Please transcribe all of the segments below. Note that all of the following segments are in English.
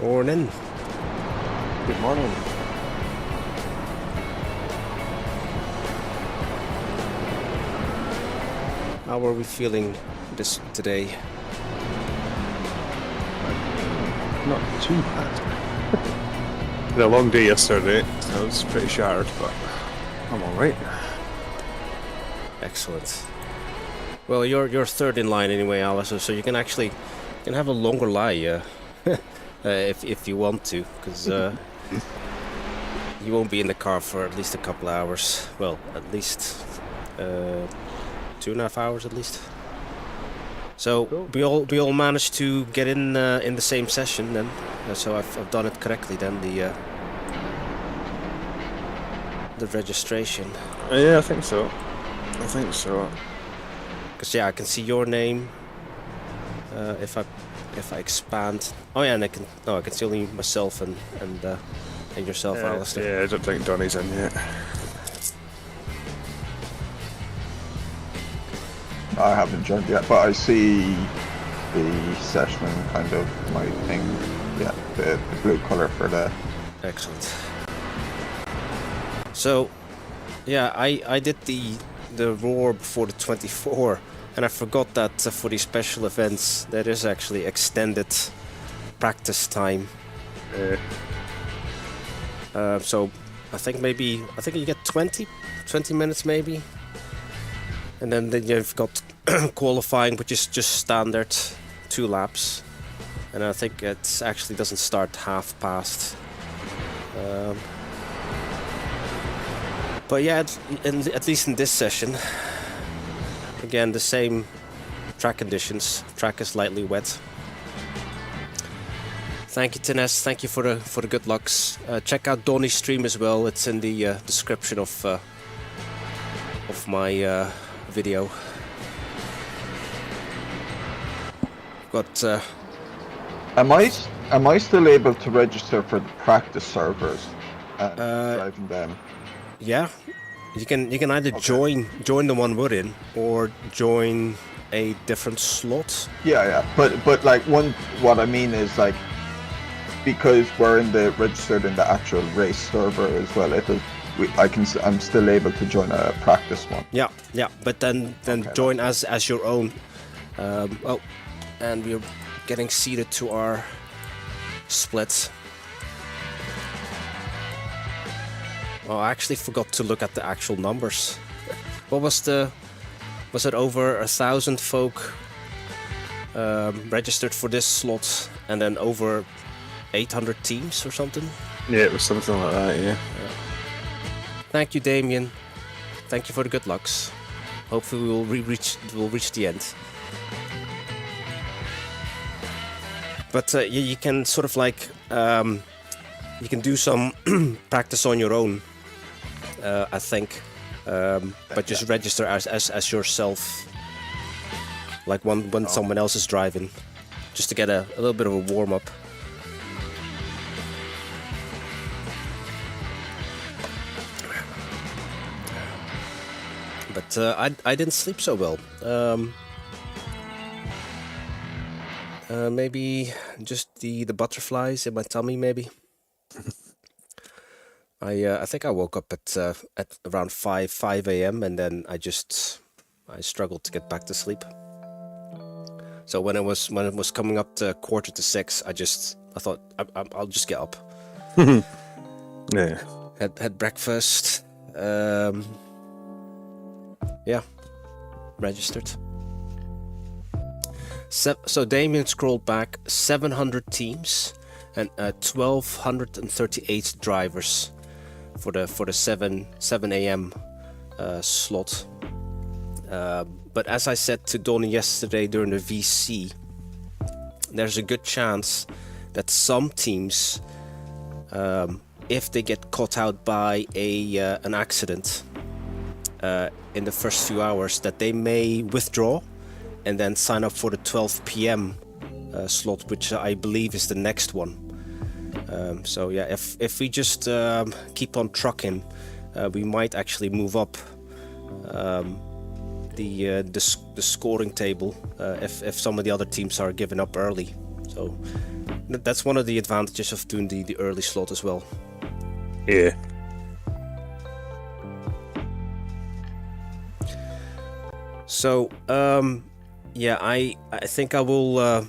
Morning. Good morning. How are we feeling today? Not too bad. Had a long day yesterday, so I was pretty shattered, but I'm alright. Excellent. Well, you're third in line anyway, Alistair, so you can actually have a longer lie if you want to, because you won't be in the car for at least a couple of hours. Well, at least 2.5 hours at least. So Cool. we all managed to get in the same session then. So I've done it correctly then, the registration. Yeah, I think so. Because yeah, I can see your name. If I expand, oh yeah, and I can see only myself and yourself, Alistair. Yeah, I don't think Donny's in yet. I haven't joined yet, but I see the session kind of my thing. Yeah, the blue color for the. Excellent. So, yeah, I did the roar before the 24, and I forgot that for these special events there is actually extended practice time. So I think you get 20 minutes maybe. And then you've got qualifying, which is just standard 2 laps, and I think it actually doesn't start half past. But yeah, at least in this session, again the same track conditions. Track is lightly wet. Thank you, Tines. Thank you for the good lucks. Check out Donny's stream as well. It's in the description of my video. But Am I still able to register for the practice servers and driving them? yeah, you can either join the one we're in or join a different slot. Yeah, but like what I mean is like because we're registered in the actual race server as well. I'm still able to join a practice one. Yeah, but then Okay. join as your own. Oh, and we're getting seated to our split. Oh, I actually forgot to look at the actual numbers. What was it over 1,000 folk registered for this slot, and then over 800 teams or something? Yeah, it was something like that, yeah. Thank you, Damien. Thank you for the good lucks. Hopefully we'll reach the end. But you can sort of like you can do some practice on your own, I think. But just register as yourself, like when someone else is driving, just to get a little bit of a warm up. But I didn't sleep so well. Maybe just the butterflies in my tummy, maybe. I think I woke up at around 5 a.m. and then I struggled to get back to sleep. So when it was coming up to 5:45, I thought I'll just get up. Yeah. Had breakfast. Yeah, registered. So Damien scrolled back 700 teams and 1,238 drivers for the 7 a.m. slot. But as I said to Donny yesterday during the VC, there's a good chance that some teams, if they get caught out by an accident in the first few hours, that they may withdraw and then sign up for the 12 p.m. Slot, which I believe is the next one. So yeah, if we just keep on trucking, we might actually move up the scoring table if some of the other teams are giving up early. So That's one of the advantages of doing the early slot as well. Yeah. So yeah, I think I will.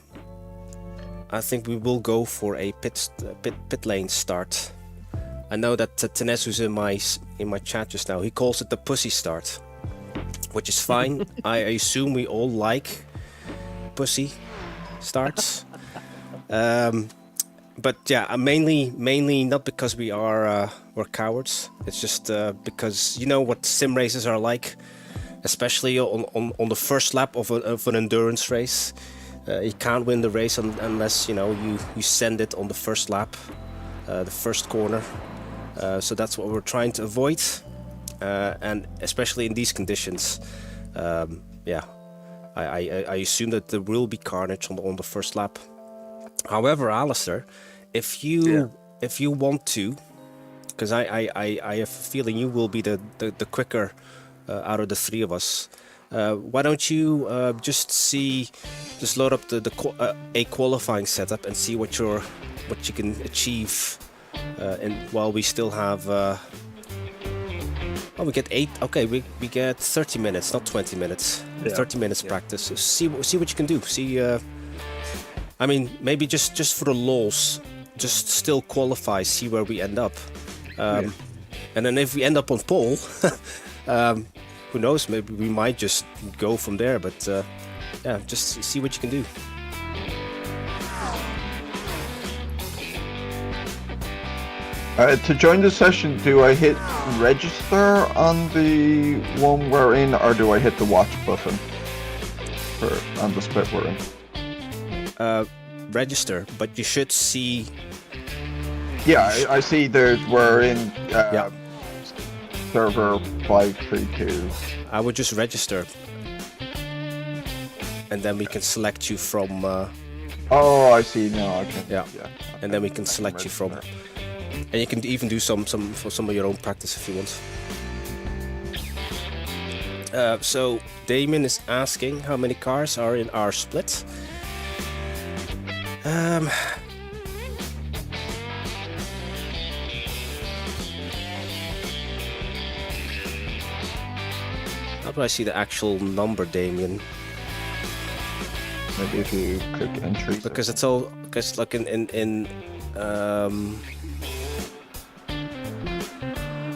I think we will go for a pit lane start. I know that Tenes, who's in my chat just now, he calls it the pussy start, which is fine. I assume we all like pussy starts. But yeah, mainly not because we're cowards. It's just because you know what sim races are like, especially on the first lap of an endurance race. You can't win the race unless you send it on the first lap, the first corner. So that's what we're trying to avoid, and especially in these conditions. Yeah, I assume that there will be carnage on the first lap. However, Alistair, if you want to, because I have a feeling you will be the quicker out of the three of us. Why don't you just load up a qualifying setup and see what you can achieve, and while we still have we get 8. Okay, we get 30 minutes, not 20 minutes. Yeah. 30 minutes practice. So see what you can do. See, I mean, maybe just for the lulz, just still qualify, see where we end up, and then if we end up on pole. Who knows, maybe we might just go from there, but yeah, just see what you can do. To join the session, do I hit register on the one we're in, or do I hit the watch button on the split we're in? Register, but you should see... Yeah, I see we're in... Server 532. I would just register, and then we can select you from. Oh, I see. No, I can. Yeah. And then we can select you from, and you can even do some of your own practice if you want. So Damien is asking how many cars are in our split. How do I see the actual number, Damien? Maybe if you click entry. Because it's all, because like in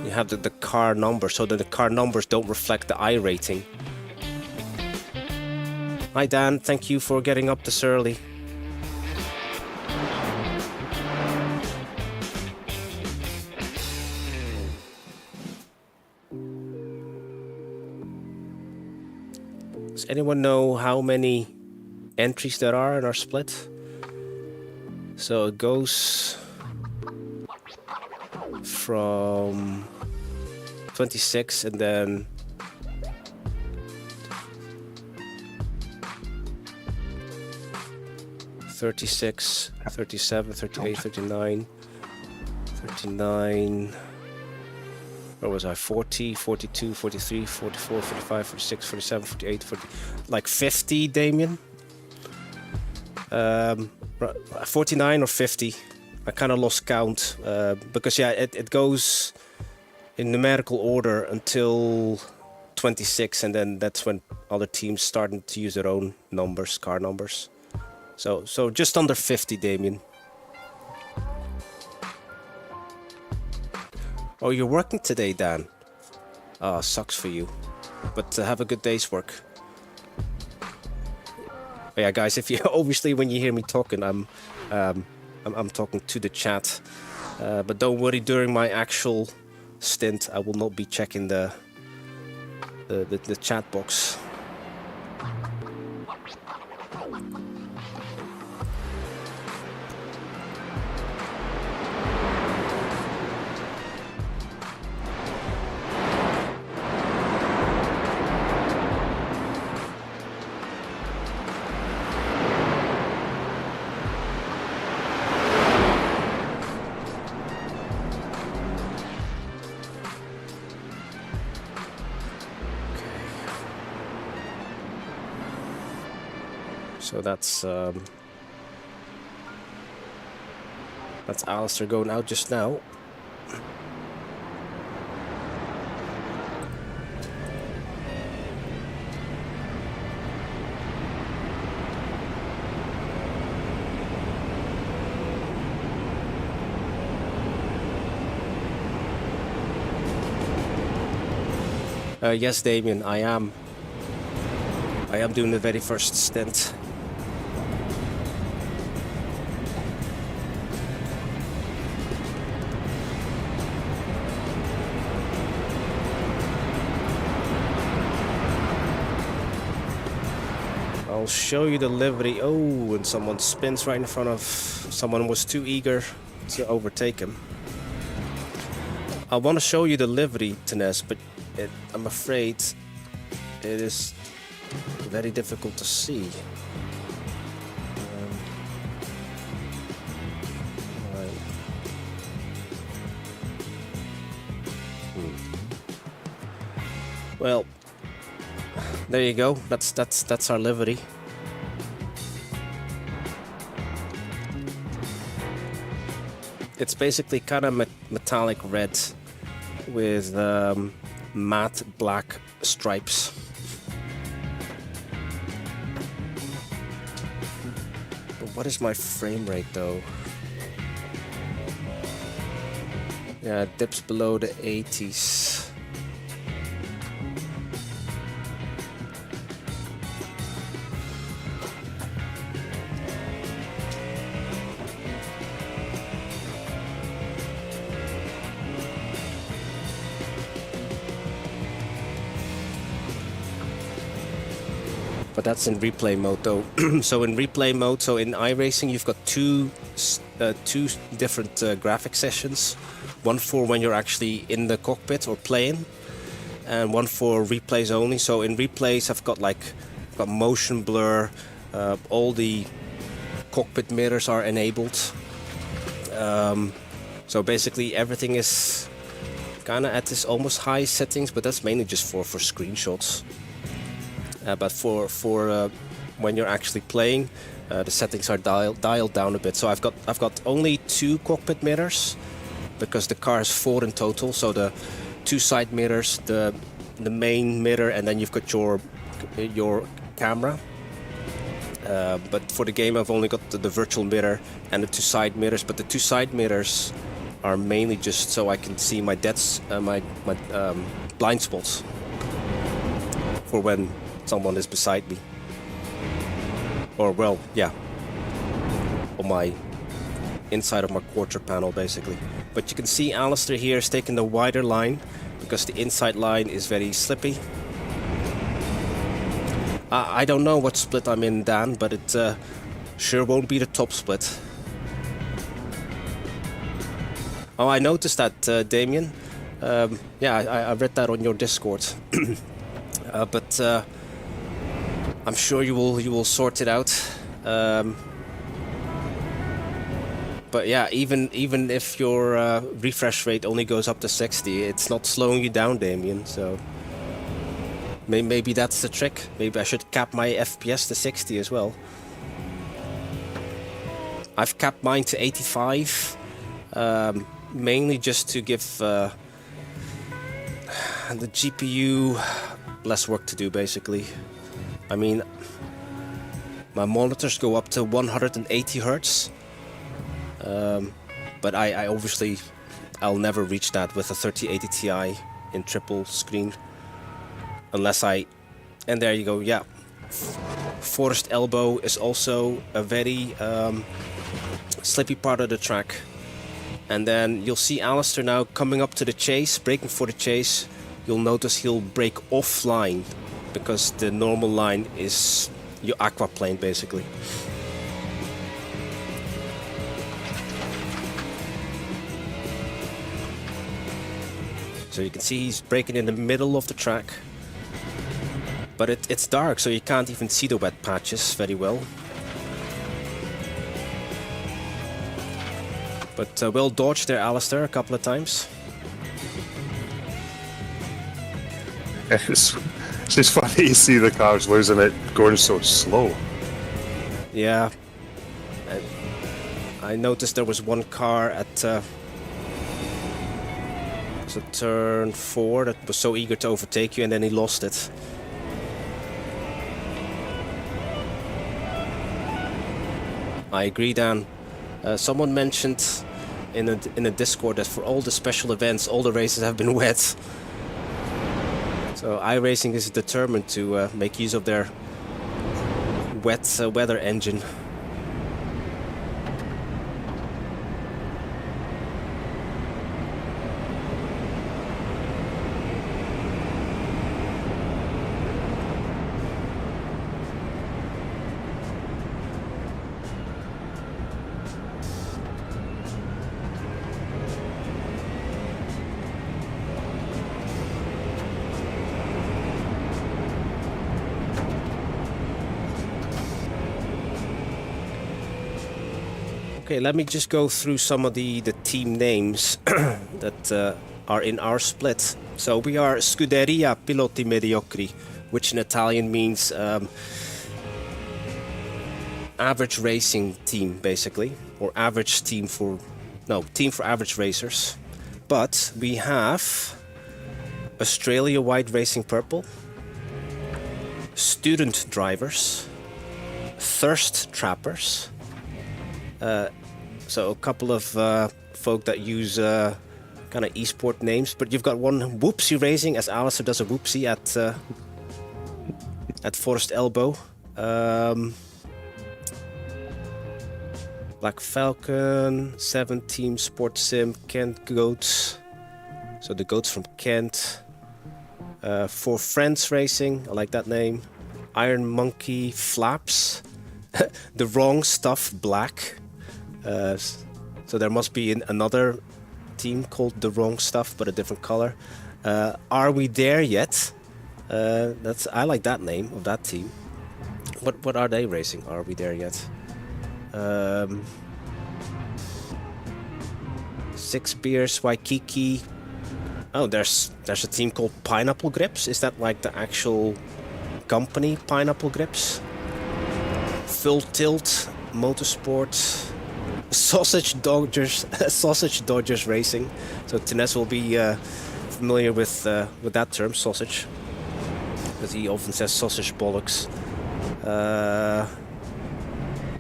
you have the car number, so that the car numbers don't reflect the iRating. Hi Dan, thank you for getting up this early. Does anyone know how many entries there are in our split? So it goes from 26 and then $36, $37, $38, $39, $39. Where was I? 40, 42, 43, 44, 45, 46, 47, 48, 40, like 50, Damien? 49 or 50. I kind of lost count because yeah, it goes in numerical order until 26, and then that's when other teams starting to use their own numbers, car numbers. So just under 50, Damien. Oh, you're working today, Dan? Oh, sucks for you. But have a good day's work. But yeah, guys, if you obviously when you hear me talking, I'm talking to the chat. But don't worry, during my actual stint, I will not be checking the chat box. So that's That's Alistair going out just now. Yes, Damien, I am doing the very first stint. I'll show you the livery. Oh, and someone spins right in front of... Someone was too eager to overtake him. I want to show you the livery, Tines, but I'm afraid it is very difficult to see. Right. Well, there you go. That's our livery. It's basically kind of metallic red with matte black stripes. But what is my frame rate though? Yeah, it dips below the 80s. But that's in replay mode though. So in replay mode, so in iRacing you've got two different graphic sessions. One for when you're actually in the cockpit or playing, and one for replays only. So in replays I've got motion blur, all the cockpit mirrors are enabled. So basically everything is kind of at this almost high settings, but that's mainly just for screenshots. But for when you're actually playing, the settings are dialed down a bit. So I've got only 2 cockpit mirrors because the car is 4 in total. So the 2 side mirrors, the main mirror, and then you've got your camera. But for the game, I've only got the virtual mirror and the 2 side mirrors. But the 2 side mirrors are mainly just so I can see my my blind spots for when someone is beside me, or well, yeah, on my inside of my quarter panel basically. But you can see Alistair here is taking the wider line because the inside line is very slippy. I don't know what split I'm in, Dan, but it sure won't be the top split. Oh, I noticed that, Damien. Yeah, I read that on your Discord. But I'm sure you will sort it out. But yeah, even if your refresh rate only goes up to 60, it's not slowing you down, Damien. So maybe that's the trick. Maybe I should cap my FPS to 60 as well. I've capped mine to 85, mainly just to give the GPU less work to do, basically. I mean, my monitors go up to 180 Hertz, but I obviously I'll never reach that with a 3080 Ti in triple screen, unless and there you go. Yeah, Forest Elbow is also a very slippy part of the track, and then you'll see Alistair now coming up to the chase, braking for the chase. You'll notice he'll brake offline because the normal line is your aquaplane basically. So you can see he's braking in the middle of the track, but it's dark, so you can't even see the wet patches very well. But well dodged there, Alistair, a couple of times. It's just funny to see the cars losing it going so slow. Yeah, I noticed there was one car at was it turn 4 that was so eager to overtake you, and then he lost it. I agree, Dan. Someone mentioned in a Discord that for all the special events, all the races have been wet. So iRacing is determined to make use of their wet weather engine. Okay, let me just go through some of the team names that are in our split. So we are Scuderia Piloti Mediocri, which in Italian means average racing team, basically, or average team for team for average racers. But we have Australia Wide Racing Purple, Student Drivers, Thirst Trappers. So a couple of folk that use kind of esport names, but you've got one Whoopsie Racing, as Alistair does a whoopsie at Forest Elbow. Black Falcon, 7 Team Sport Sim, Kent Goats. So the goats from Kent. For Friends Racing, I like that name. Iron Monkey Flaps. The Wrong Stuff Black. So there must be another team called The Wrong Stuff, but a different color. Are We There Yet? I like that name of that team. What are they racing? Are We There Yet? Six Beers, Waikiki. Oh, there's a team called Pineapple Grips. Is that like the actual company, Pineapple Grips? Full Tilt Motorsport. Sausage Dodgers Racing. So Tines will be familiar with that term, sausage, because he often says sausage bollocks.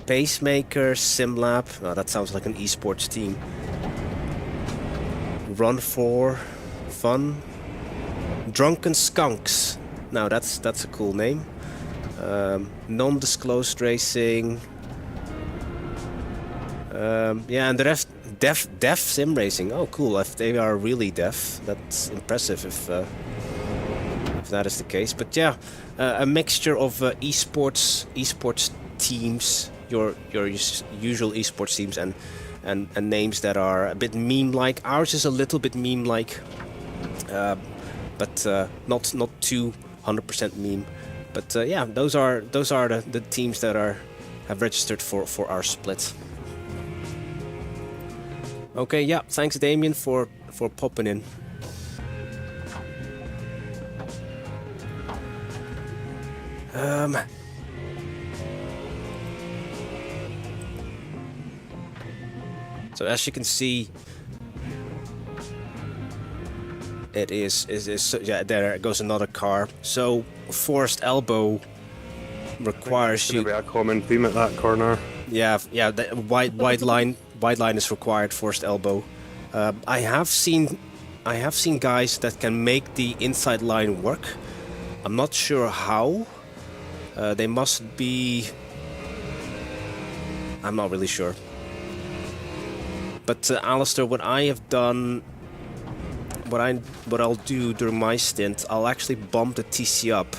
Pacemaker, SimLab. Oh, that sounds like an esports team. Run for Fun. Drunken Skunks. Now that's a cool name. Non-disclosed Racing. Yeah, and the rest, deaf sim racing. Oh, cool! If they are really deaf, that's impressive. If that is the case, but yeah, a mixture of esports teams, your usual esports teams, and names that are a bit meme-like. Ours is a little bit meme-like, but not too 100% meme. But yeah, those are the teams that have registered for our split. Okay, yeah, thanks Damien for popping in. So as you can see, it is yeah, there goes another car. So Forest Elbow requires you. A common theme at that corner. Yeah, the wide line is required. Forest Elbow. I have seen guys that can make the inside line work. I'm not sure how. They must be. I'm not really sure. But Alistair, what I have done, what I'll do during my stint, I'll actually bump the TC up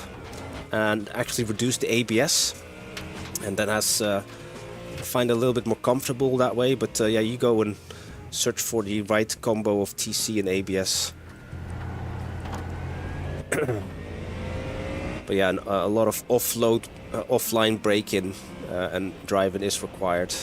and actually reduce the ABS, and then find a little bit more comfortable that way. But yeah, you go and search for the right combo of TC and ABS. But yeah, a lot of offline braking and driving is required.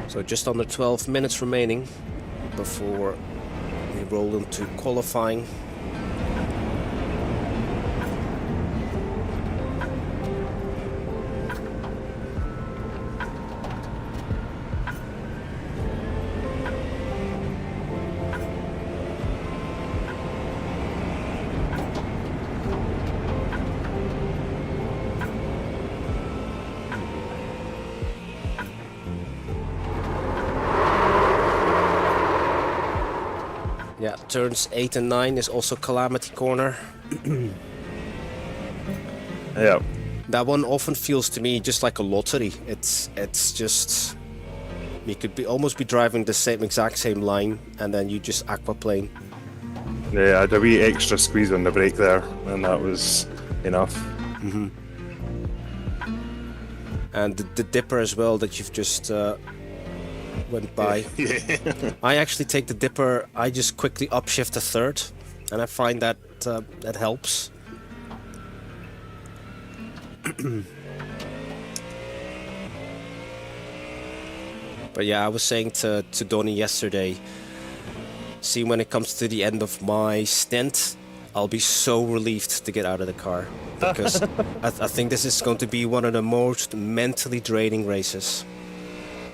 So just under 12 minutes remaining before we roll into qualifying. Yeah, turns 8 and 9 is also Calamity Corner. Yeah. That one often feels to me just like a lottery. It's just, you could almost be driving the exact same line, and then you just aquaplane. Yeah, I had a wee extra squeeze on the brake there, and that was enough. Mm-hmm. And the dipper as well that you've just went by. Yeah. I actually take the dipper, I just quickly upshift a third, and I find that that helps. But yeah, I was saying to Donny yesterday, see, when it comes to the end of my stint, I'll be so relieved to get out of the car, because I think this is going to be one of the most mentally draining races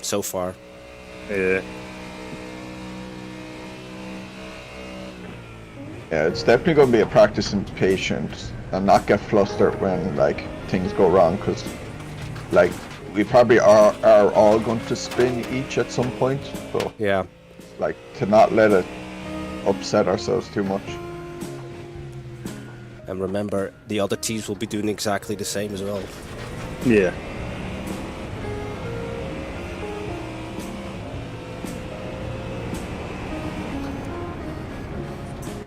so far. Yeah. Yeah, it's definitely going to be a practice in patience and not get flustered when like things go wrong, because like we probably are all going to spin each at some point. So Yeah. like to not let it upset ourselves too much. And remember, the other teams will be doing exactly the same as well. Yeah.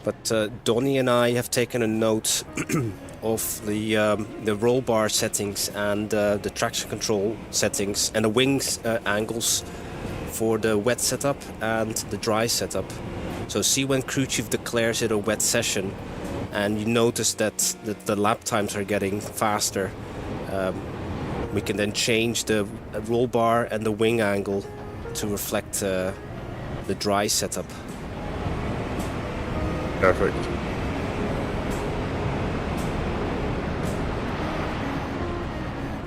But Donny and I have taken a note of the roll bar settings and the traction control settings and the wings angles for the wet setup and the dry setup. So see, when crew chief declares it a wet session and you notice that the lap times are getting faster, we can then change the roll bar and the wing angle to reflect the dry setup. Perfect.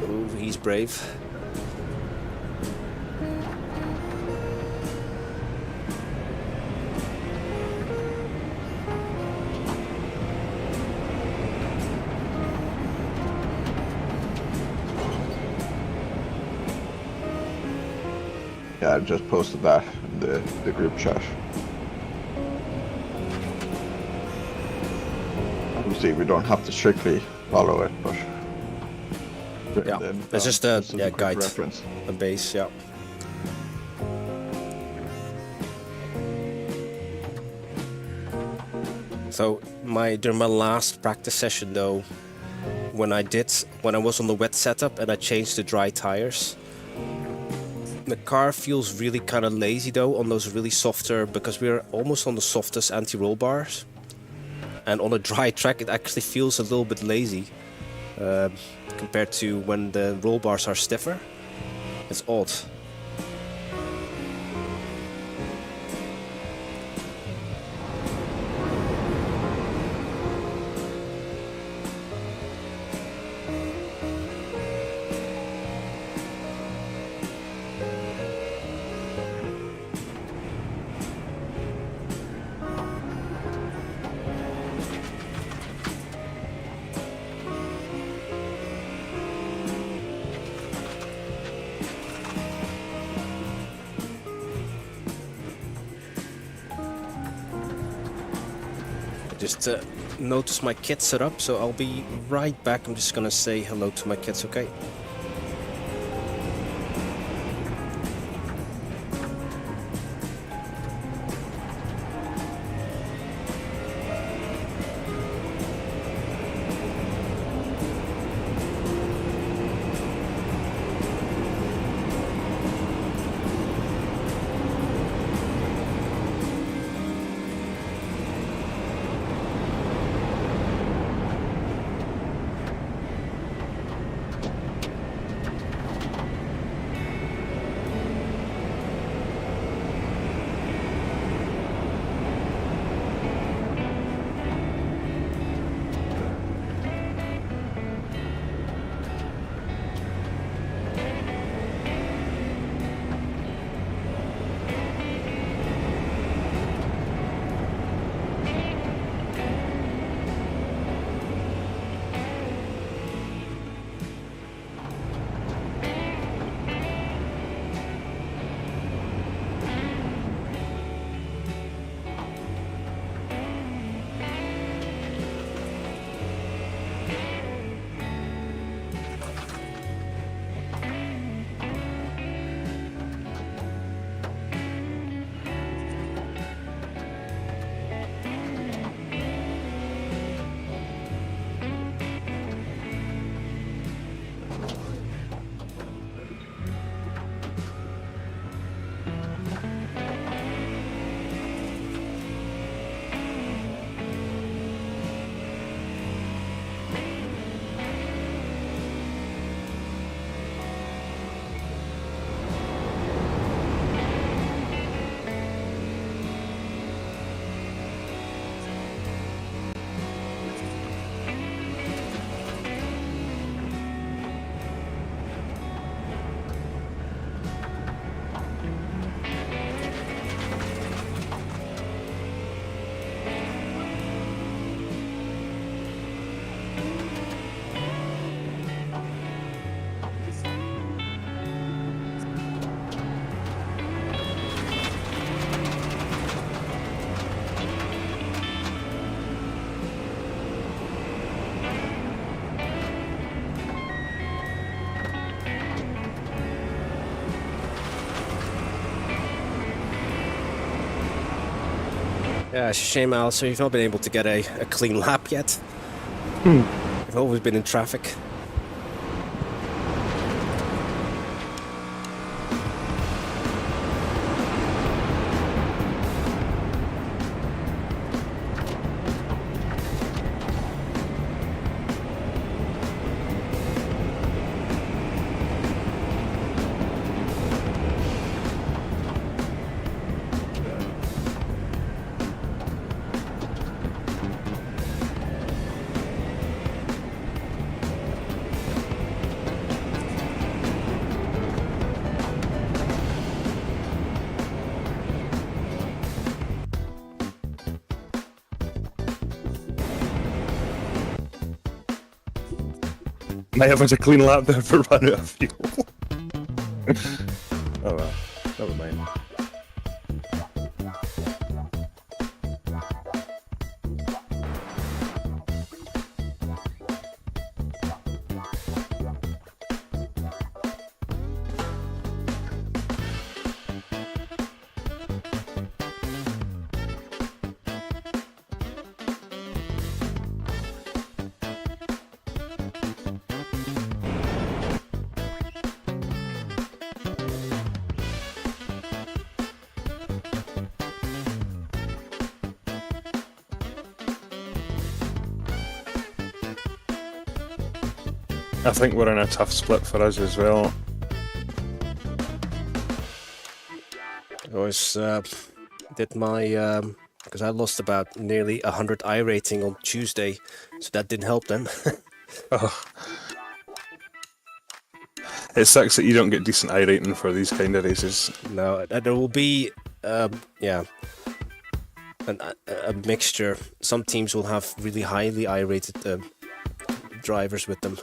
Oh, he's brave. Yeah, I just posted that in the group chat. Obviously, we don't have to strictly follow it, but Yeah, it's just a quick guide, reference. a base, yeah. So during my last practice session though, when I was on the wet setup and I changed to dry tires, the car feels really kind of lazy though on those really softer, because we're almost on the softest anti-roll bars. And on a dry track, it actually feels a little bit lazy compared to when the roll bars are stiffer. It's odd. Just notice my kit set up, so I'll be right back. I'm just gonna say hello to my kids, okay? Yeah, it's a shame, Alistair, you've not been able to get a clean lap yet. You've always been in traffic. Might have a clean lap there for running out of fuel. Oh well, never mind. I think we're in a tough split for us as well. I always did my... because I lost about nearly 100 iRating on Tuesday, so that didn't help them. Oh. It sucks that you don't get decent iRating for these kind of races. No, there will be, yeah, a mixture. Some teams will have really highly iRated drivers with them.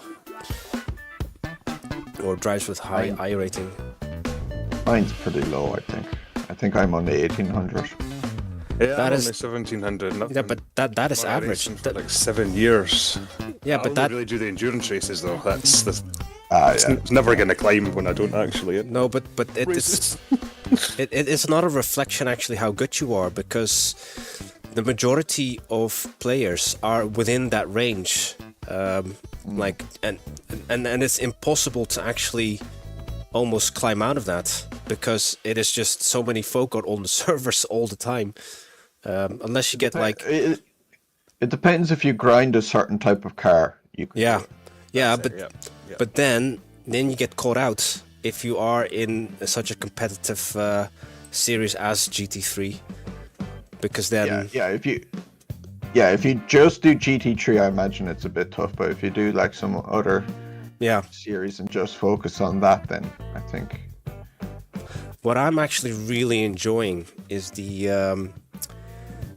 Or drives with high iRating. Mine's pretty low, I think. I think I'm on the 1800. Yeah, That I'm is- only 1700. Yeah, but that is average. For like 7 years. Yeah, I but only that... really do the endurance races though. That's the. Yeah. It's never going to climb when I don't actually. No, but it is... it's not a reflection actually how good you are, because the majority of players are within that range. Like, and it's impossible to actually almost climb out of that, because it is just so many folk are on the servers all the time. Unless you get like... It depends if you grind a certain type of car. You can Yeah, do it. yeah, That's but it, yeah. but then you get caught out if you are in such a competitive series as GT3, because then If you just do GT3, I imagine it's a bit tough. But if you do like some other series and just focus on that, then I think. What I'm actually really enjoying is the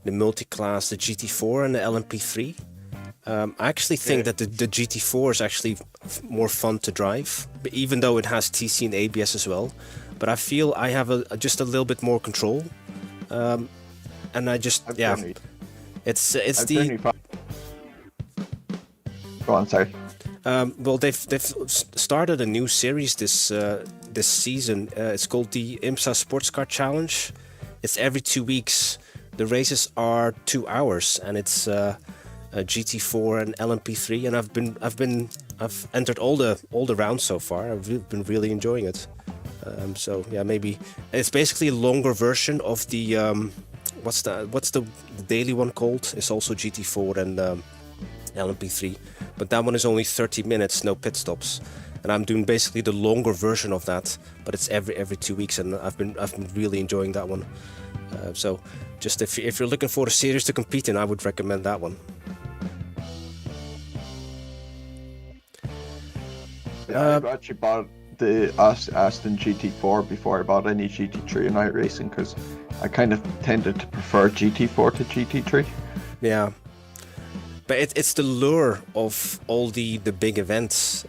multi-class, the GT4 and the LMP3. I actually think that the GT4 is actually more fun to drive, even though it has TC and ABS as well. But I feel I have just a little bit more control, and I just it's the. Go on, sorry. Well, they've started a new series this season. It's called the IMSA Sports Car Challenge. It's every 2 weeks. The races are 2 hours, and it's a GT4 and LMP3. And I've entered all the rounds so far. I've been really enjoying it. So yeah, maybe it's basically a longer version of the what's the daily one called? It's also GT4 and LMP3, but that one is only 30 minutes, no pit stops, and I'm doing basically the longer version of that, but it's every 2 weeks, and I've been really enjoying that one. So just if you're looking for a series to compete in, I would recommend that one. I've actually bought the Aston GT4 before I bought any GT3 in iRacing, because I kind of tended to prefer GT4 to GT3. Yeah. But it's the lure of all the big events,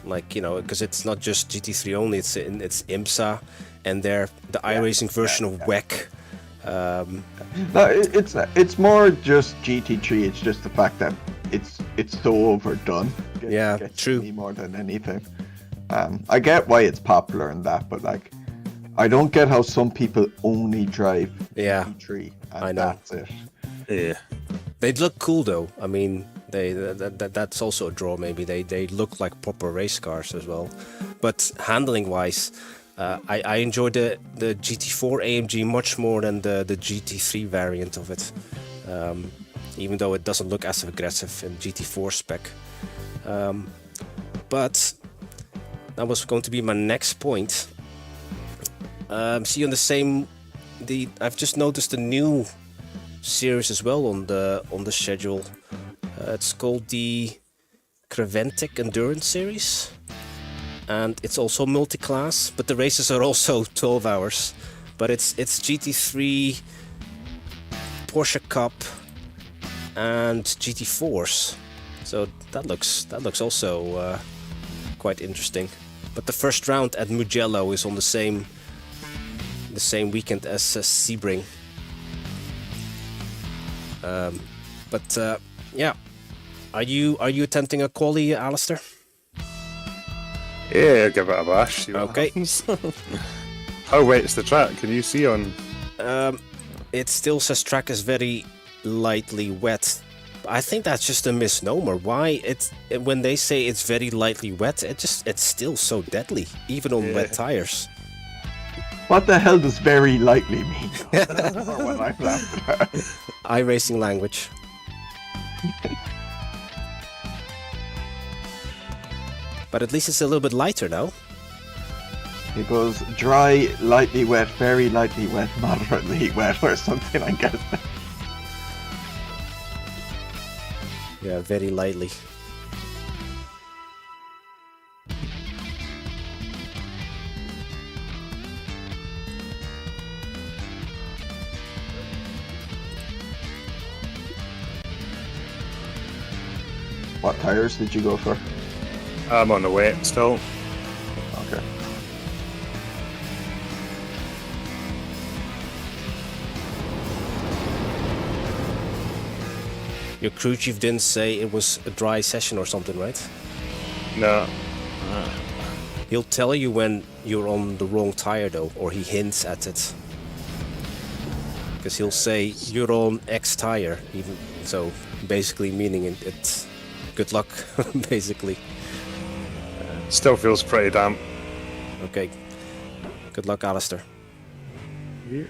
like, you know, because it's not just GT3 only. It's IMSA, and the iRacing version of WEC. No, it's more just GT3. It's just the fact that it's so overdone. Gets true. Me more than anything. I get why it's popular and that, but like, I don't get how some people only drive Yeah, GT3 and I know. that's it. Yeah. They look cool though. I mean, that's also a draw. Maybe they look like proper race cars as well. But handling wise, I enjoy the GT4 AMG much more than the GT3 variant of it. Even though it doesn't look as aggressive in GT4 spec. But that was going to be my next point. See on the same, I've just noticed a new series as well on the schedule. It's called the Creventic Endurance Series, and it's also multi-class, but the races are also 12 hours. But it's GT3, Porsche Cup, and GT4s. So that looks also quite interesting. But the first round at Mugello is on the same weekend as Sebring. Yeah, are you attempting a quali, Alistair? Yeah, give it a bash. See what Okay. happens. How wet's the track? Can you see on? It still says track is very lightly wet. I think that's just a misnomer. Why when they say it's very lightly wet, it's still so deadly, even on wet tires. What the hell does very lightly mean? When I laughed at that. iRacing language. But at least it's a little bit lighter now. It goes dry, lightly wet, very lightly wet, moderately wet, or something, I guess. Yeah, very lightly. What tires did you go for? I'm on the wet still. Okay. Your crew chief didn't say it was a dry session or something, right? No. He'll tell you when you're on the wrong tire though, or he hints at it. Because he'll say you're on X tire, even so, basically meaning it's good luck, basically. Still feels pretty damp. Okay. Good luck, Alistair. Yeah.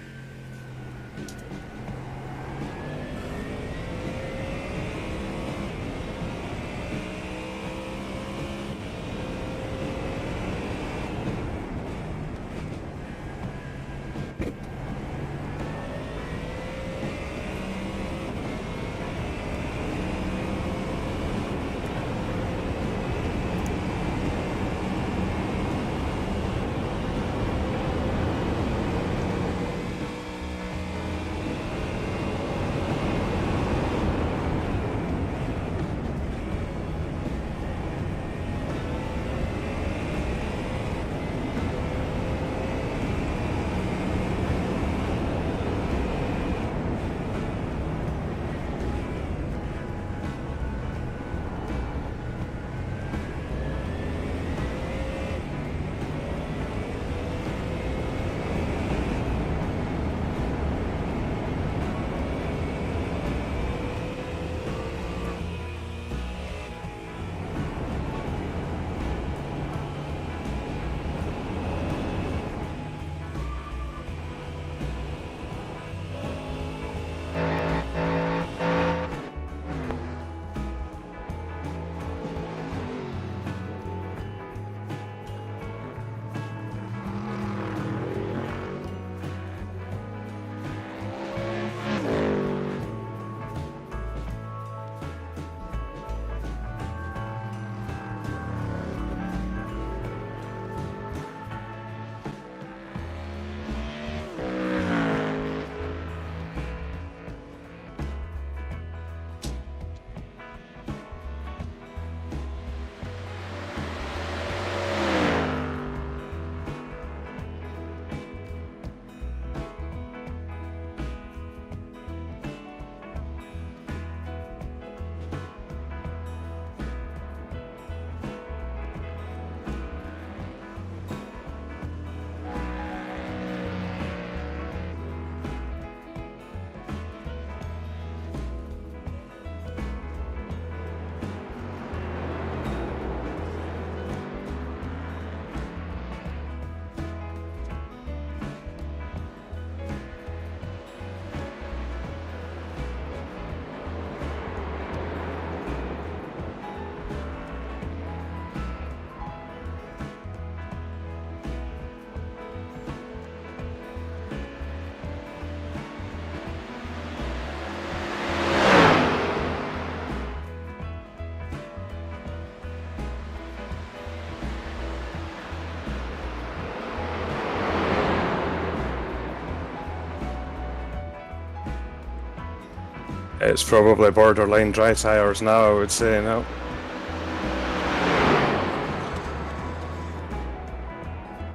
It's probably borderline dry tires now, I would say, now.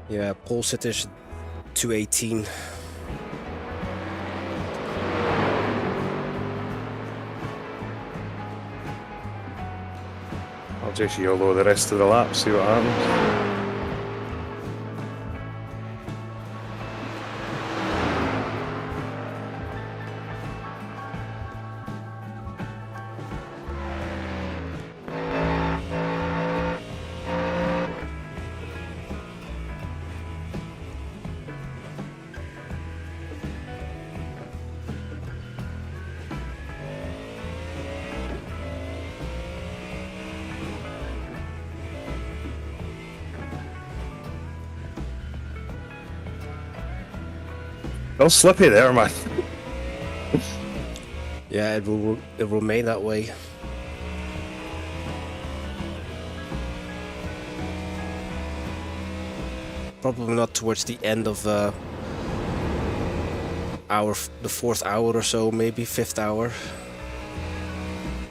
Yeah, pole sitters 218. I'll just YOLO the rest of the lap, see what happens. Well, slippy there, man. Yeah, it will remain that way. Probably not towards the end of the 4th hour or so, maybe 5th hour.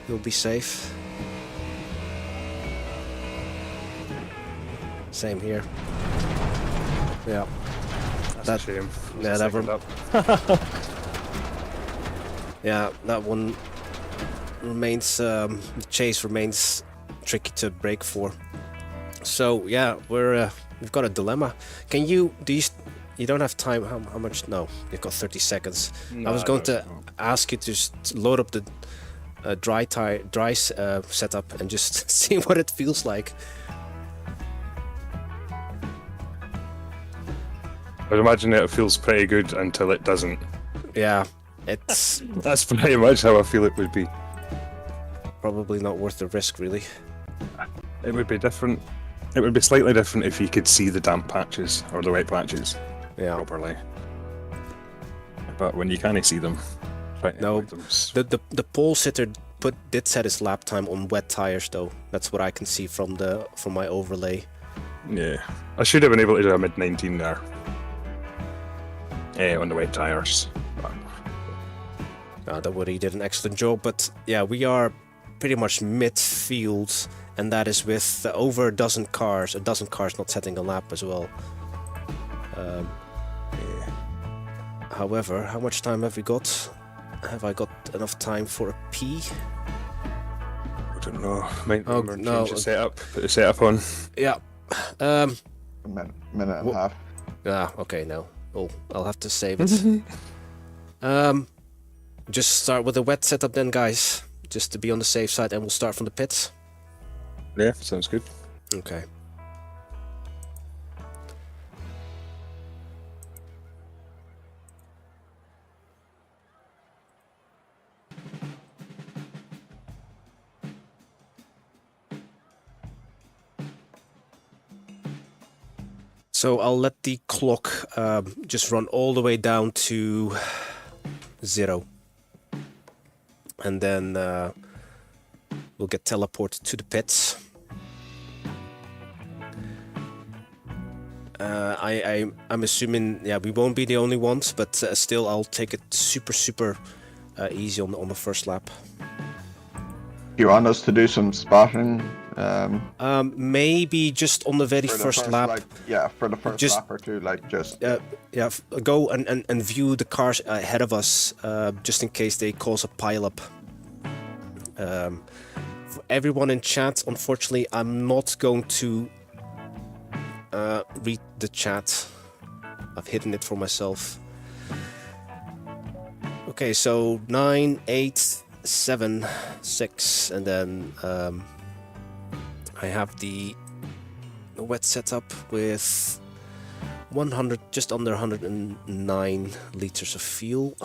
You'll be safe. Same here. Yeah. That's a shame. Yeah, yeah, that one remains. The chase remains tricky to break for. So yeah, we've got a dilemma. Can you you don't have time? How much? No, you've got 30 seconds. No, I was going to ask you to just load up the dry setup and just see what it feels like. I'd imagine it feels pretty good until it doesn't. Yeah, it's That's pretty much how I feel it would be. probably not worth the risk, really. It would be different. It would be slightly different if you could see the damp patches or the wet patches Yeah. properly. But when you can't see them, right? No, the pole sitter did set his lap time on wet tires though. That's what I can see from my overlay. Yeah, I should have been able to do a mid-19 there. On the wet tires. That would he did an excellent job, but yeah, we are pretty much midfield, and that is with over a dozen cars not setting a lap as well. Yeah. However, how much time have we got? Have I got enough time for a P? I don't know. Might Oh, remember no. change the setup. Put the setup on. Yeah. A minute and a half. Ah, okay, no. Oh, I'll have to save it. Just start with a wet setup then, guys. Just to be on the safe side, and we'll start from the pits. Yeah, sounds good. Okay. So I'll let the clock just run all the way down to 0. And then we'll get teleported to the pits. I'm assuming, yeah, we won't be the only ones, but still I'll take it super easy on the first lap. You want us to do some spotting? Maybe just on the very first lap. Like, yeah, for the first Just- lap or two, like just. Yeah, go and view the cars ahead of us, just in case they cause a pileup. For everyone in chat, unfortunately, I'm not going to read the chat. I've hidden it for myself. Okay, so 9, 8, 7, 6, and then I have the wet setup with 100, just under 109 liters of fuel.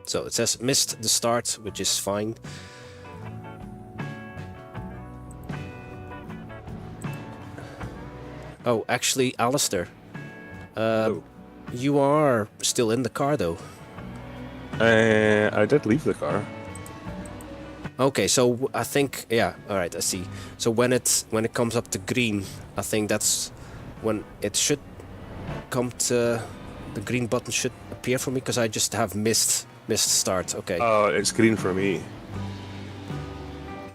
So it says missed the start, which is fine. Oh, actually, Alistair, you are still in the car though. I did leave the car. Okay, so I think, yeah, all right, I see. So when it comes up to green, I think that's when it should come to The green button should appear for me because I just have missed start. Okay. Oh, it's green for me.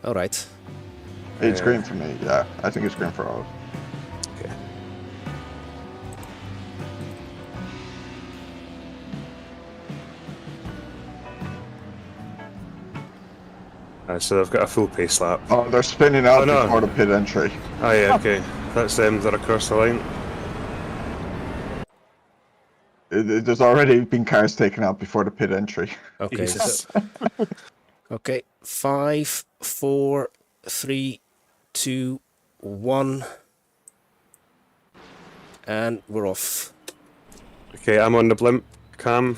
All right. It's green for me, yeah. I think it's green for all. Okay. So they've got a full pace lap. Oh, they're spinning out Oh, no. before the pit entry. Oh yeah, okay. That's them that are across the line. There's already been cars taken out before the pit entry. Okay. Jesus. Okay. 5, 4, 3, 2, 1, and we're off. Okay, I'm on the blimp cam.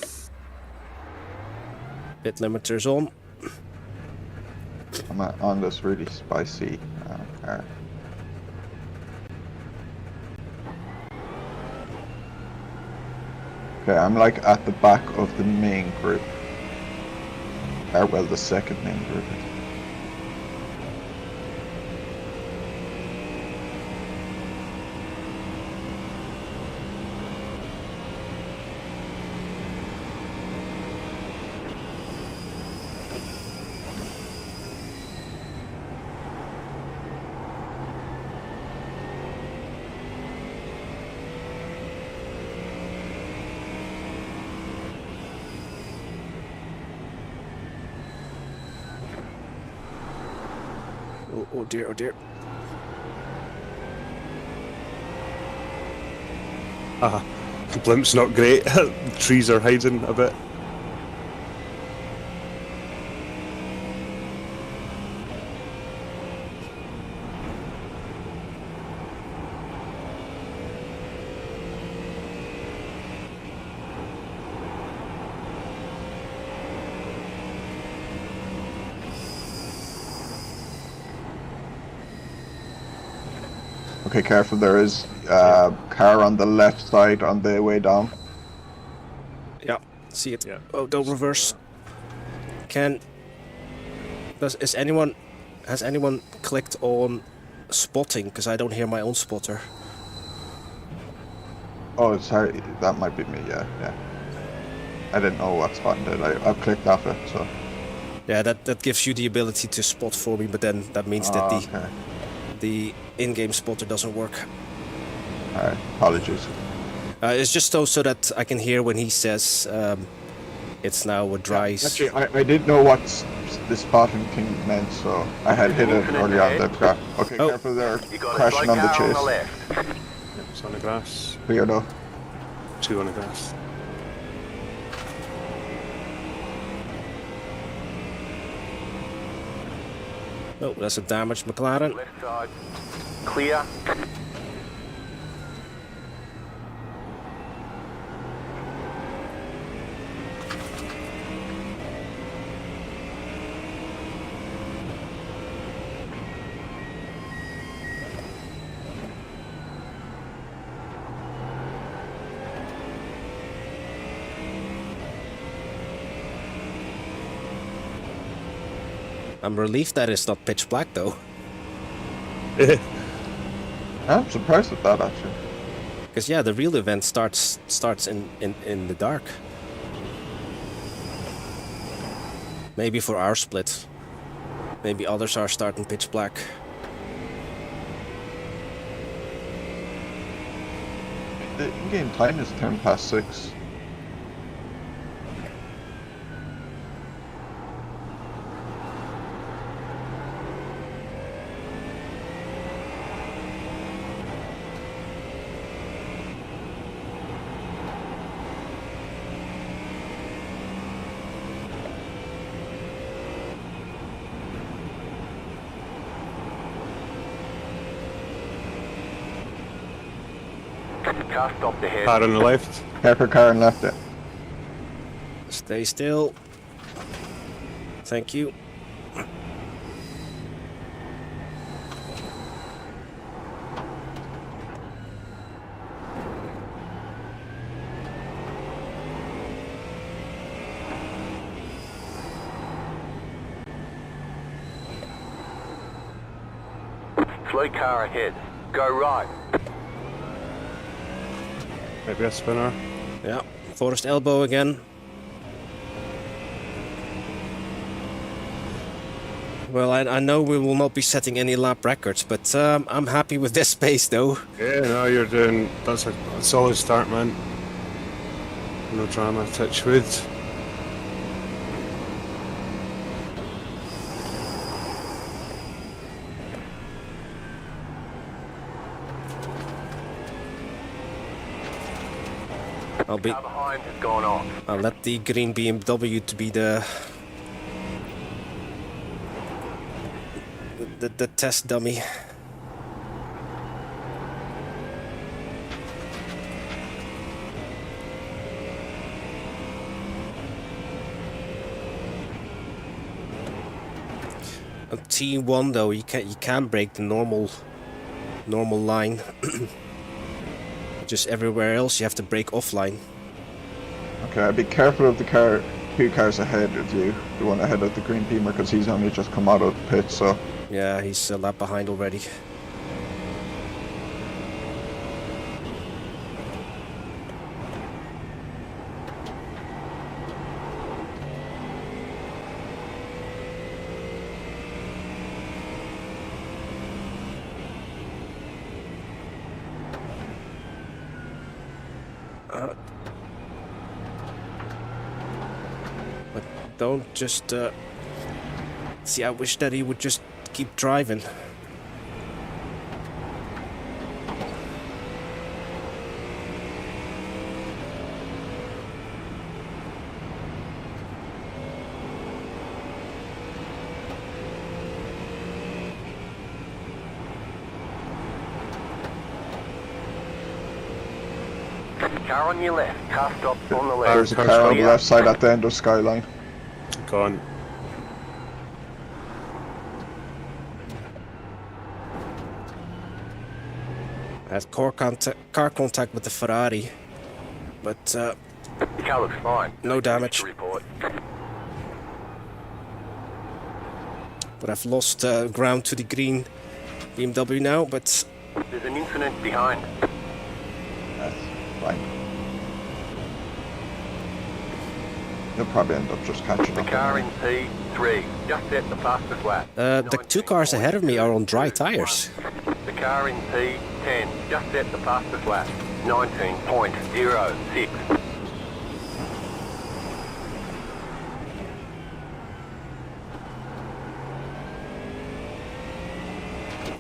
Pit limiter's on. I'm on this really spicy car. Okay, I'm like at the back of the main group. Or well, the second main group. Oh dear, oh dear. The blimp's not great. The trees are hiding a bit. Okay, careful, there is a car on the left side on the way down. Yeah, see it. Yeah. Oh, don't reverse. Has anyone clicked on spotting? Because I don't hear my own spotter. Oh, sorry, that might be me, yeah. I didn't know what spot did. I've clicked off it, so... Yeah, that gives you the ability to spot for me, but then that means that okay. the in-game spotter doesn't work. Alright, apologies. It's just so that I can hear when he says it's now a dry... Actually, I didn't know what the spotting thing meant, so I had hit it early on the graph. Okay, Oh. careful there, crashing on the chase. Yep, it's on the grass. Weirdo. 2 on the grass. Oh, that's a damaged McLaren. Left side. Clear. I'm relieved that it's not pitch black though. I'm surprised at that, actually. Because yeah, the real event starts in the dark. Maybe for our split. Maybe others are starting pitch black. The in-game time is 6:10. Car stopped ahead. Car on the left. Careful, car and left it. Stay still. Thank you. Slow car ahead. Go right. Maybe a spinner. Yeah, forced elbow again. Well, I know we will not be setting any lap records, but I'm happy with this pace though. Yeah, no, you're doing. That's a solid start, man. No drama, touch wood. I'll Car behind has gone off. I'll let the green BMW to be the test dummy. On T1 though, you can break the normal line. Just everywhere else you have to break offline. Okay, be careful of the car, 2 cars ahead of you, the one ahead of the green beamer, because he's only just come out of the pit, so... Yeah, he's a lap behind already. But don't just see, I wish that he would just keep driving. Car on your left. Car stops on the left. There's a car on the left side at the end of Skyline. Gone. I had car contact with the Ferrari, but The car looks fine. no damage. To report. But I've lost ground to the green BMW now, but There's an incident behind. That's fine. You'll probably end up just catching The up. car anyway. in P3 just set the fastest lap. the 2 cars ahead of me are on dry tires. The car in P10 just set the fastest lap. 19.06.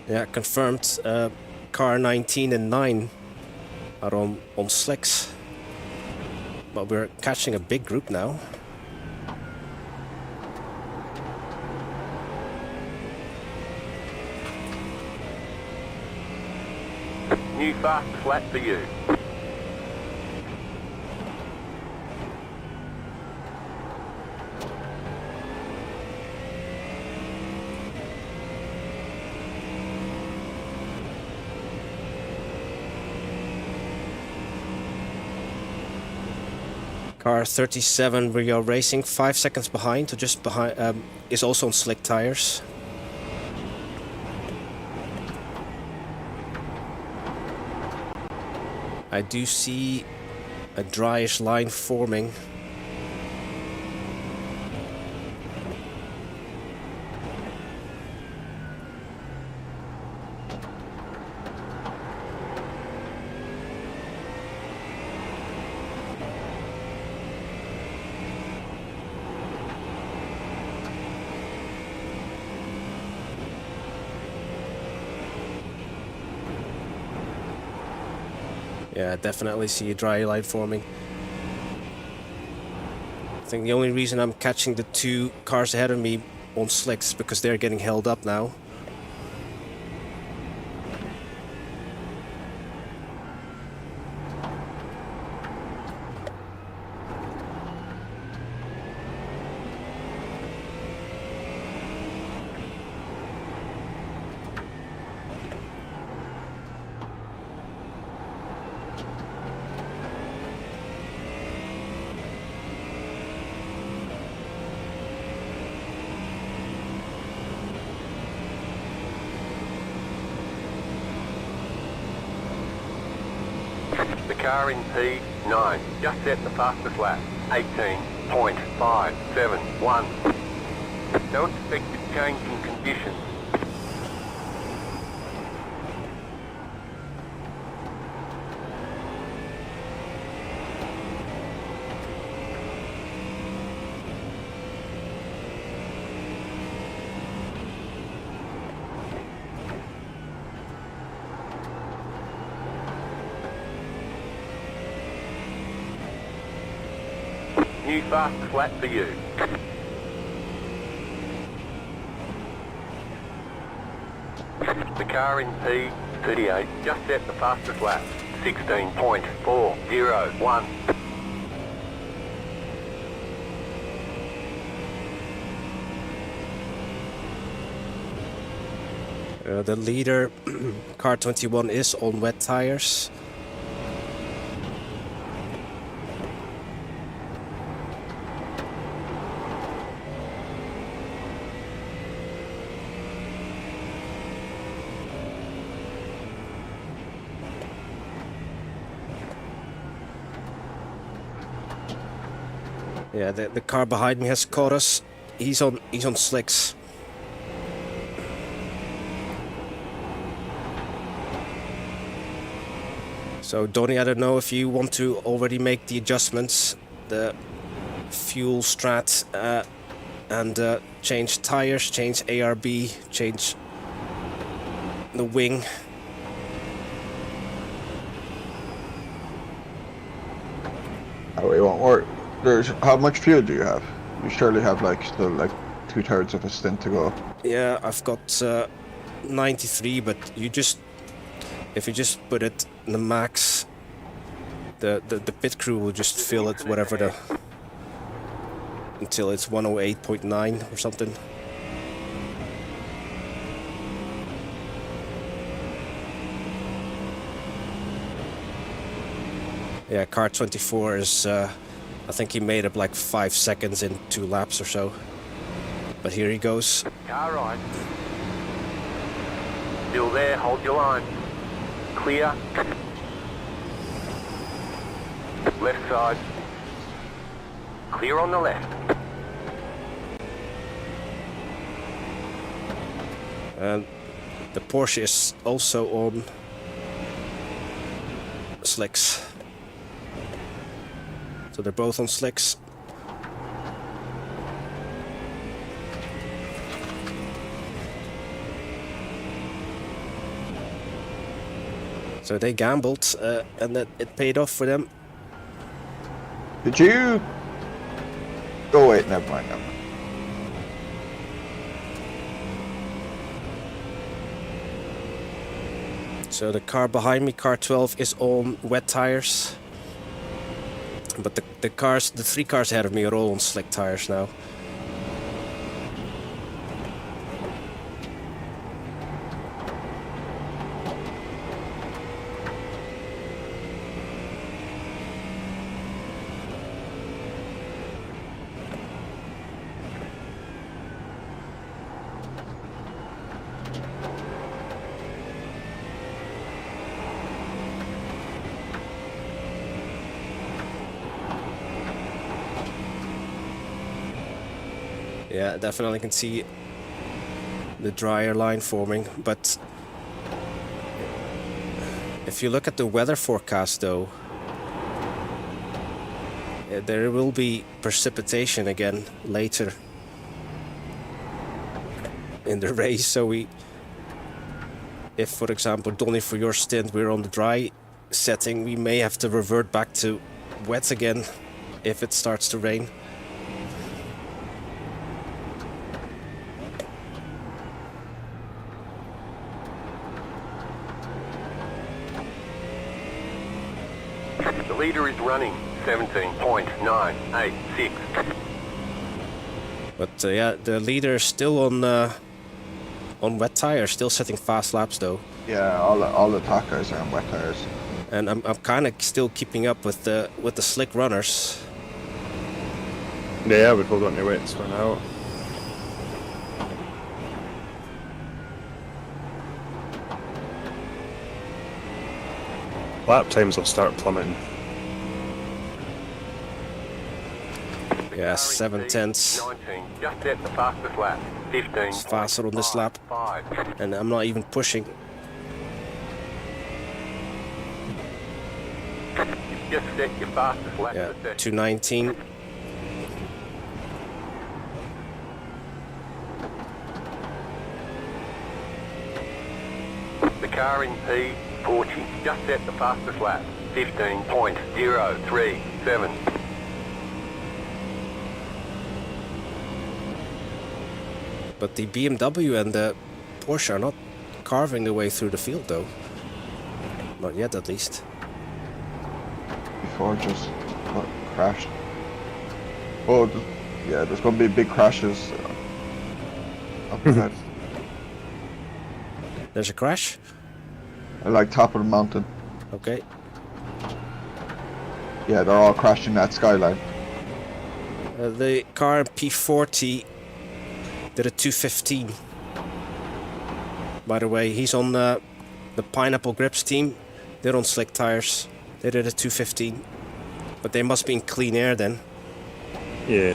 Yeah, confirmed. Car 19 and 9 are on slicks. But we're catching a big group now. New fastest lap for you. Car 37, we are racing 5 seconds behind, so just behind, is also on slick tires. I do see a dryish line forming. Yeah, definitely see a dry line forming. I think the only reason I'm catching the 2 cars ahead of me on slicks is because they're getting held up now. Car in P9, just set the fastest lap. 18.571. No expected change in conditions. New fastest lap for you. The car in P38 just set the fastest lap. 16.401. The leader, car 21, is on wet tires. Yeah, the car behind me has caught us. He's on slicks. So Donny, I don't know if you want to already make the adjustments, the fuel strat, and change tires, change ARB, change the wing. Oh, it won't work. How much fuel do you have? You surely have like still like 2/3 of a stint to go. Yeah, I've got 93, but if you just put it in the max, the pit crew will just fill it whatever until it's 108.9 or something. Yeah, car 24 is I think he made up like 5 seconds in 2 laps or so. But here he goes. Car right. Still there, hold your line. Clear. Left side. Clear on the left. And the Porsche is also on slicks. So they're both on slicks. So they gambled, and that it paid off for them. Did you? Oh wait, never mind. Never mind. So the car behind me, car 12, is on wet tires. But the 3 cars ahead of me are all on slick tires now. Yeah, definitely can see the drier line forming, but if you look at the weather forecast though, there will be precipitation again later in the race. So if for example, Donny, for your stint we're on the dry setting, we may have to revert back to wet again if it starts to rain. The leader is running 17.986. But yeah, the leader is still on wet tires, still setting fast laps though. Yeah, all the attackers are on wet tires. And I'm kind of still keeping up with the slick runners. Yeah, I would hold on to your weights for now. Lap times will start plummeting. Yeah, 7/10. 19, just set the fastest lap. 15. It's faster on this lap. 5. And I'm not even pushing. Just set your fastest lap Yeah, for session. 2:19. The car in P40 just set the fastest lap. 15.037. But the BMW and the Porsche are not carving their way through the field though. Not yet at least. Before just crashed. Oh, yeah, there's gonna be big crashes up ahead. There's a crash. Like top of the mountain. Okay. Yeah, they're all crashing that skyline. The car in P40 did a 2:15. By the way, he's on the Pineapple Grips team. They're on slick tires. They did a 2:15. But they must be in clean air then. Yeah.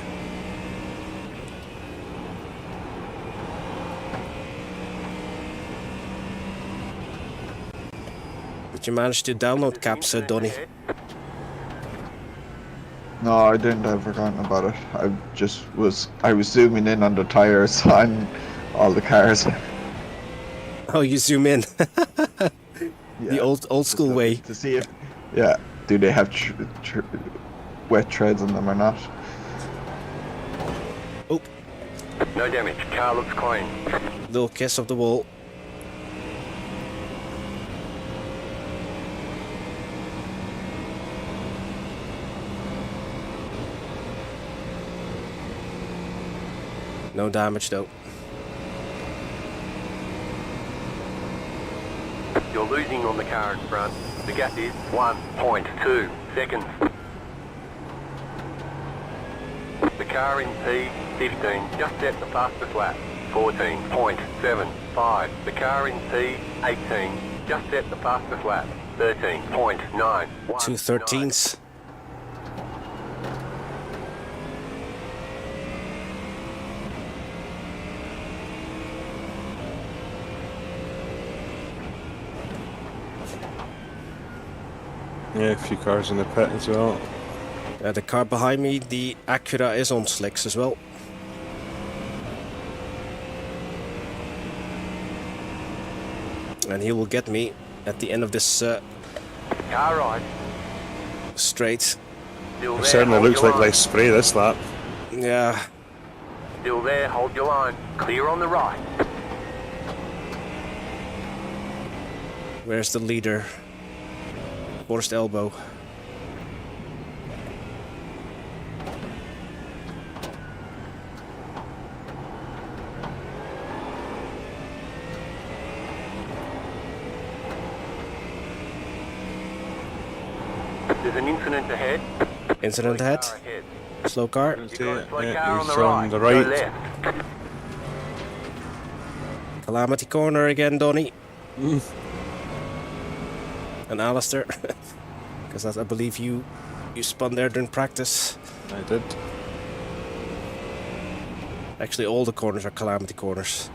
Did you manage to download caps, Donny? No, I didn't. I've forgotten about it. I was zooming in on the tires on all the cars. Oh, you zoom in. Yeah, The old school way. to see if, yeah, do they have wet treads on them or not? Oh, No damage. Car looks clean. little kiss of the wall. No damage though. You're losing on the car in front. The gap is 1.2 seconds. The car in P15 just set the fastest lap. 14.75. The car in P18 just set the fastest lap. 13.9. 2:13s. Yeah, a few cars in the pit as well. The car behind me, the Acura, is on slicks as well. And he will get me at the end of this Car right. straight. Still It there, certainly hold looks your like line. less spray this lap. Yeah, Still there, hold your line. Clear on the right. where's the leader? Worst elbow. There's an incident ahead. Incident ahead. Car ahead. Slow car. You've got a slow Yeah, car on he's the right. on the Go right. left. Calamity corner again, Donny. And Alistair. Because I believe you spun there during practice. I did. Actually, all the corners are calamity corners.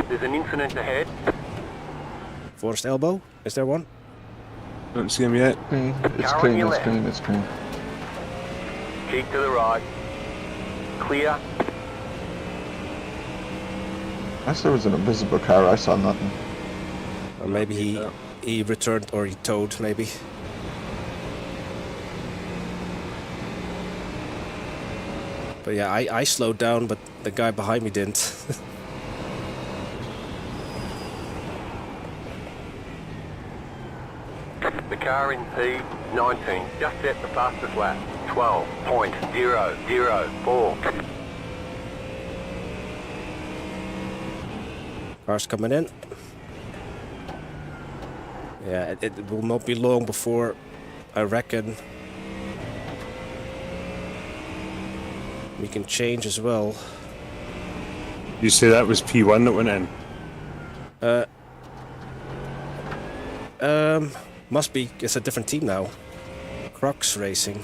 There's an incident ahead. Forced elbow. Is there one? Don't see him yet. Clean. It's Car on clean. your It's left. clean. It's clean. Keep to the right. Clear. Unless there was an invisible car, I saw nothing. Or maybe he returned or he towed, maybe. But yeah, I slowed down, but the guy behind me didn't. The car in P19 just set the fastest lap. 12.004. Cars coming in. Yeah, it will not be long before, I reckon, We can change as well. You say that was P1 that went in? Must be. It's a different team now. Trak Racing.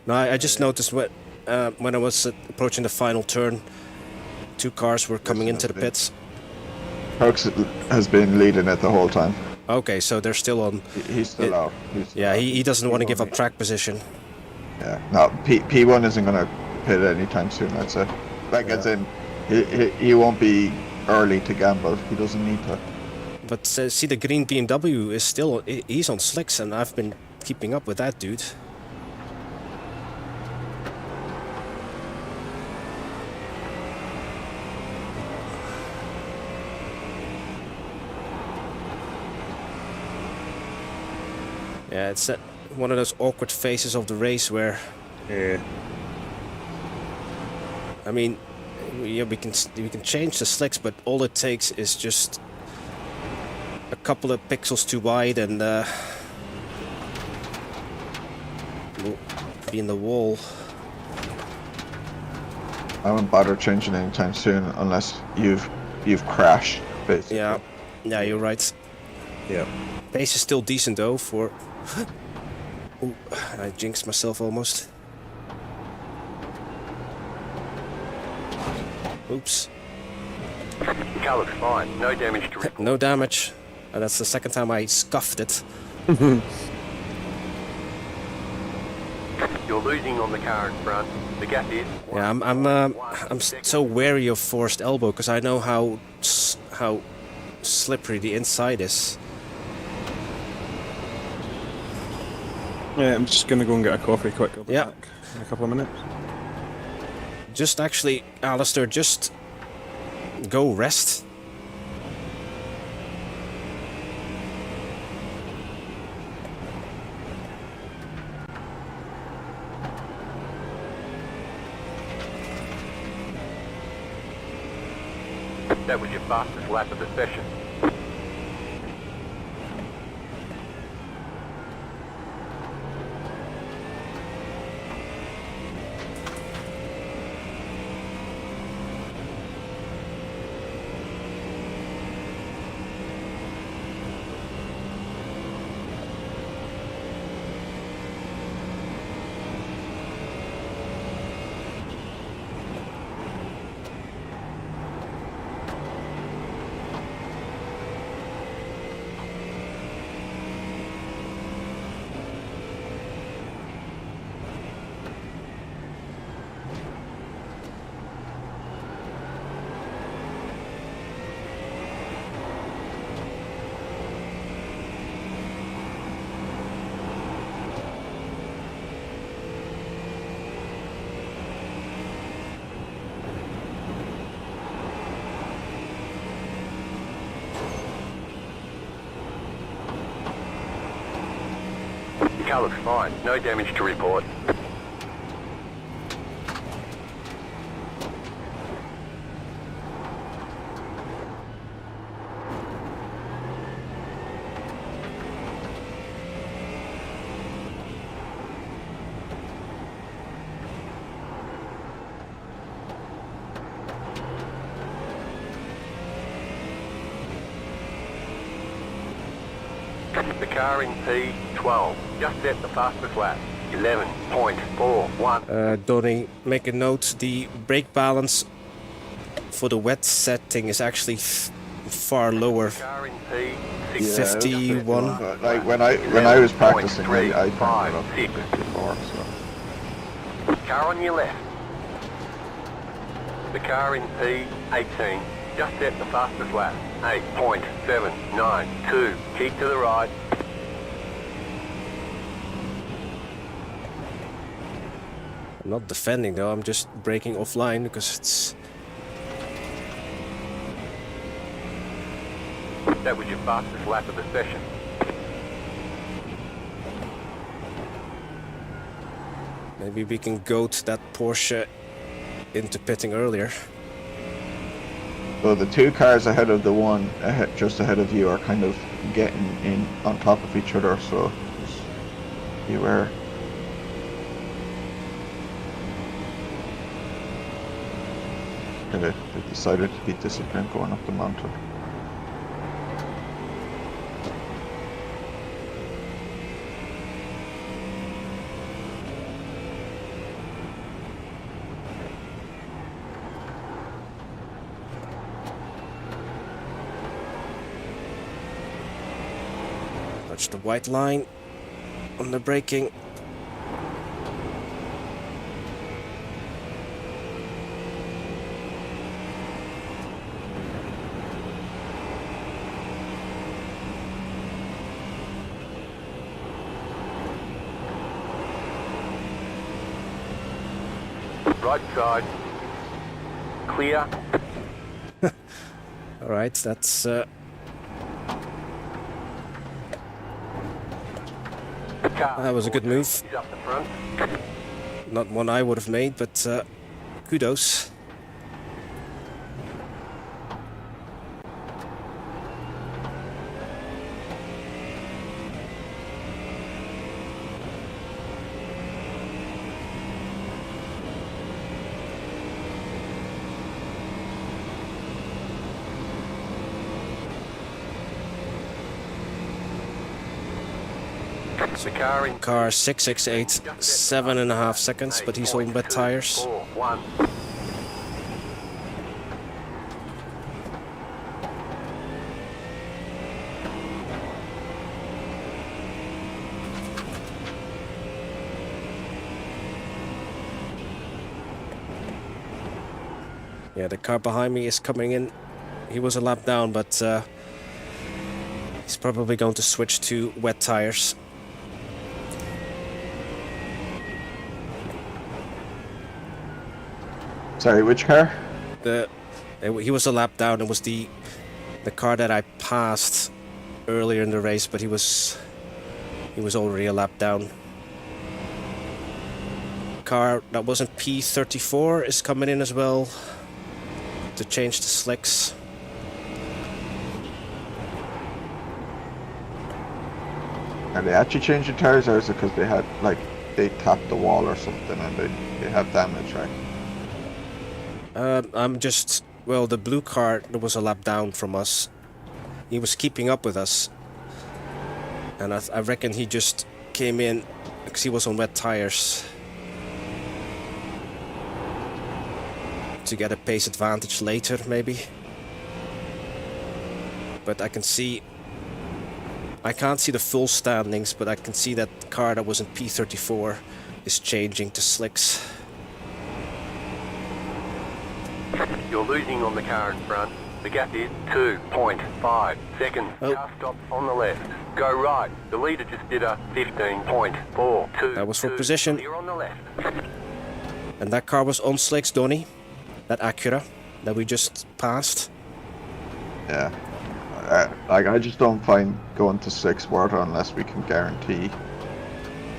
No, I just noticed when I was approaching the final turn, 2 cars were coming into the pits. Hoax has been leading it the whole time. Okay, so they're still on. He's still out. Yeah, he doesn't want to give up track position. Yeah, no, P1 isn't going to pit anytime soon, I'd say. Like, as in, he won't be early to gamble. He doesn't need to. But see, the green BMW is still, he's on slicks, and I've been keeping up with that dude. Yeah, it's one of those awkward phases of the race where, Yeah. I mean, yeah, we can change the slicks, but all it takes is just a couple of pixels too wide, and we'll be in the wall. I won't bother changing anytime soon unless you've crashed, basically. Yeah, you're right. Yeah. Pace is still decent though for. Ooh, I jinxed myself almost. Oops. Car looks fine. No damage to report. No damage. And that's the second time I scuffed it. You're losing on the car in front. The gap is. Yeah, I'm so wary of forced elbow because I know how slippery the inside is. Yeah, I'm just gonna go and get a coffee quick. I'll be Yeah. back in a couple of minutes. Just actually, Alistair, just go rest. That was your fastest lap of the session. The car looks fine. No damage to report. The car in P12 just set the fastest lap, 11.41. Donny, make a note, the brake balance for the wet setting is actually far lower. Car in P6. 51. Like when I was practicing, I Five, found it six. up before, so. Car on your left. The car in P18 just set the fastest lap, 8.792. Keep to the right. I'm not defending though, I'm just braking offline because it's... That was your fastest lap of the session. Maybe we can goat that Porsche into pitting earlier. So the two cars ahead of the one just ahead of you are kind of getting in on top of each other, so just beware. They decided to be disciplined going up the mountain. Touch the white line on the braking. Right side. Clear. All right, that's Car that was a good move. is up the front. Not one I would have made, but kudos. The car in Car 668, 7.5 seconds, but he's on wet tires. 1. Yeah, the car behind me is coming in. He was a lap down, but he's probably going to switch to wet tires. Sorry, which car? He was a lap down. It was the car that I passed earlier in the race, but he was already a lap down. Car that wasn't P34 is coming in as well to change the slicks. Are they actually changing tires, or is it because they had, like, they tapped the wall or something and they have damage, right? I'm just, well, the blue car that was a lap down from us, he was keeping up with us, and I reckon he just came in because he was on wet tires to get a pace advantage later, maybe. But I can't see the full standings, but I can see that the car that was in P34 is changing to slicks. You're losing on the car in front. The gap is 2.5 seconds. Oh. Car stop on the left. Go right. The leader just did a 15.42. That was for position. Clear on the left. And that car was on slicks, Donny. That Acura that we just passed. Yeah. I just don't find going to 6 water unless we can guarantee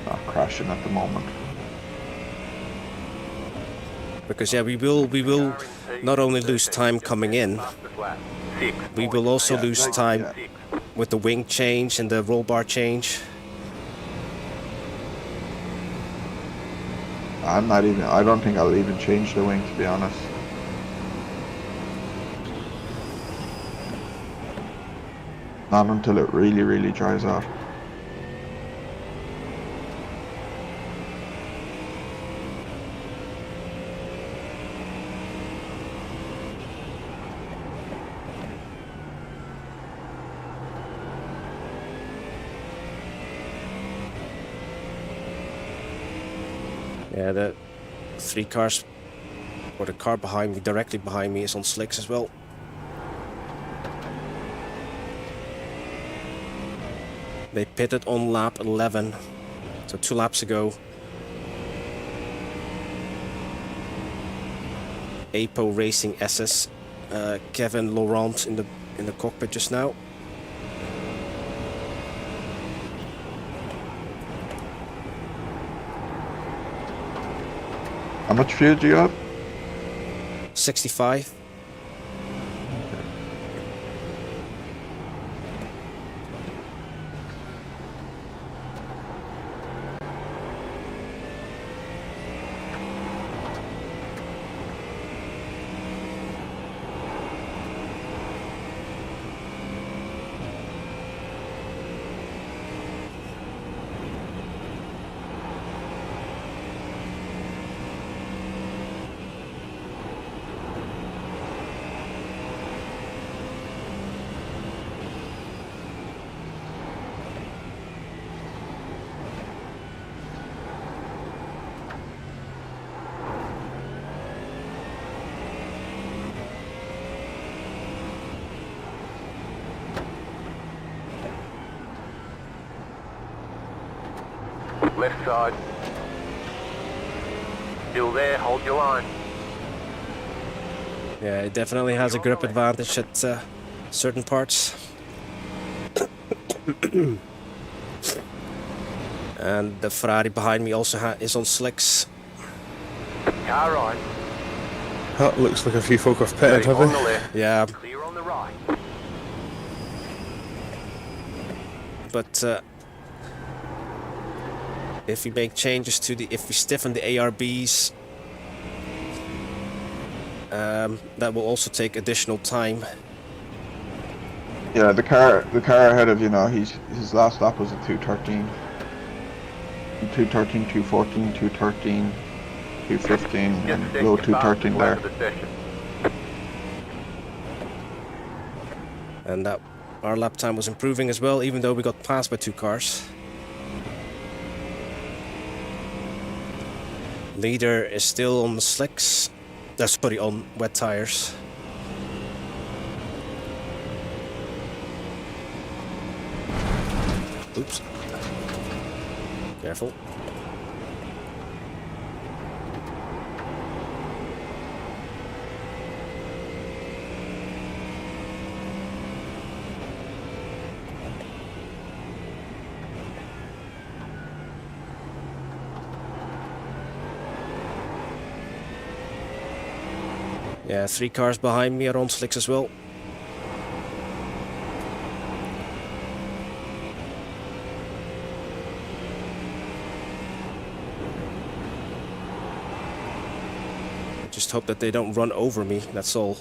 not crashing at the moment. Because yeah, we will not only lose time coming in, we will also lose time with the wing change and the roll bar change. I don't think I'll even change the wing, to be honest. Not until it really dries out. Yeah, the 3 cars, or the car behind me, directly behind me, is on slicks as well. They pitted on lap 11, so 2 laps ago. Apo Racing SS, Kevin Laurent in the cockpit just now. How much fuel do you have? 65. Left side. Still there, hold your line. Yeah, it definitely has a grip advantage at certain parts. And the Ferrari behind me also is on slicks. Car right. That looks like a few folk have pitted, have On the they? left. Yeah, Clear on the right. but if we make changes to if we stiffen the ARBs, that will also take additional time. Yeah, the car ahead of you now. His last lap was a 2:13. 2:13, 2:14, 2:13, 2:15, and low 2:13 there. And that our lap time was improving as well, even though we got passed by 2 cars. Leader is still on the slicks. Sorry, on wet tires. Oops. Careful. Yeah, 3 cars behind me are on slicks as well. Just hope that they don't run over me, that's all.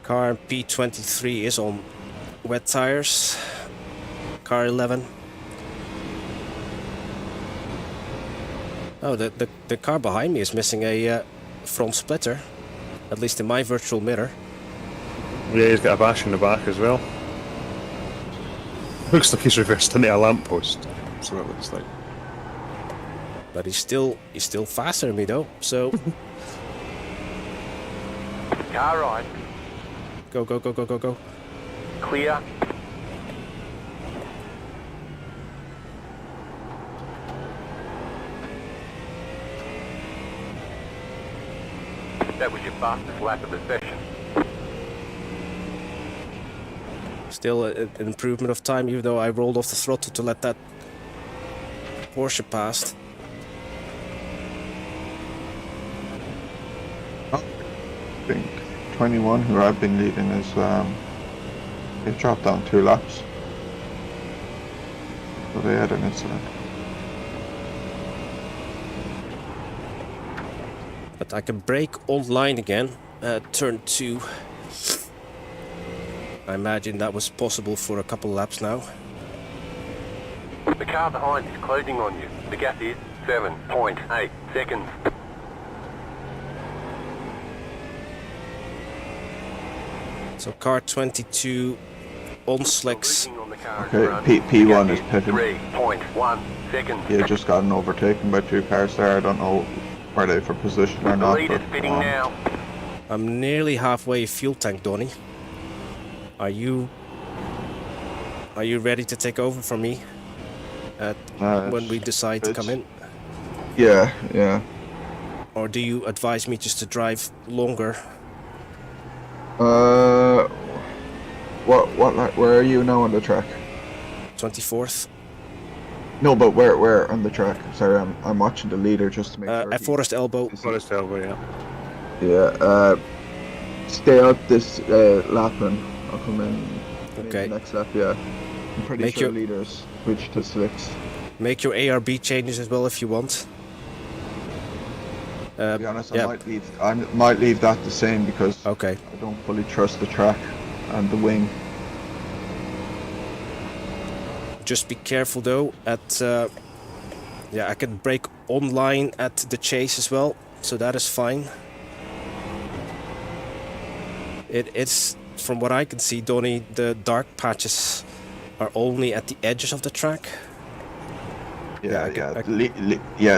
Car P23 is on wet tires. Car 11. Oh, the car behind me is missing a front splitter. At least in my virtual mirror. Yeah, he's got a bash in the back as well. Looks like he's reversed into a lamppost. That's what it looks like. But he's still faster than me though, so... Car right. Go, go, go, go, go, go. Clear. That was your fastest lap of the session. Still an improvement of time, even though I rolled off the throttle to let that Porsche pass. I think 21, who I've been leading, is they dropped down 2 laps. So they had an incident. But I can brake online again, turn 2. I imagine that was possible for a couple laps now. The car behind is closing on you. The gap is 7.8 seconds. So car 22 on slicks. Okay, P1 is pitting. 3.1 seconds. He had just gotten overtaken by 2 cars there. I don't know are they for position or The not. lead is But, fitting now. I'm nearly halfway fuel tank, Donny. Are you ready to take over from me when we decide to come in? Yeah, yeah. Or do you advise me just to drive longer? Where are you now on the track? 24th? No, but where on the track? Sorry, I'm watching the leader just to make sure. At Forest Elbow. Forest Elbow, yeah. Yeah, stay out this lap and I'll come in Okay. the next lap, yeah. I'm pretty Make sure your- leaders switch to slicks. Make your ARB changes as well if you want. To be honest, yeah. I might leave that the same because Okay. I don't fully trust the track and the wing. Just be careful though at Yeah, I can brake online at the chase as well, so that is fine. It's, from what I can see, Donny, the dark patches are only at the edges of the track. Yeah,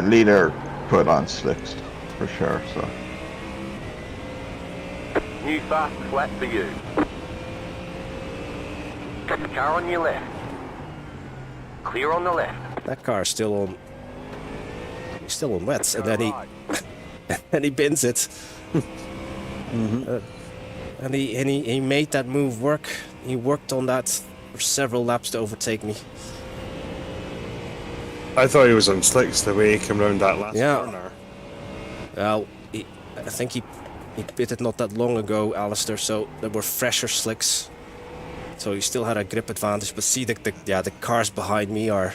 leader put on slicks for sure. So New fast flat for you. Car on your left. Clear on the left. That car is still on. He's still on wets, and then he bins it. And he made that move work. He worked on that for several laps to overtake me. I thought he was on slicks the way he came around that last corner. Well, I think he pitted not that long ago, Alistair, so there were fresher slicks. So he still had a grip advantage, but see the cars behind me are...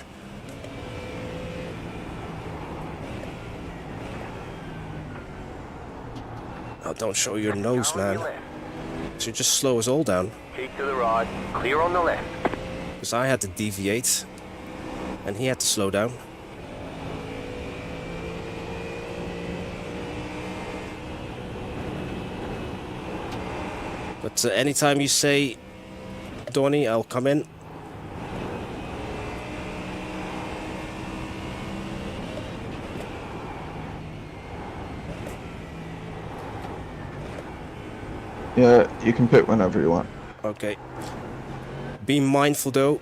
Oh, don't show your nose, man. So just slow us all down. Keep to the right. Clear on the left. Because I had to deviate, and he had to slow down. But anytime you say, Donny, I'll come in. yeah, you can pit whenever you want. Okay. Be mindful though,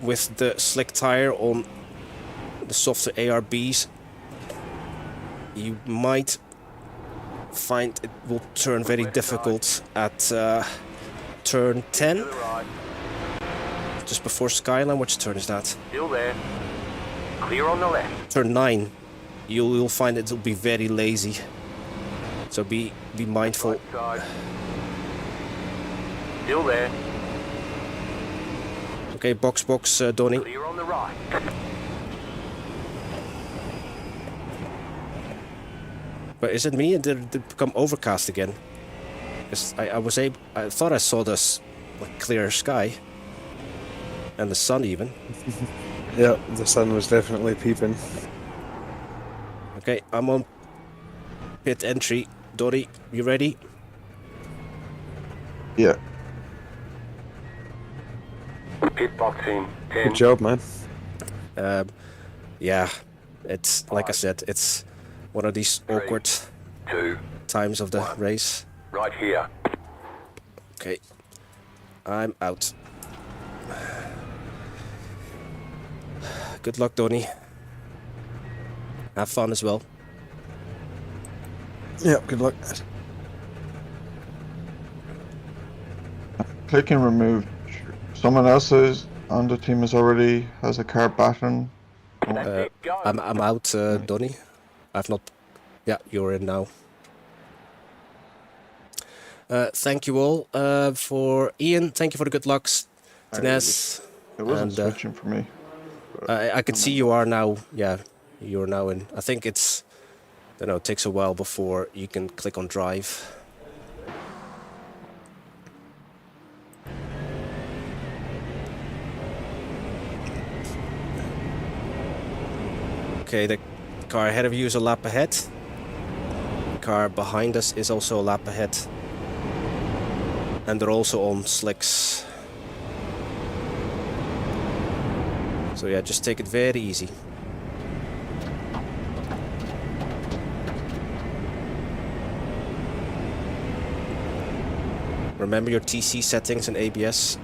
with the slick tire on the softer ARBs, you might find it will turn very difficult at turn 10, just before Skyline. Which turn is that? Still there. Clear on the left. Turn 9. You'll find it'll be very lazy. So be mindful. Right side. Still there. Okay, box, Donny. Clear on the right. But is it me? Did it become overcast again? Because I thought I saw this like clear sky and the sun even. Yeah, the sun was definitely peeping. Okay, I'm on pit entry. Donny, you ready? Yeah. Pit box in. 10. Good job, man. Yeah, it's like I said, it's one of these awkward 2. times of the race. Right here. Okay, I'm out. Good luck, Donny. Have fun as well. Yeah, good luck. Click and remove. Someone else is on the team has a car button. That's it, go. I'm out, Donny. I've not... Yeah, you're in now. Thank you all for Ian. Thank you for the good lucks. Tines. It wasn't switching for me. I can see you are now. Yeah, you're now in. I think it's... I don't know, it takes a while before you can click on drive. Okay, the car ahead of you is a lap ahead. The car behind us is also a lap ahead. And they're also on slicks. So yeah, just take it very easy. Remember your TC settings and ABS.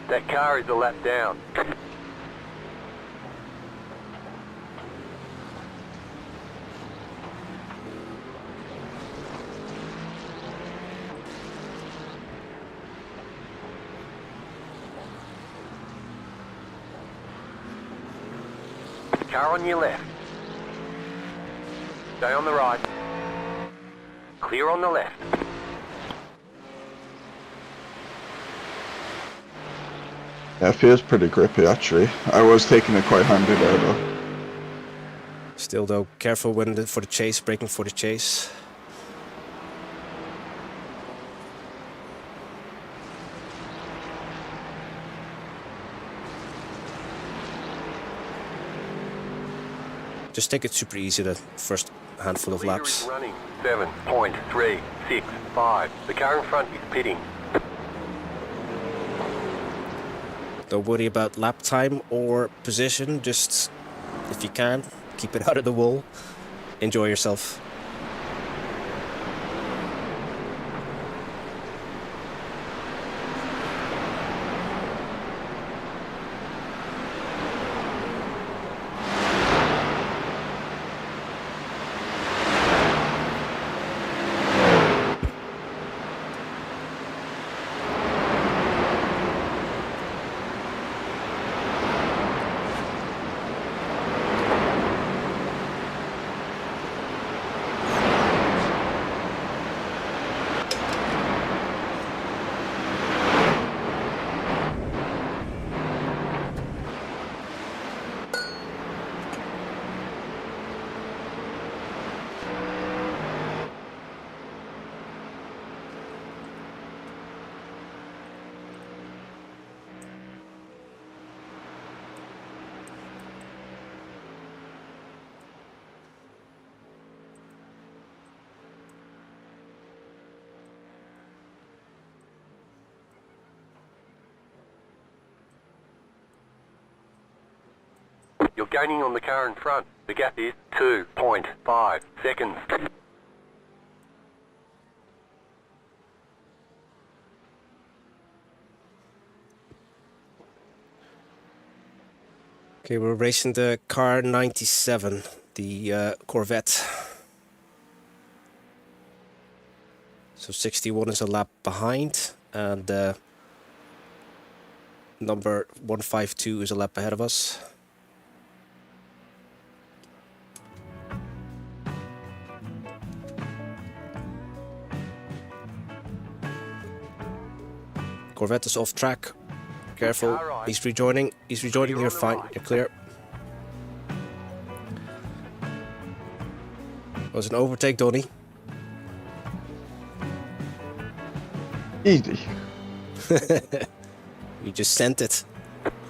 That car is a lap down. Car on your left. Stay on the right. Clear on the left. Yeah, it feels pretty grippy actually. I was taking it quite handy there though. Still though, careful when for the chase, braking for the chase. Just take it super easy the first handful of Leader laps. is running 7.365. The car in front is pitting. Don't worry about lap time or position, just if you can, keep it out of the wall. Enjoy yourself. You're gaining on the car in front. The gap is 2.5 seconds. Okay, we're racing the car 97, the Corvette. So 61 is a lap behind, and number 152 is a lap ahead of us. Corvette is off track. Careful, he's rejoining. He's rejoining. You're fine. You're clear. Was an overtake, Donny. Easy. You just sent it.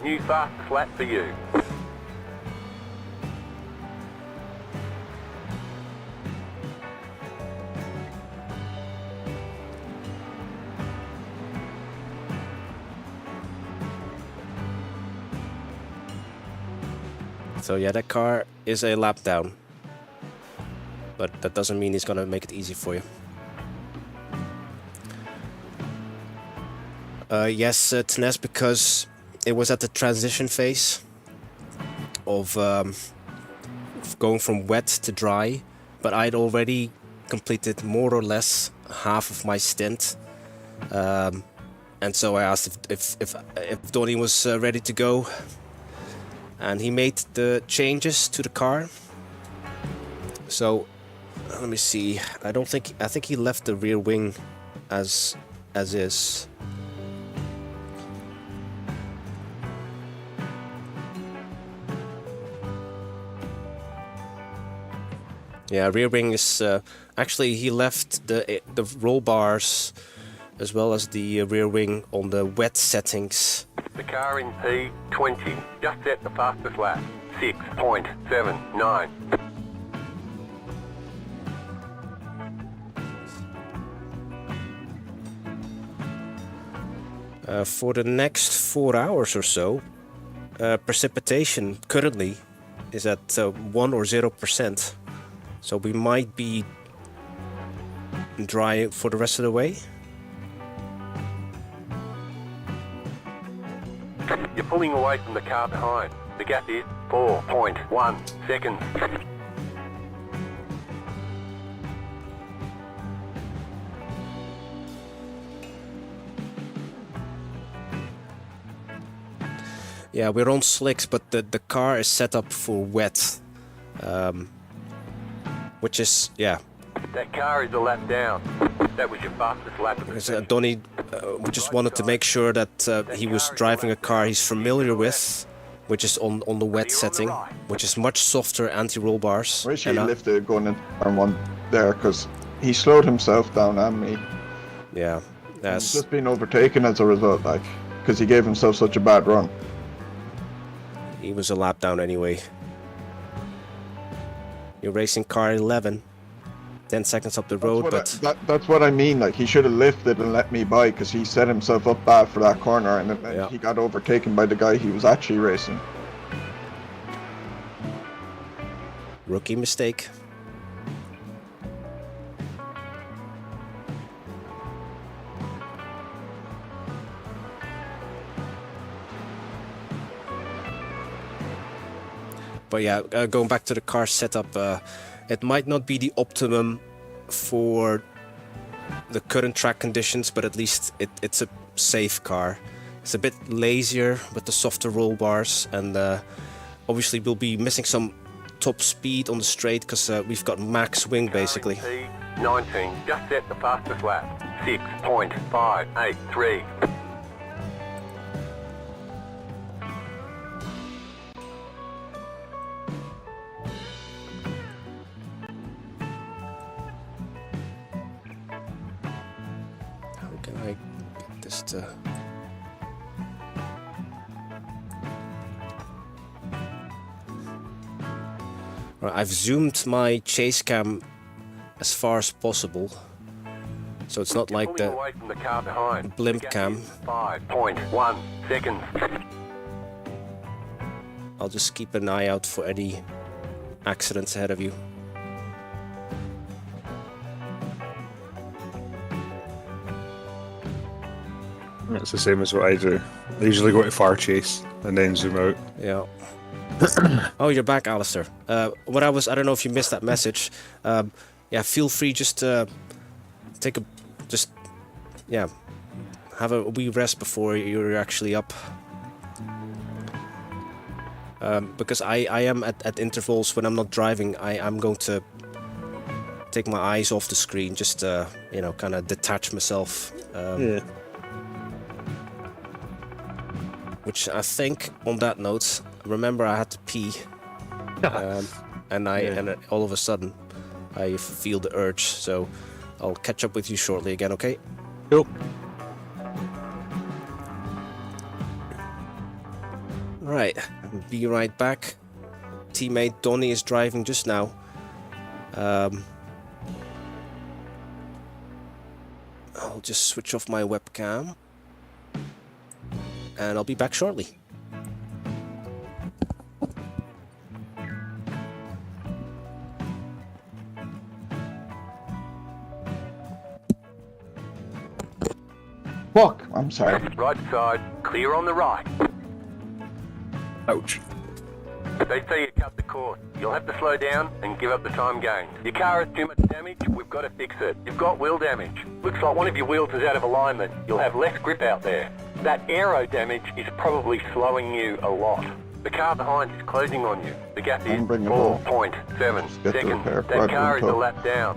New fast flat for you. So yeah, that car is a lap down. But that doesn't mean he's gonna make it easy for you. Yes, Tnes, because it was at the transition phase of going from wet to dry, but I'd already completed more or less half of my stint, and so I asked if Donny was ready to go, and he made the changes to the car. So let me see. I think he left the rear wing as is. Yeah, rear wing is actually he left the roll bars as well as the rear wing on the wet settings. The car in P20 just set the fastest lap, 6.79. For the next 4 hours or so, precipitation currently is at 1 or 0%. So we might be dry for the rest of the way. You're pulling away from the car behind. The gap is 4.1 seconds. Yeah, we're on slicks, but the car is set up for wet. Which is, yeah. That car is a lap down. That was your fastest lap of the session. Donny just wanted to make sure that he was driving a car he's familiar with, which is on the wet setting, which is much softer anti-roll bars. Wish he lifted going in turn 1 there, because he slowed himself down and me. Yeah. He's just been overtaken as a result, like, because he gave himself such a bad run. He was a lap down anyway. You're racing car 11. 10 seconds up the road, but... That's what I mean, like, he should have lifted and let me by, because he set himself up bad for that corner, and then he got overtaken by the guy he was actually racing. Rookie mistake. But yeah, going back to the car setup, it might not be the optimum for the current track conditions, but at least it's a safe car. It's a bit lazier with the softer roll bars, and obviously we'll be missing some top speed on the straight because we've got max wing basically. 19, just set the fastest lap. 6.583. Right, I've zoomed my chase cam as far as possible, so it's not like the blimp cam. 5.1 seconds. I'll just keep an eye out for any accidents ahead of you. It's the same as what I do. I usually go to far chase and then zoom out. Yeah. Oh, you're back, Alistair. I don't know if you missed that message. Yeah, feel free just to have a wee rest before you're actually up. Because I am at intervals when I'm not driving, I'm going to take my eyes off the screen, just kind of detach myself. Yeah. Which I think, on that note, remember I had to pee, and all of a sudden I feel the urge. So I'll catch up with you shortly again, okay? Cool. Right, be right back. Teammate Donny is driving just now. I'll just switch off my webcam. And I'll be back shortly. Fuck, I'm sorry. Right side, clear on the right. Ouch. They say you cut the course. You'll have to slow down and give up the time gained. Your car has too much damage, we've got to fix it. You've got wheel damage. Looks like one of your wheels is out of alignment. You'll have less grip out there. That aero damage is probably slowing you a lot. The car behind is closing on you. The gap is 4.7 seconds. That car is a lap down.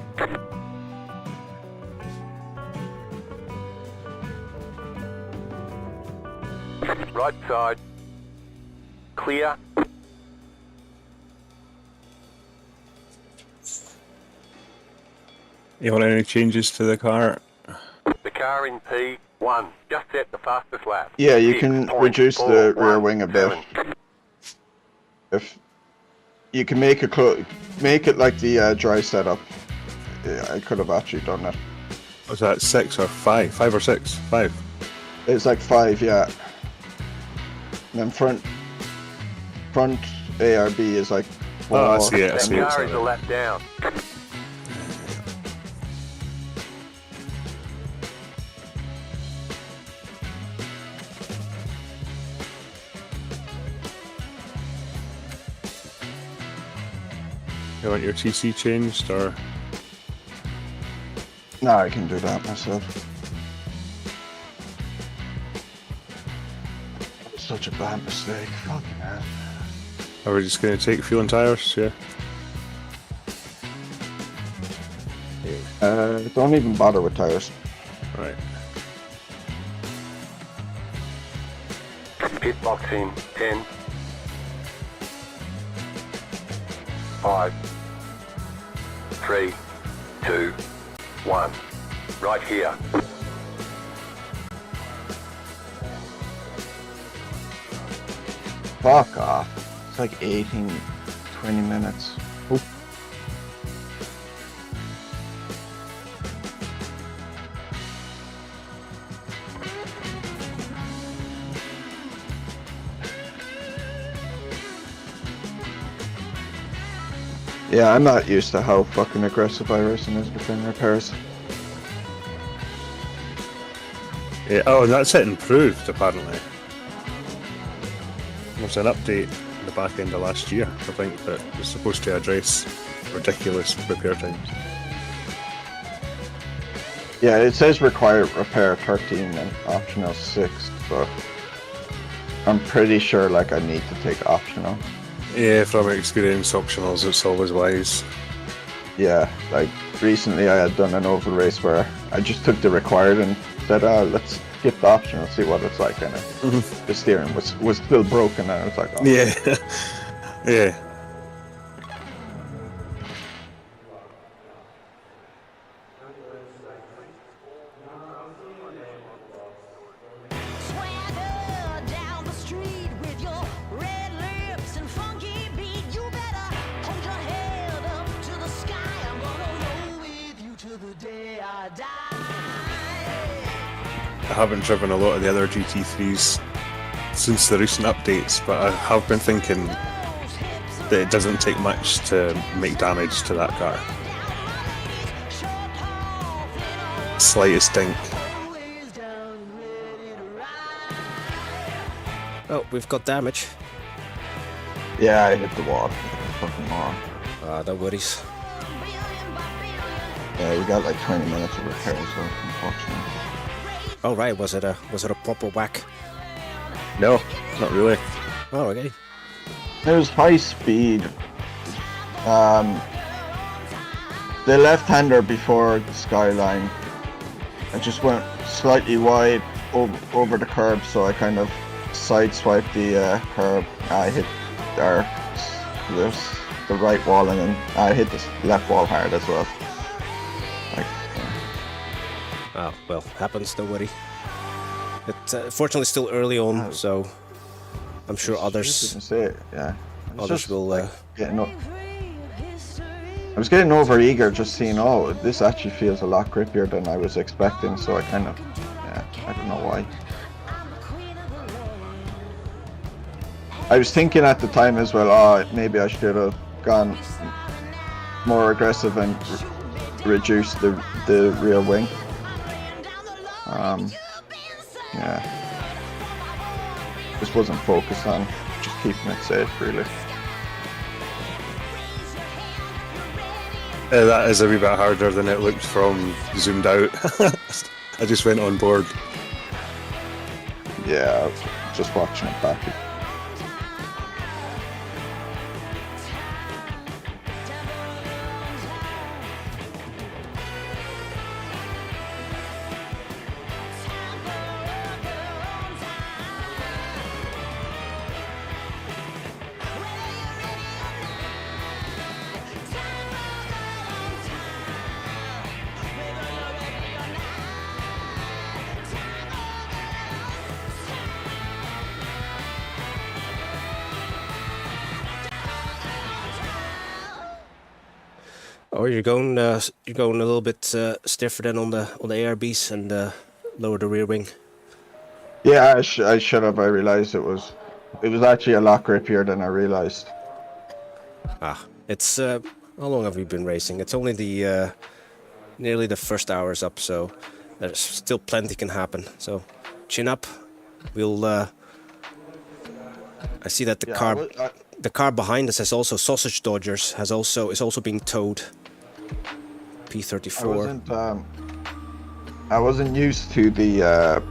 Right side, clear. You want any changes to the car? The car in P1 just set the fastest lap. Yeah, you can reduce the rear wing a bit. If you can make it like the dry setup. Yeah, I could have actually done that. Was that 6 or 5? 5 or 6? 5. It's like 5, yeah. And then front ARB is like 4. Oh, I see it. I That see it. car is a lap down. You want your TC changed or? No, I can do that myself. such a bad mistake. Fucking hell. Are we just going to take fuel and tires? Yeah. Don't even bother with tires. Right. Pit box in 10, 5, 3, 2, 1. Right here. Fuck off. It's like 18, 20 minutes. Oh. Yeah, I'm not used to how fucking aggressive iRacing is within repairs. Yeah. Oh, and that's it improved apparently. There's an update in the back end of last year, I think, that was supposed to address ridiculous repair times. Yeah, it says required repair 13 and optional 6, but I'm pretty sure like I need to take optional. Yeah, from experience, optionals, it's always wise. Yeah, like recently I had done an oval race where I just took the required and said, let's skip the optional, see what it's like, and the steering was still broken, and I was like, oh. Yeah. Yeah. Swagger down the street with your red lips and funky beat. You better hold your head up to the sky. I'm gonna roll with you till the day I die. I haven't driven a lot of the other GT3s since the recent updates, but I have been thinking that it doesn't take much to make damage to that car. Slightest dink. Oh, we've got damage. Yeah, I hit the wall. Fucking wall. No worries. Yeah, we got like 20 minutes of repairs though, unfortunately. Oh right, was it a proper whack? No, not really. Oh okay. It was high speed. The left-hander before the skyline, I just went slightly wide over the curb, so I kind of sideswiped the curb. I hit the right wall, and then I hit the left wall hard as well. Like, Oh well, happens. Don't worry. It's fortunately still early on, so I'm sure others yeah. others will. Getting up. I was getting over eager, just seeing, oh, this actually feels a lot grippier than I was expecting, so I kind of, yeah, I don't know why. I was thinking at the time as well, oh, maybe I should have gone more aggressive and reduced the rear wing. Yeah. Just wasn't focused on just keeping it safe, really. That is a wee bit harder than it looked from zoomed out. I just went on board. Yeah, just watching it back. Oh, you're going a little bit stiffer than on the ARBs and lower the rear wing. Yeah, I should have. I realized it was actually a lot grippier than I realized. It's how long have we been racing? It's only the nearly the first hour's up, so there's still plenty can happen. So chin up. We'll. I see that the car behind us has also Sausage Dodgers is also being towed. P34. I wasn't used to the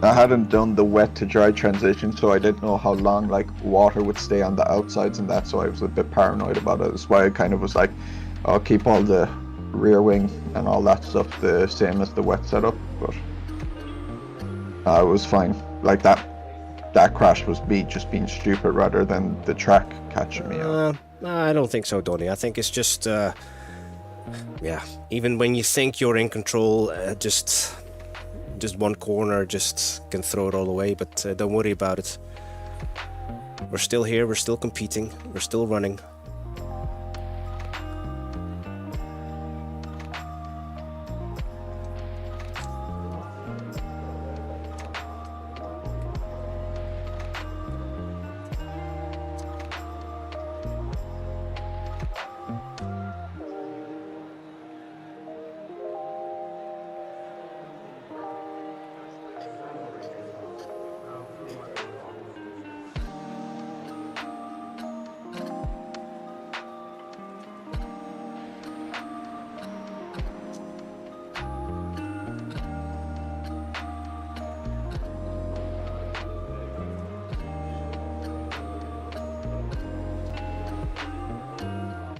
I hadn't done the wet to dry transition, so I didn't know how long like water would stay on the outsides and that, so I was a bit paranoid about it. That's why I kind of was like, I'll keep all the rear wing and all that stuff the same as the wet setup, but it was fine. Like that crash was me just being stupid rather than the track catching me out. I don't think so, Donny. I think it's just, yeah, even when you think you're in control, just one corner just can throw it all away, but don't worry about it. We're still here, we're still competing, we're still running.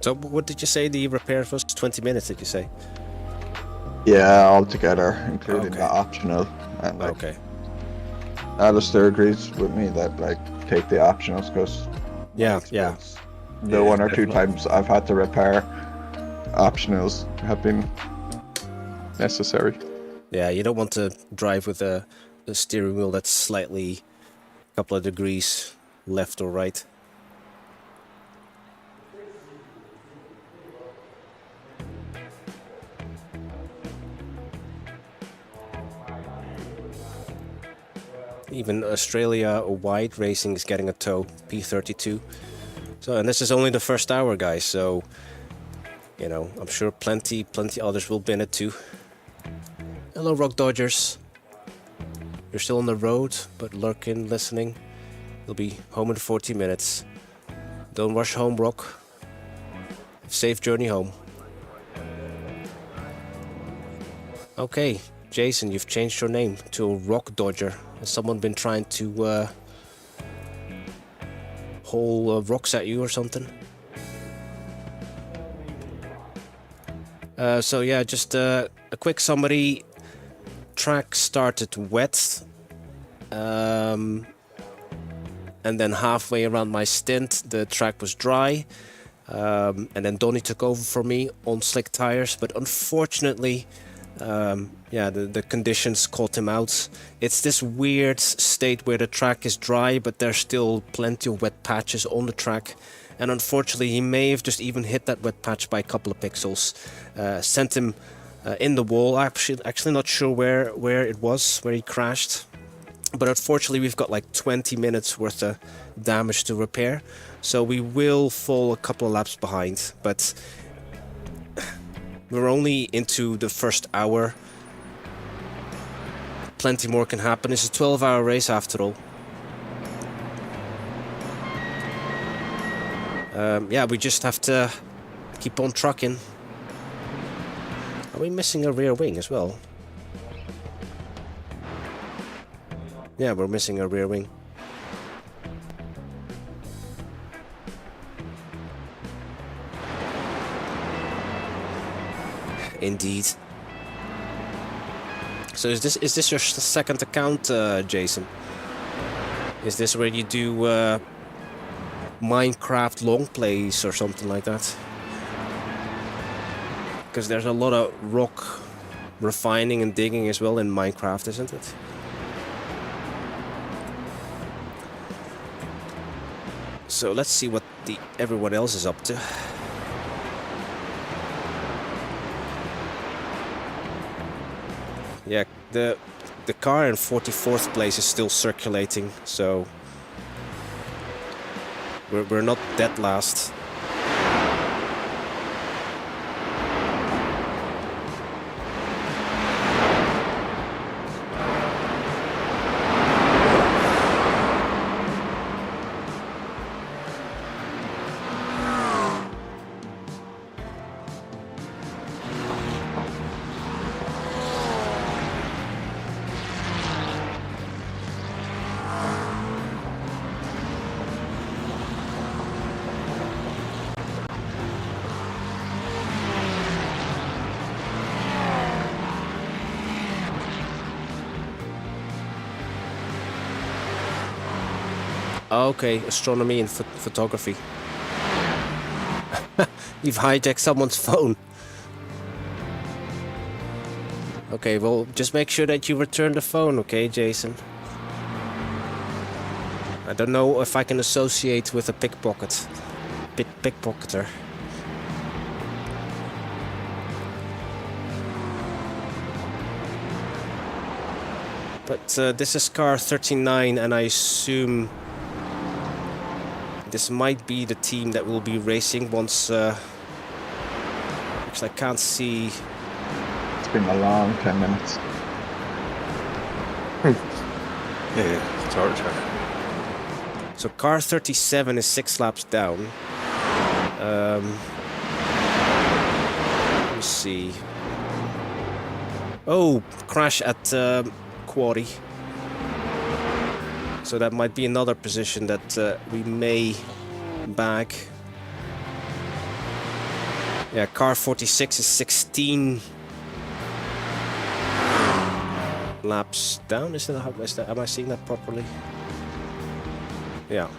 So what did you say the repair was? 20 minutes, did you say? Yeah, altogether, including Okay. the optional. And like, Okay. Alistair agrees with me that like take the optionals because Yeah. the one or two times I've had to repair optionals have been necessary. Yeah, you don't want to drive with a steering wheel that's slightly a couple of degrees left or right. Even Australia-wide racing is getting a tow, P32. So, and this is only the first hour, guys, so, you know, I'm sure plenty others will bin it too. Hello, Rock Dodgers. You're still on the road, but lurking, listening. You'll be home in 40 minutes. Don't rush home, Rock. Safe journey home. Okay, Jason, you've changed your name to a Rock Dodger. Has someone been trying to haul rocks at you or something? So yeah, just a quick summary. Track started wet, and then halfway around my stint, the track was dry, and then Donny took over for me on slick tires. But unfortunately, yeah, the conditions caught him out. It's this weird state where the track is dry, but there's still plenty of wet patches on the track. And unfortunately, he may have just even hit that wet patch by a couple of pixels. Sent him in the wall. Actually not sure where it was, where he crashed. But unfortunately, we've got like 20 minutes worth of damage to repair. So we will fall a couple of laps behind. But we're only into the first hour. Plenty more can happen. It's a 12-hour race after all. Yeah, we just have to keep on trucking. Are we missing a rear wing as well? Yeah, we're missing a rear wing. Indeed. So is this your second account, Jason? Is this where you do Minecraft long plays or something like that? Because there's a lot of rock refining and digging as well in Minecraft, isn't it? So let's see what everyone else is up to. Yeah, the car in 44th place is still circulating, so we're not dead last. Oh, okay, astronomy and photography. You've hijacked someone's phone. Okay, well, just make sure that you return the phone, okay, Jason? I don't know if I can associate with a pickpocket. Pickpocketer. But this is car 39, and I assume this might be the team that will be racing once... Actually, I can't see... It's been a long 10 minutes. Yeah, torture. So car 37 is 6 laps down. Let me see. Oh, crash at quarry. So that might be another position that we may bag. Yeah, car 46 is 16 laps down. Is that, am I seeing that properly? Yeah.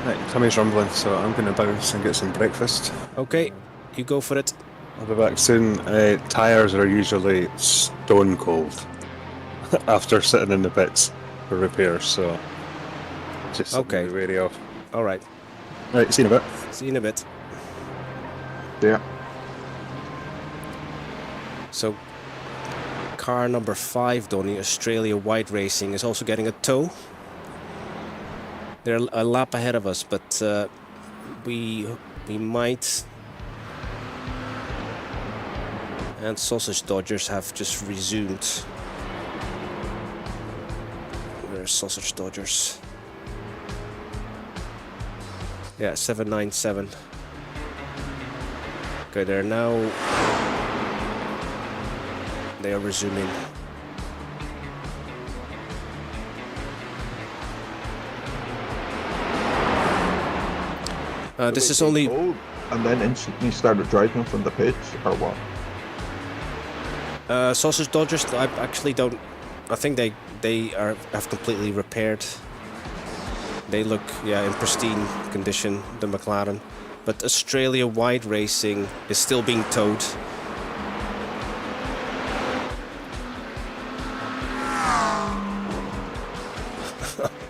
Right, tummy's rumbling, so I'm going to bounce and get some breakfast. Okay, you go for it. I'll be back soon. Tyres are usually stone cold after sitting in the pits for repairs, so just something to be wary of. All right. Right, see you in a bit. See you in a bit. Yeah. So, car number 5, Donny, Australia Wide Racing, is also getting a tow. They're a lap ahead of us, but we might. And Sausage Dodgers have just resumed. Where's Sausage Dodgers? Yeah, 797. Okay, they're now. They are resuming. This is only. And then instantly started driving from the pits, or what? Sausage Dodgers, I actually don't. I think they have completely repaired. They look, yeah, in pristine condition, the McLaren. But Australia Wide Racing is still being towed.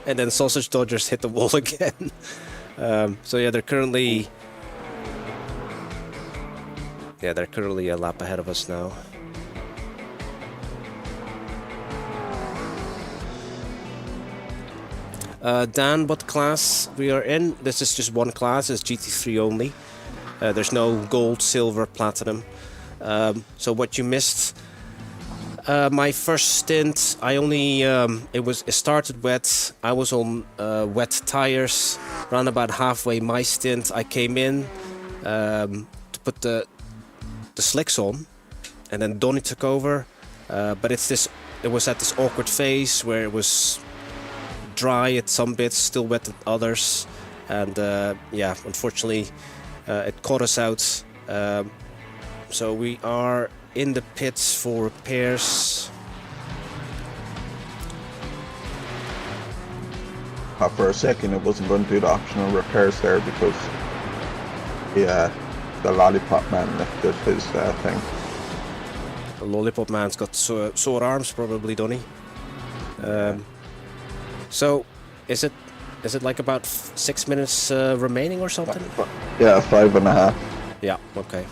And then Sausage Dodgers hit the wall again. So yeah, they're currently a lap ahead of us now. Dan, what class we are in? This is just one class, it's GT3 only. There's no gold, silver, platinum. So what you missed, my first stint, I only it started wet. I was on wet tires. Around about halfway my stint, I came in to put the slicks on, and then Donny took over. But it was at this awkward phase where it was dry at some bits, still wet at others, and yeah, unfortunately it caught us out. So we are in the pits for repairs. For a second, it wasn't going to do the optional repairs there because the Lollipop Man lifted his thing. The Lollipop Man's got sore arms, probably, Donny. So, is it like about 6 minutes remaining or something? Yeah, 5.5. Yeah, okay.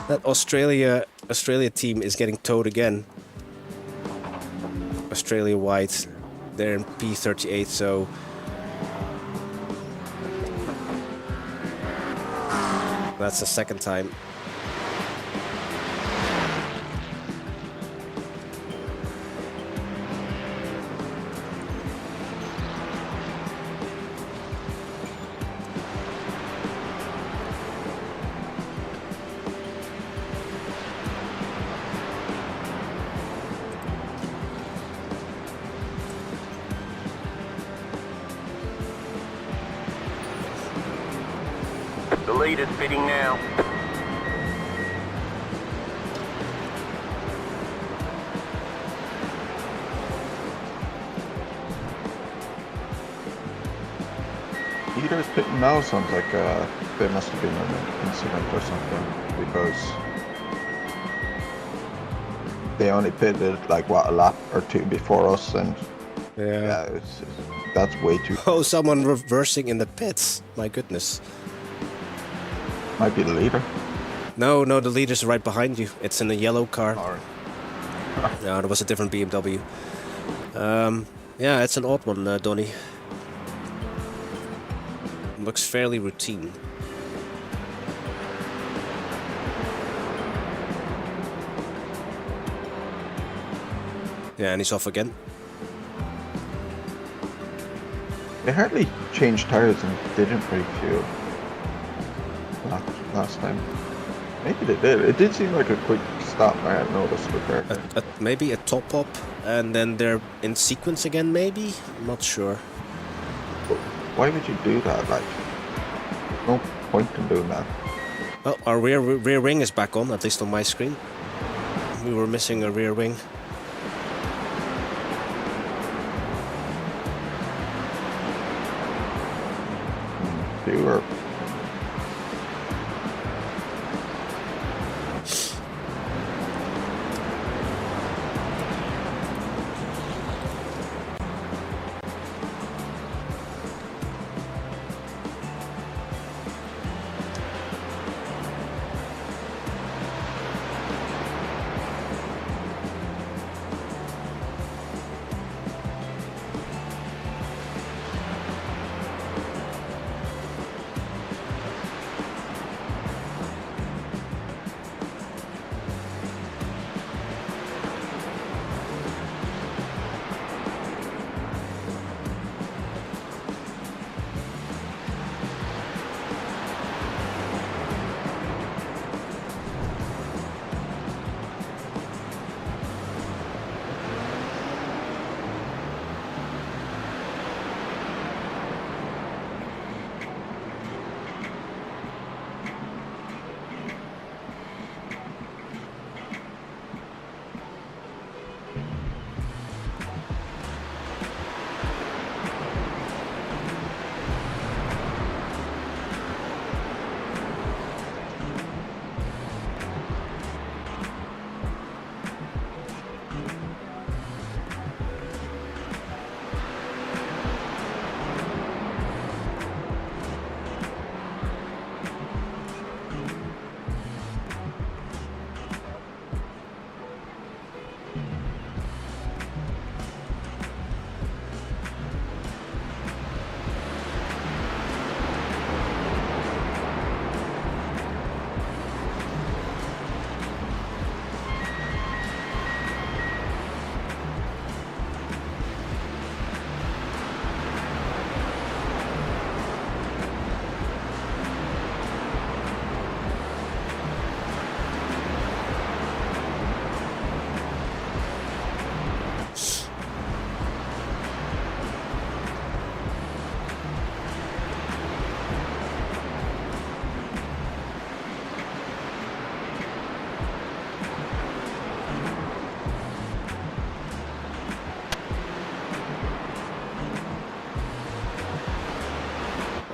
That Australia team is getting towed again. Australia White, they're in P38, so that's the second time. The lead is pitting now. Leaders pitting now sounds like there must have been an incident or something, because they only pitted like what, a lap or two before us, and yeah, that's way too. Oh, someone reversing in the pits. My goodness. Might be the leader. No, the leader's right behind you. It's in a yellow car. Or No, there was a different BMW. Yeah, it's an odd one, Donny. Looks fairly routine. Yeah, and he's off again. they hardly changed tires and didn't break fuel last time. Maybe they did. It did seem like a quick stop. I had noticed with there. Maybe a top up, and then they're in sequence again. Maybe, I'm not sure. But why would you do that? Like, no point in doing that. Well, our rear wing is back on, at least on my screen. We were missing a rear wing. Fewer.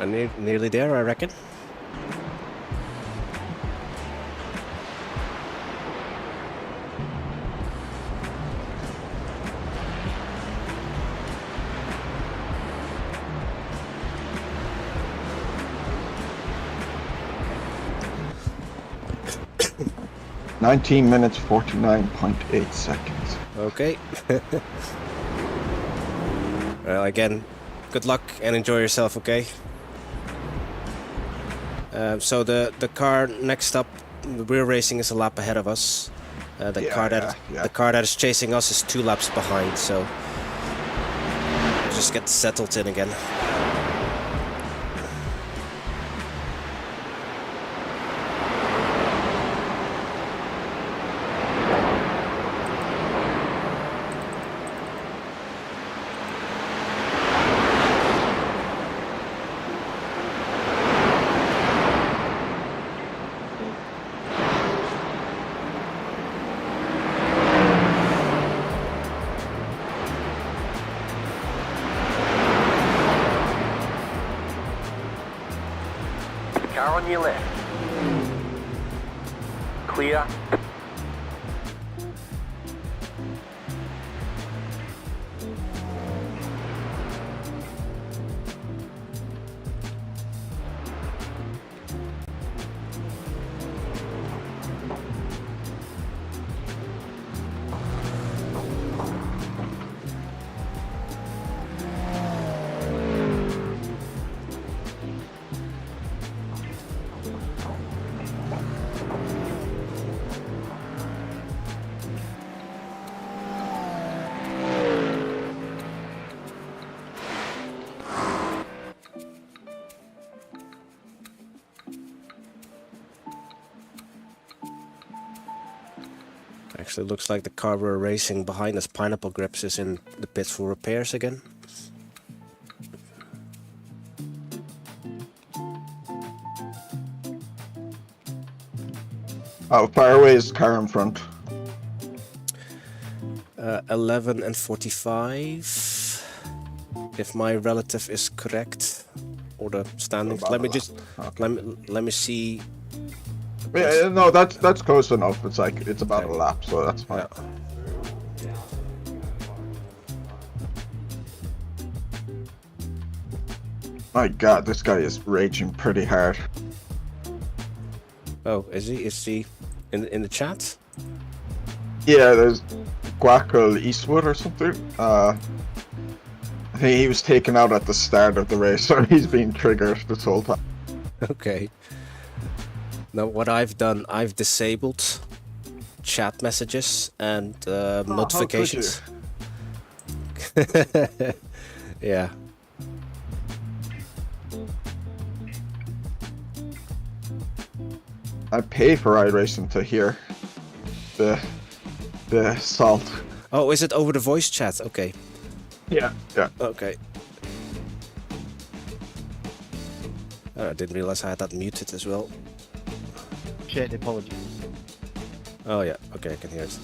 I'm nearly there, I reckon. 19 minutes 49.8 seconds. Okay. Well, again, good luck and enjoy yourself, okay? So the car next up, the rear racing is a lap ahead of us. The car that is chasing us is 2 laps behind, so just get settled in again. Car on your left. Clear. Actually, looks like the car we're racing behind us, Pineapple Grips, is in the pits for repairs again. How far away is the car in front? 11 and 45, if my relative is correct, or the standings. Let me just let me see. Yeah, no, that's close enough. It's like it's about a lap, so that's fine. Yeah. My God, this guy is raging pretty hard. Oh, is he? Is he in the chat? Yeah, there's Guacal Eastwood or something. I think he was taken out at the start of the race, so he's been triggered this whole time. Okay. Now, what I've done, I've disabled chat messages and notifications. Yeah. I pay for iRacing to hear the salt. Oh, is it over the voice chat? Okay. Yeah. Okay. Oh, I didn't realize I had that muted as well. Shared apologies. Oh yeah, okay, I can hear it.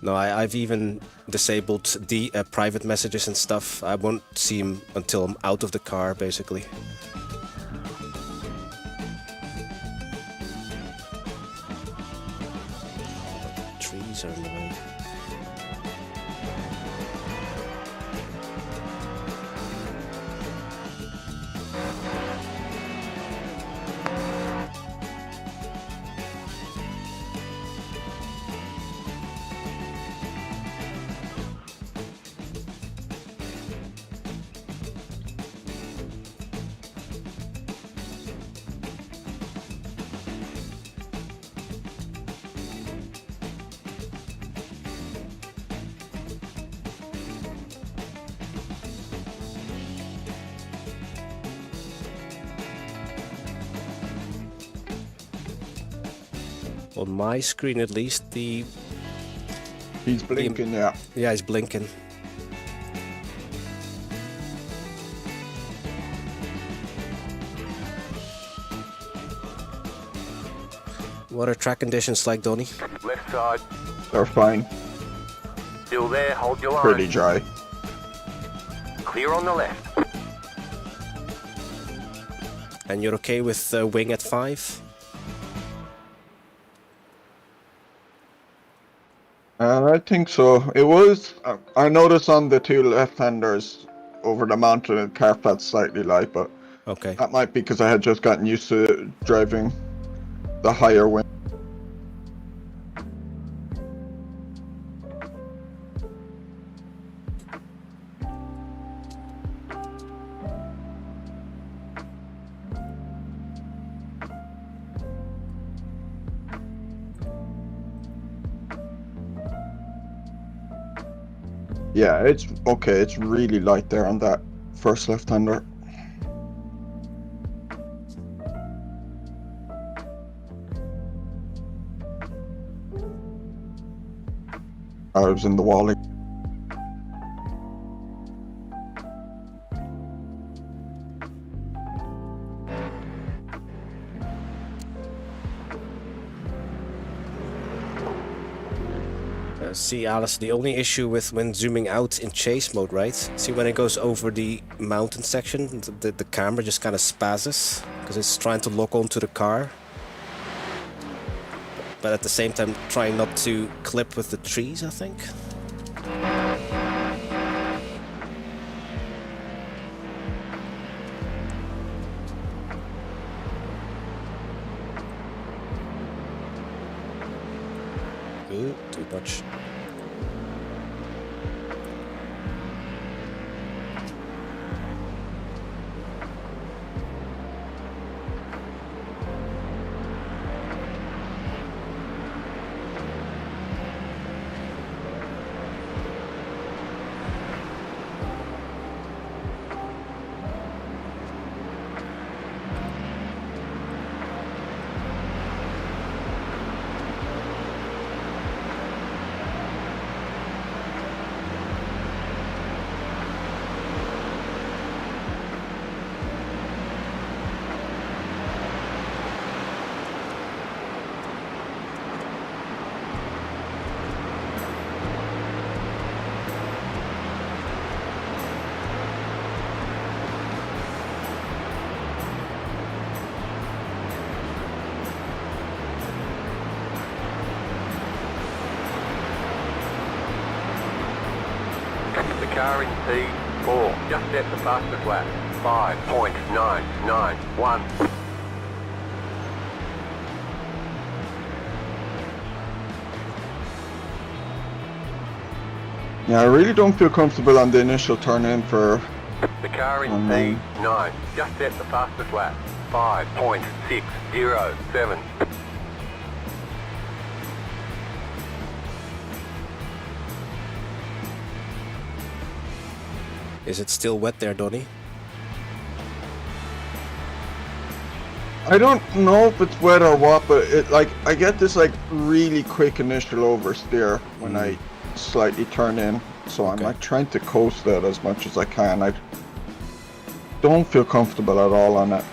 No, I've even disabled the private messages and stuff. I won't see them until I'm out of the car, basically. Trees are in the way. On my screen, at least, he's blinking, yeah. Yeah, he's blinking. What are track conditions like, Donny? Left side. They're fine. Still there, hold your line. Pretty dry. Clear on the left. And you're okay with wing at 5? I think so. It was. I noticed on the two left-handers over the mountain and car felt slightly light, but Okay. that might be because I had just gotten used to driving the higher wind. Yeah, it's okay. It's really light there on that first left-hander. I was in the wall. See, Alice, the only issue with when zooming out in chase mode, right? See, when it goes over the mountain section, the camera just kind of spazzes because it's trying to lock onto the car. But at the same time, trying not to clip with the trees, I think. Ooh, too much. Car in P4, just set the fastest lap, 5.991. Yeah, I really don't feel comfortable on the initial turn in for... The car in P9, just set the fastest lap, 5.607. Is it still wet there, Donny? I don't know if it's wet or what, but it like I get this like really quick initial oversteer when I slightly turn in, so I'm like trying to coast that as much as I can. I don't feel comfortable at all on it.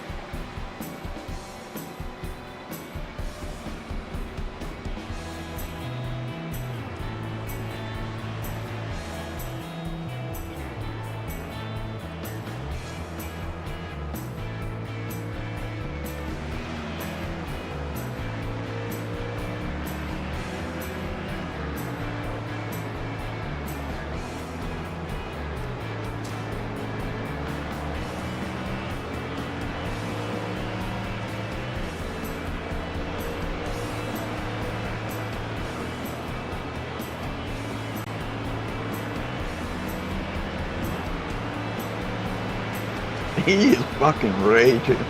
He is fucking raging.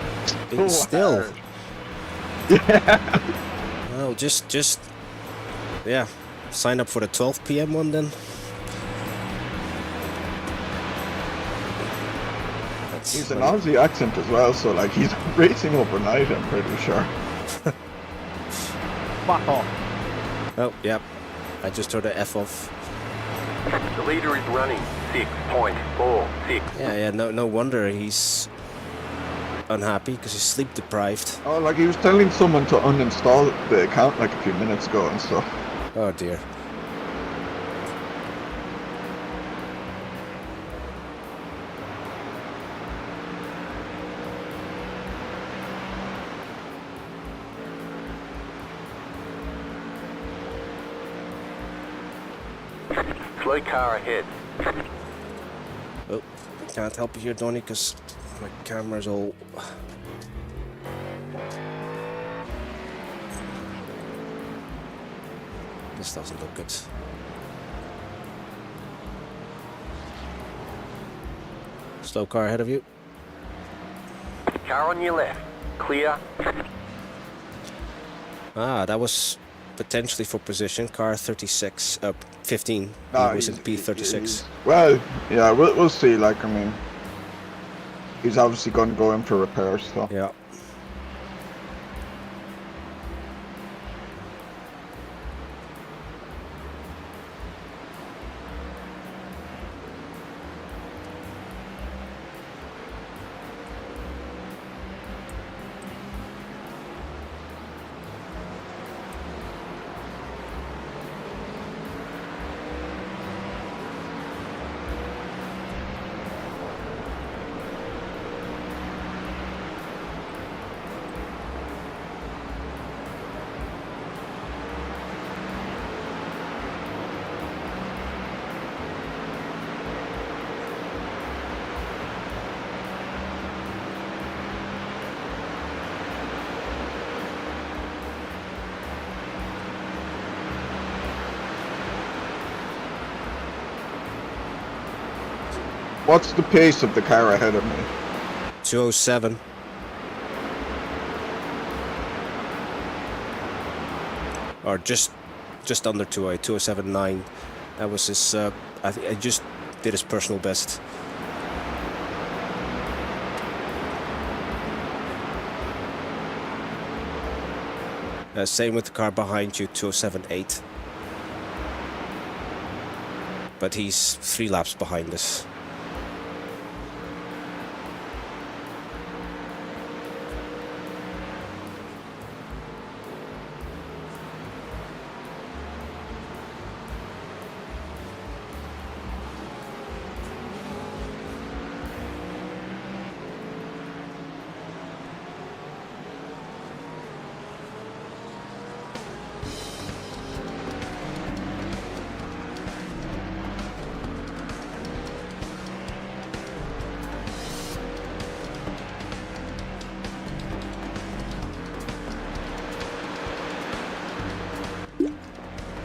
Being still. Yeah. Well, just yeah, sign up for the 12 p.m. one then. He's an Aussie accent as well, so like he's racing overnight, I'm pretty sure. Fuck off. Oh, yep. I just heard a F off. The leader is running 6.46. Yeah, no wonder he's unhappy because he's sleep deprived. Oh, like he was telling someone to uninstall the account like a few minutes ago and stuff. Oh dear. Slow car ahead. Oh, Can't help you here, Donny, because my camera's all... This doesn't look good. Slow car ahead of you. Car on your left. Clear. Ah, that was potentially for position. Car 36, 15. Nah, He was in P36. Well, yeah, we'll see. Like, I mean, he's obviously going to go in for repairs, so. Yeah. What's the pace of the car ahead of me? 207. Or just under 208, 207.9. That was his, I just did his personal best. Same with the car behind you, 207.8. But he's 3 laps behind us.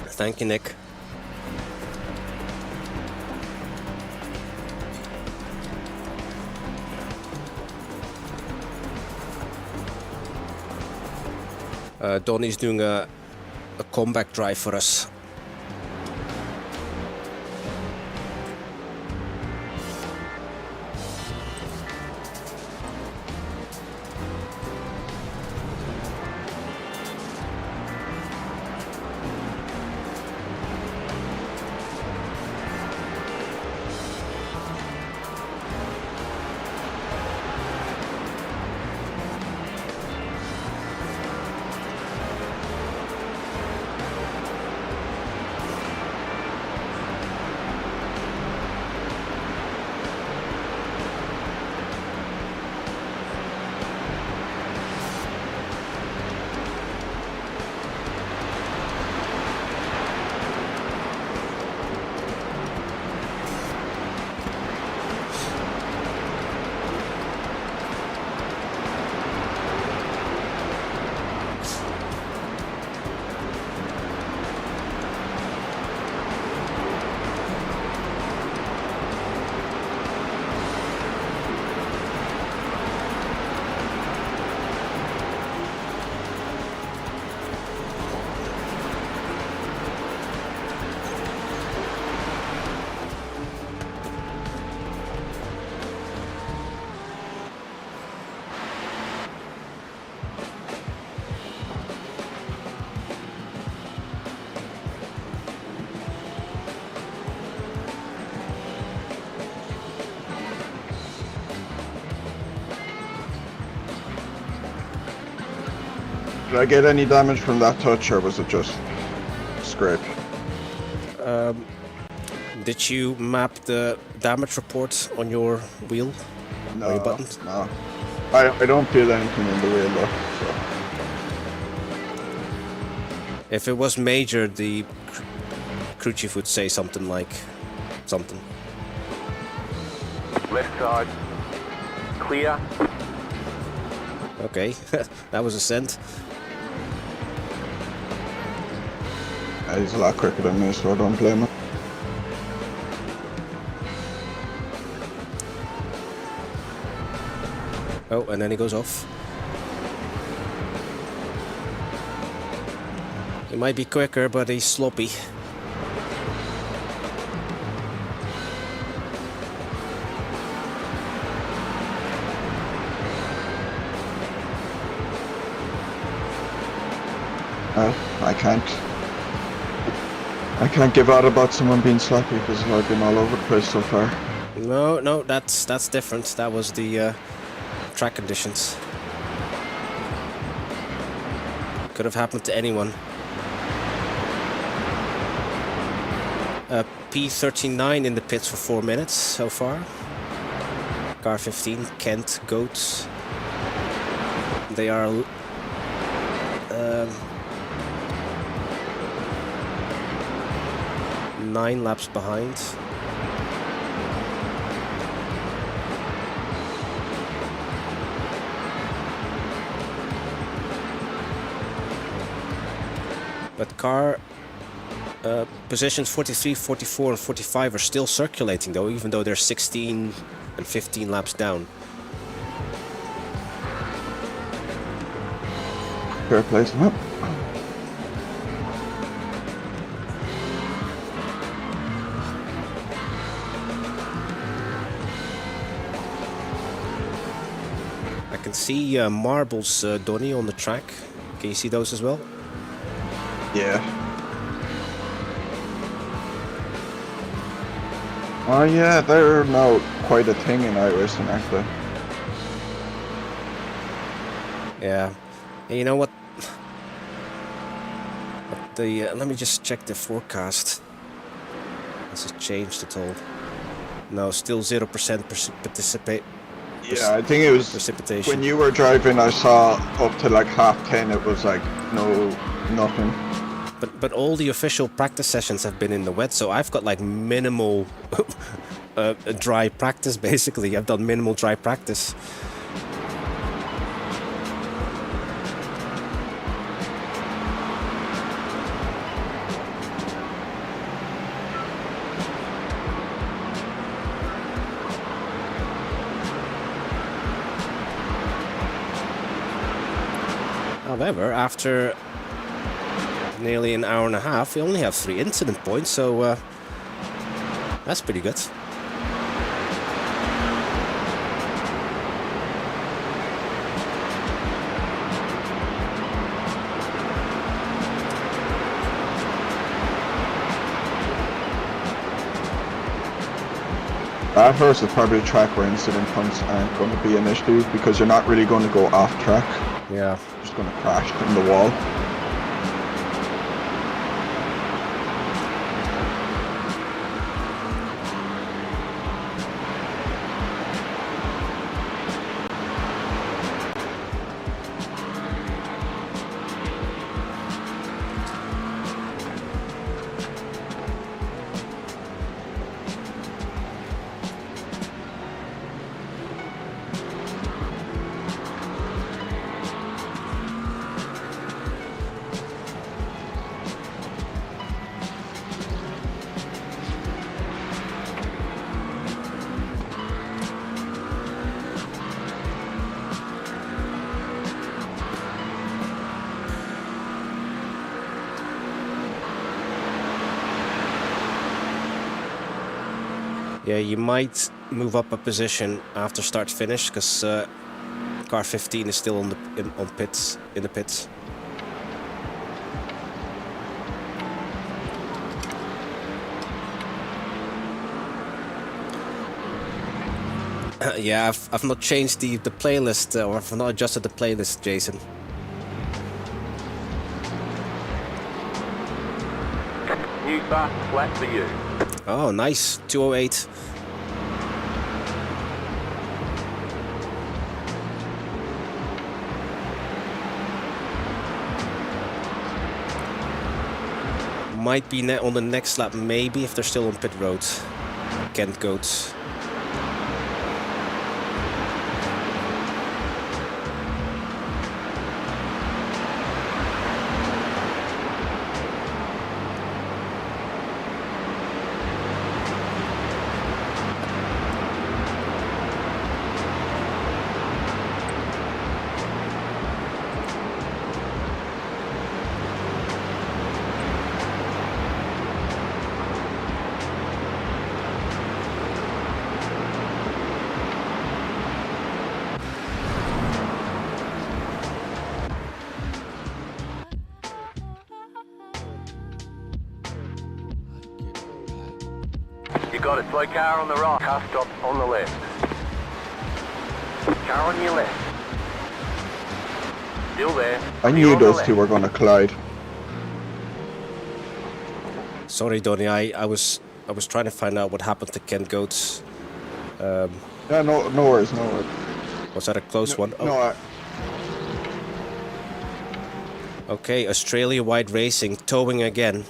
Thank you, Nick. Donny's doing a comeback drive for us. Did I get any damage from that touch, or was it just scrape? Did you map the damage report on your wheel? No, on your buttons? no. I don't feel anything in the wheel though. So. If it was major, the crew chief would say something like something. left side. Clear. Okay, that was a scent. He's a lot quicker than me, so I don't blame him. Oh, and then he goes off. He might be quicker, but he's sloppy. I can't give out about someone being sloppy because I've been all over the place so far. No, that's different. That was the track conditions. Could have happened to anyone. P39 in the pits for 4 minutes so far. Car 15, Kent, Goats. They are 9 laps behind. But car positions 43, 44 and 45 are still circulating though, even though they're 16 and 15 laps down. Fair placement. I can see marbles, Donny, on the track. Can you see those as well? Yeah. Oh yeah, they're now quite a thing in iRacing, aren't they? Yeah. And you know what? Let me just check the forecast. Has it changed at all? No, still 0% participate. Yeah, I think it was precipitation. when you were driving. I saw up to like 10:30. It was like nothing. But all the official practice sessions have been in the wet, so I've got like minimal dry practice. Basically, I've done minimal dry practice. However, after nearly an hour and a half, we only have 3 incident points, so that's pretty good. Bathurst is probably a track where incident points aren't going to be an issue because you're not really going to go off track. Yeah. You're just going to crash in the wall. Yeah, you might move up a position after start finish because car 15 is still in the pits. Yeah, I've not changed the playlist, or I've not adjusted the playlist, Jason. New fast flat for you. Oh, nice. 208. Might be on the next lap, maybe, if they're still on pit road. Kent Goats. You got it. Slow car on the right. Car stop on the left. Car on your left. Still there. I Clear knew on the those left. two were going to collide. Sorry, Donny. I was trying to find out what happened to Ken Goats. Yeah, no worries, no worries. Was that a close one? No, Okay, Australia-wide racing towing again.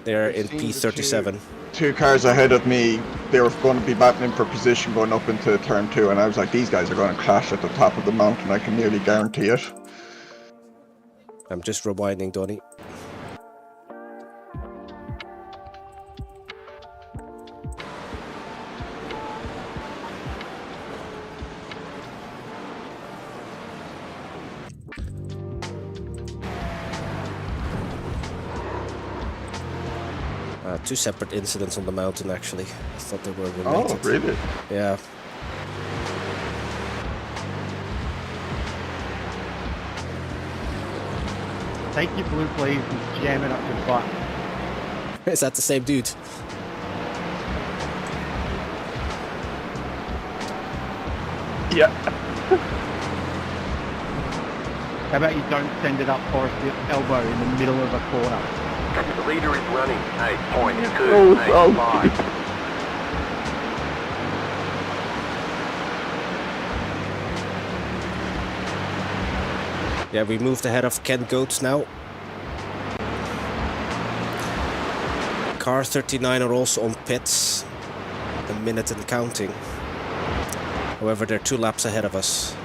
They're in seen the P37. two cars ahead of me, they were going to be battling for position going up into turn 2, and I was like, these guys are going to clash at the top of the mountain, I can nearly guarantee it. I'm just rewinding, Donny. Two separate incidents on the mountain, actually. I thought they were related. Oh, really? Yeah. Take your blue please and jam it up your butt. Is that the same dude? Yeah. How about you don't send it up Forrest elbow in the middle of a corner? The leader is running 8.285. Yeah, we moved ahead of Ken Goats now. Car 39 are also on pits. A minute and counting. However, they're 2 laps ahead of us.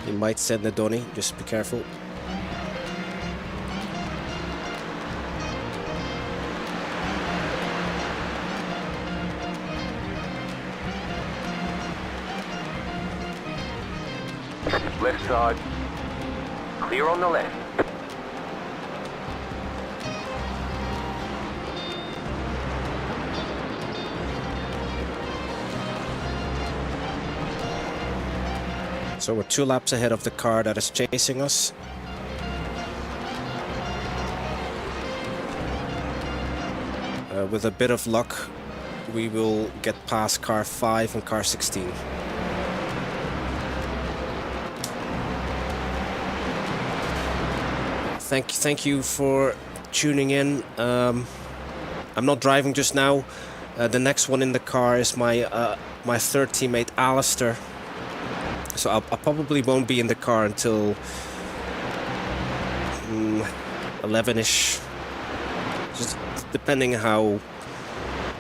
You might send the Donny, just be careful. Left side. Clear on the left. So we're 2 laps ahead of the car that is chasing us. With a bit of luck, we will get past car 5 and car 16. Thank you for tuning in. I'm not driving just now. The next one in the car is my my third teammate Alistair. So I probably won't be in the car until 11ish. Just depending how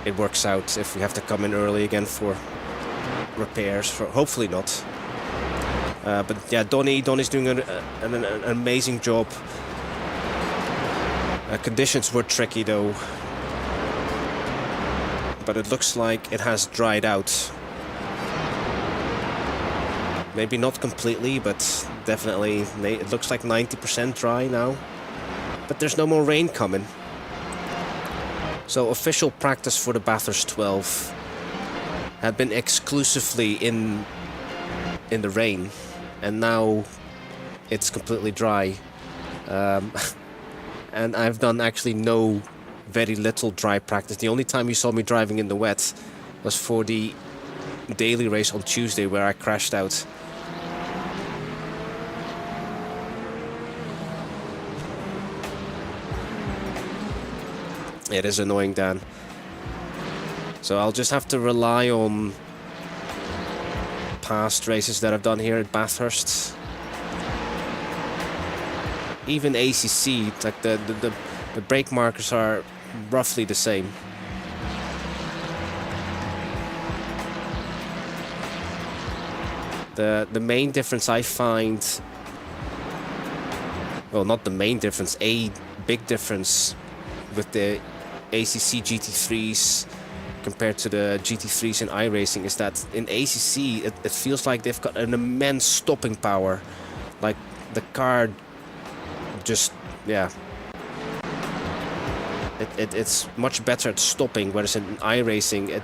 it works out. If we have to come in early again for repairs, hopefully not. But yeah, Donny's doing an amazing job. Conditions were tricky though, but it looks like it has dried out. Maybe not completely, but definitely it looks like 90% dry now. But there's no more rain coming. So official practice for the Bathurst 12 had been exclusively in the rain, and now it's completely dry. And I've done actually very little dry practice. The only time you saw me driving in the wet was for the daily race on Tuesday, where I crashed out. It is annoying, Dan. So I'll just have to rely on past races that I've done here at Bathurst. even ACC, like the brake markers are roughly the same. The main difference I find, well, not the main difference, a big difference with the ACC GT3s compared to the GT3s in iRacing is that in ACC it feels like they've got an immense stopping power. Like the car just, yeah. It's much better at stopping, whereas in iRacing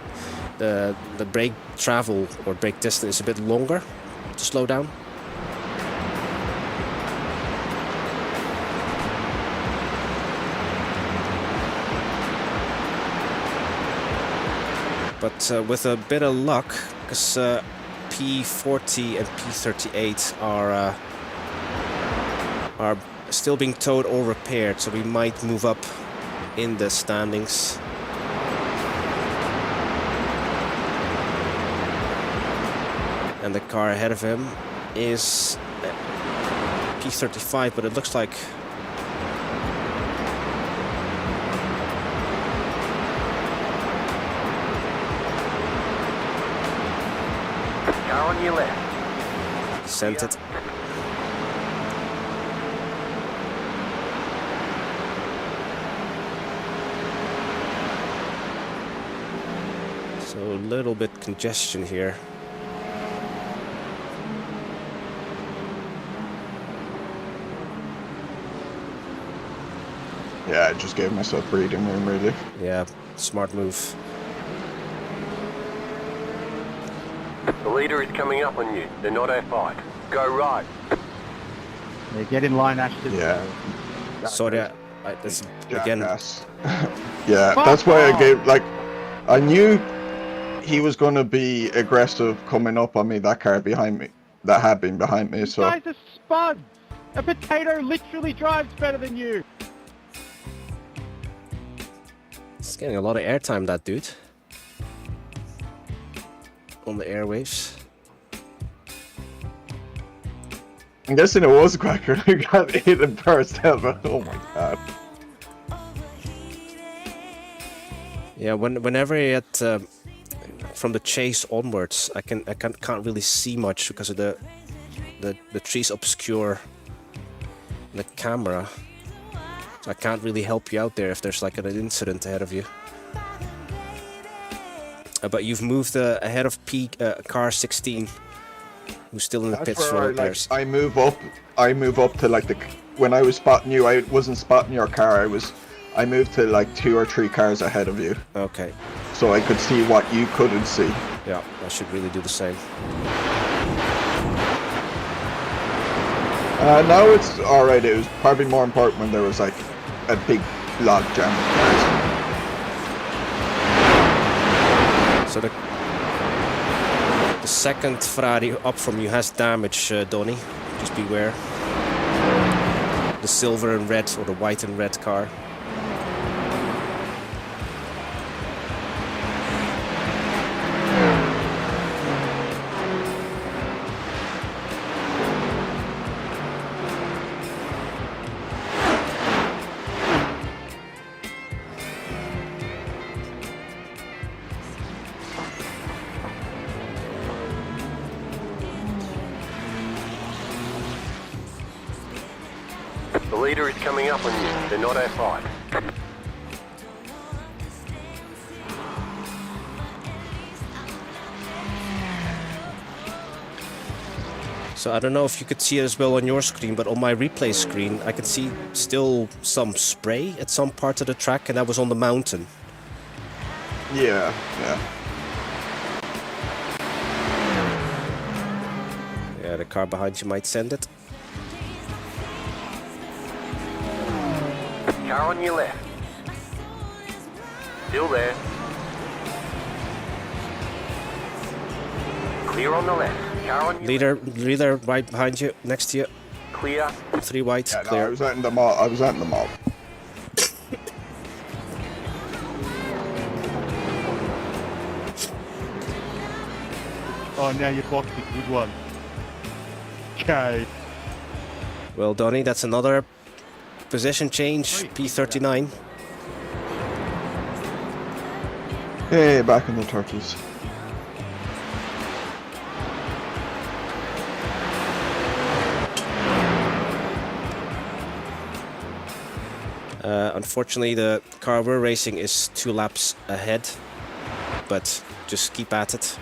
the brake travel or brake distance is a bit longer to slow down. But with a bit of luck, because P40 and P38 are still being towed or repaired, so we might move up in the standings. And the car ahead of him is P35, but it looks like Car on your left. sent it. So a little bit congestion here. Yeah, I just gave myself breathing room, really. Yeah, smart move. The leader is coming up on you. They're not our fight. Go right. Yeah, get in line, Ashton. Yeah. Sorry, that's again. Jackass. Yeah, that's why I gave, like, I knew he was going to be aggressive coming up on me, that car behind me, that had been behind me, so. You guys are spuds! A potato literally drives better than you! It's getting a lot of airtime, that dude. On the airwaves. I'm guessing it was a Quacker who got hit and burst out, but oh my god. Yeah, whenever I get from the chase onwards, I can't really see much because of the trees obscure the camera. So I can't really help you out there if there's like an incident ahead of you. But you've moved ahead of car 16, who's still in the pits for repairs. I move up to like when I was spotting you, I wasn't spotting your car. I moved to like 2 or 3 cars ahead of you. Okay. So I could see what you couldn't see. Yeah, I should really do the same. Now it's alright. It was probably more important when there was like a big log jam of cars. So the second Ferrari up from you has damage, Donny. Just beware. The silver and red, or the white and red car. The leader is coming up on you. They're not our fight. So I don't know if you could see it as well on your screen, but on my replay screen I can see still some spray at some part of the track, and that was on the mountain. Yeah, yeah. Yeah, the car behind you might send it. Car on your left. Still there. Clear on the left. Car on your Leader right behind you, next to you. Clear. 3 white, Yeah, clear. no, I was out in the mob. Oh, now you blocked a good one. Okay. Well, Donny, that's another position change, P39. Hey, back in the turkeys. Unfortunately, the car we're racing is 2 laps ahead, but just keep at it.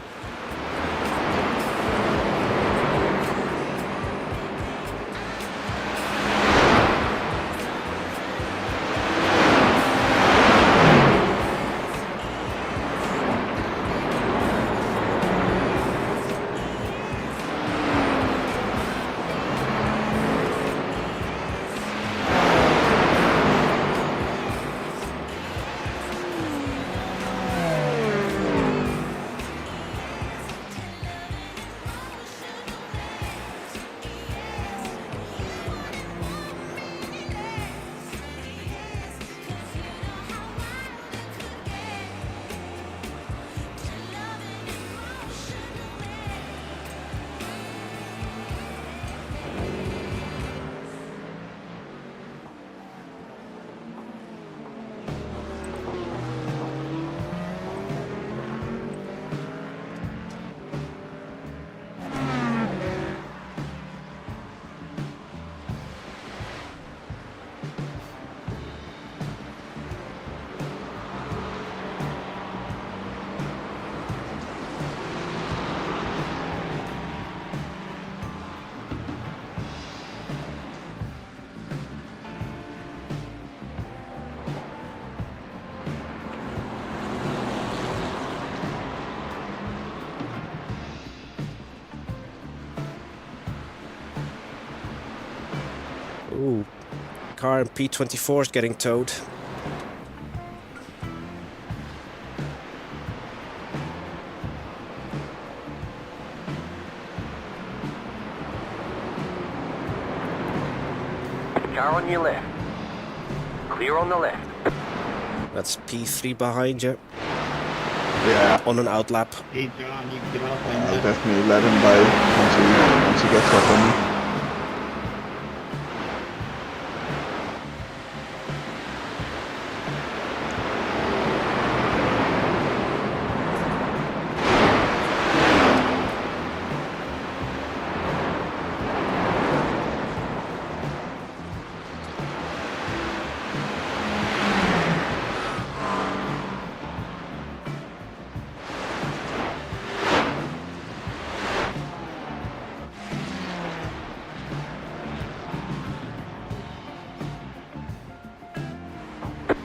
Ooh, car in P24 is getting towed. Car on your left. Clear on the left. That's P3 behind you. Yeah, On an outlap. Hey, John, you can get off I'll and definitely let him by once he gets up on me.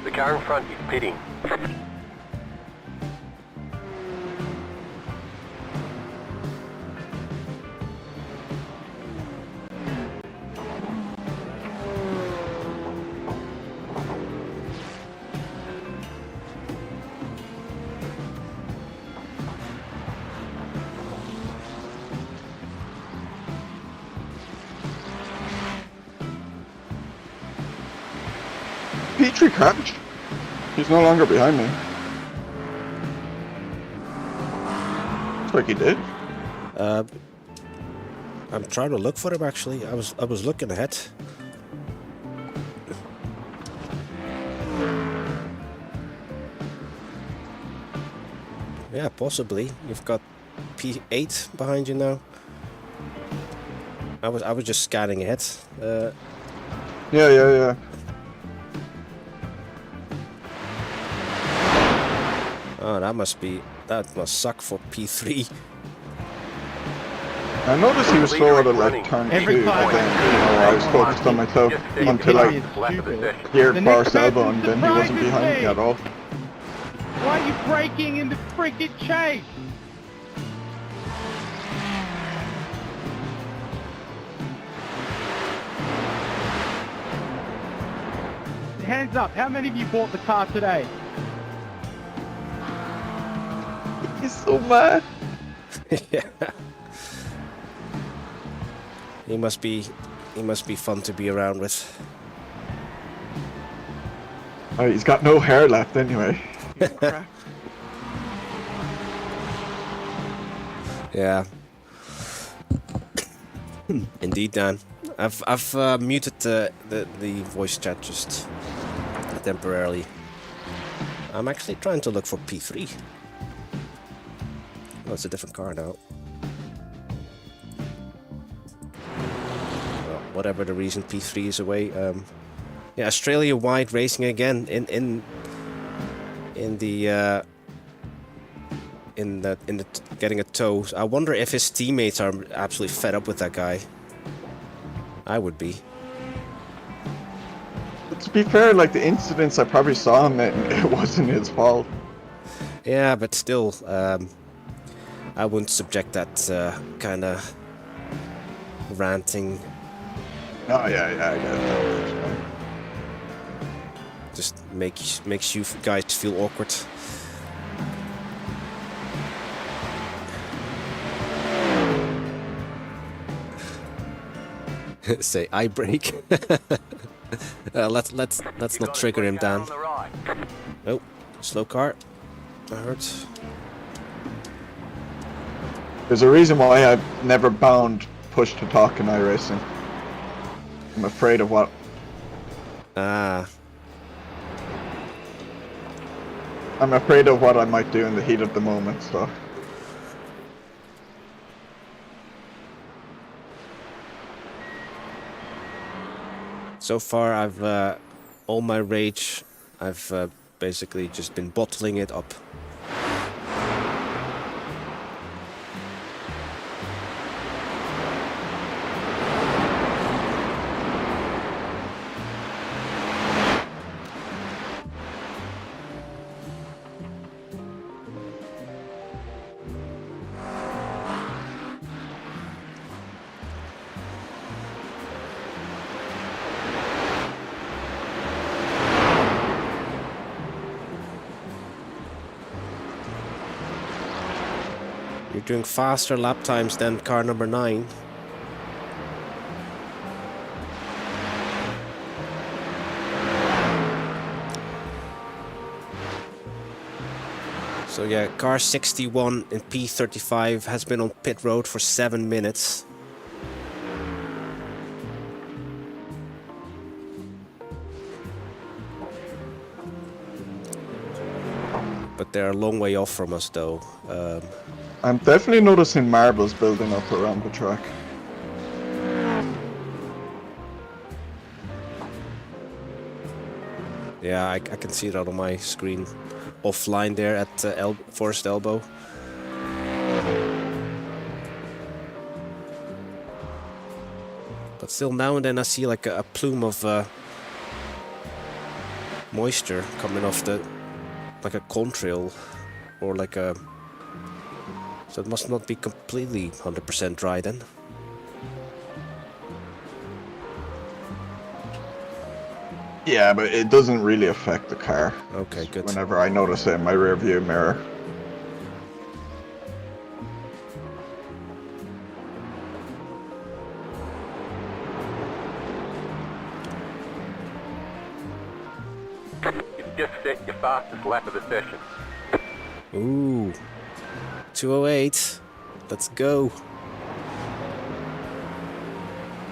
The car in front is pitting. Petrie crashed. He's no longer behind me. Looks like he did. I'm trying to look for him actually. I was looking ahead. Yeah, possibly. You've got P8 behind you now. I was just scanning ahead. Yeah. Oh, that must suck for P3. I noticed he was slow at like turn 2, Every but time. then I was focused on myself until I heard The far next elbow person and then he wasn't surprises behind me me. at all. why are you breaking in the freaking chase? Hands up, how many of you bought the car today? He's so mad. Yeah. He must be fun to be around with. Oh, he's got no hair left anyway. Yeah. Indeed, Dan. I've muted the voice chat just temporarily. I'm actually trying to look for P3. Oh, it's a different car now. Well, whatever the reason, P3 is away. Yeah, Australia-wide racing again in the getting a tow. I wonder if his teammates are absolutely fed up with that guy. I would be. But to be fair, like the incidents I probably saw him in, it wasn't his fault. Yeah, but still, I wouldn't subject that kind of ranting. Oh yeah, I get that. Just makes you guys feel awkward. Say I break. Let's not trigger him down. Oh, slow car. That hurts. There's a reason why I've never bound push to talk in iRacing. I'm afraid of what. Ah. I'm afraid of what I might do in the heat of the moment. So. So far, I've all my rage. I've basically just been bottling it up. You're doing faster lap times than car number 9. So yeah, car 61 in P35 has been on pit road for 7 minutes. But they're a long way off from us though. I'm definitely noticing marbles building up around the track. Yeah, I can see that on my screen. Offline there at Forest Elbow. But still now and then I see like a plume of moisture coming off the... like a contrail or like a... So it must not be completely 100% dry then. Yeah, but it doesn't really affect the car. Okay, good. Whenever I notice it in my rear view mirror. You've just set your fastest lap of the session. Ooh. 208. Let's go.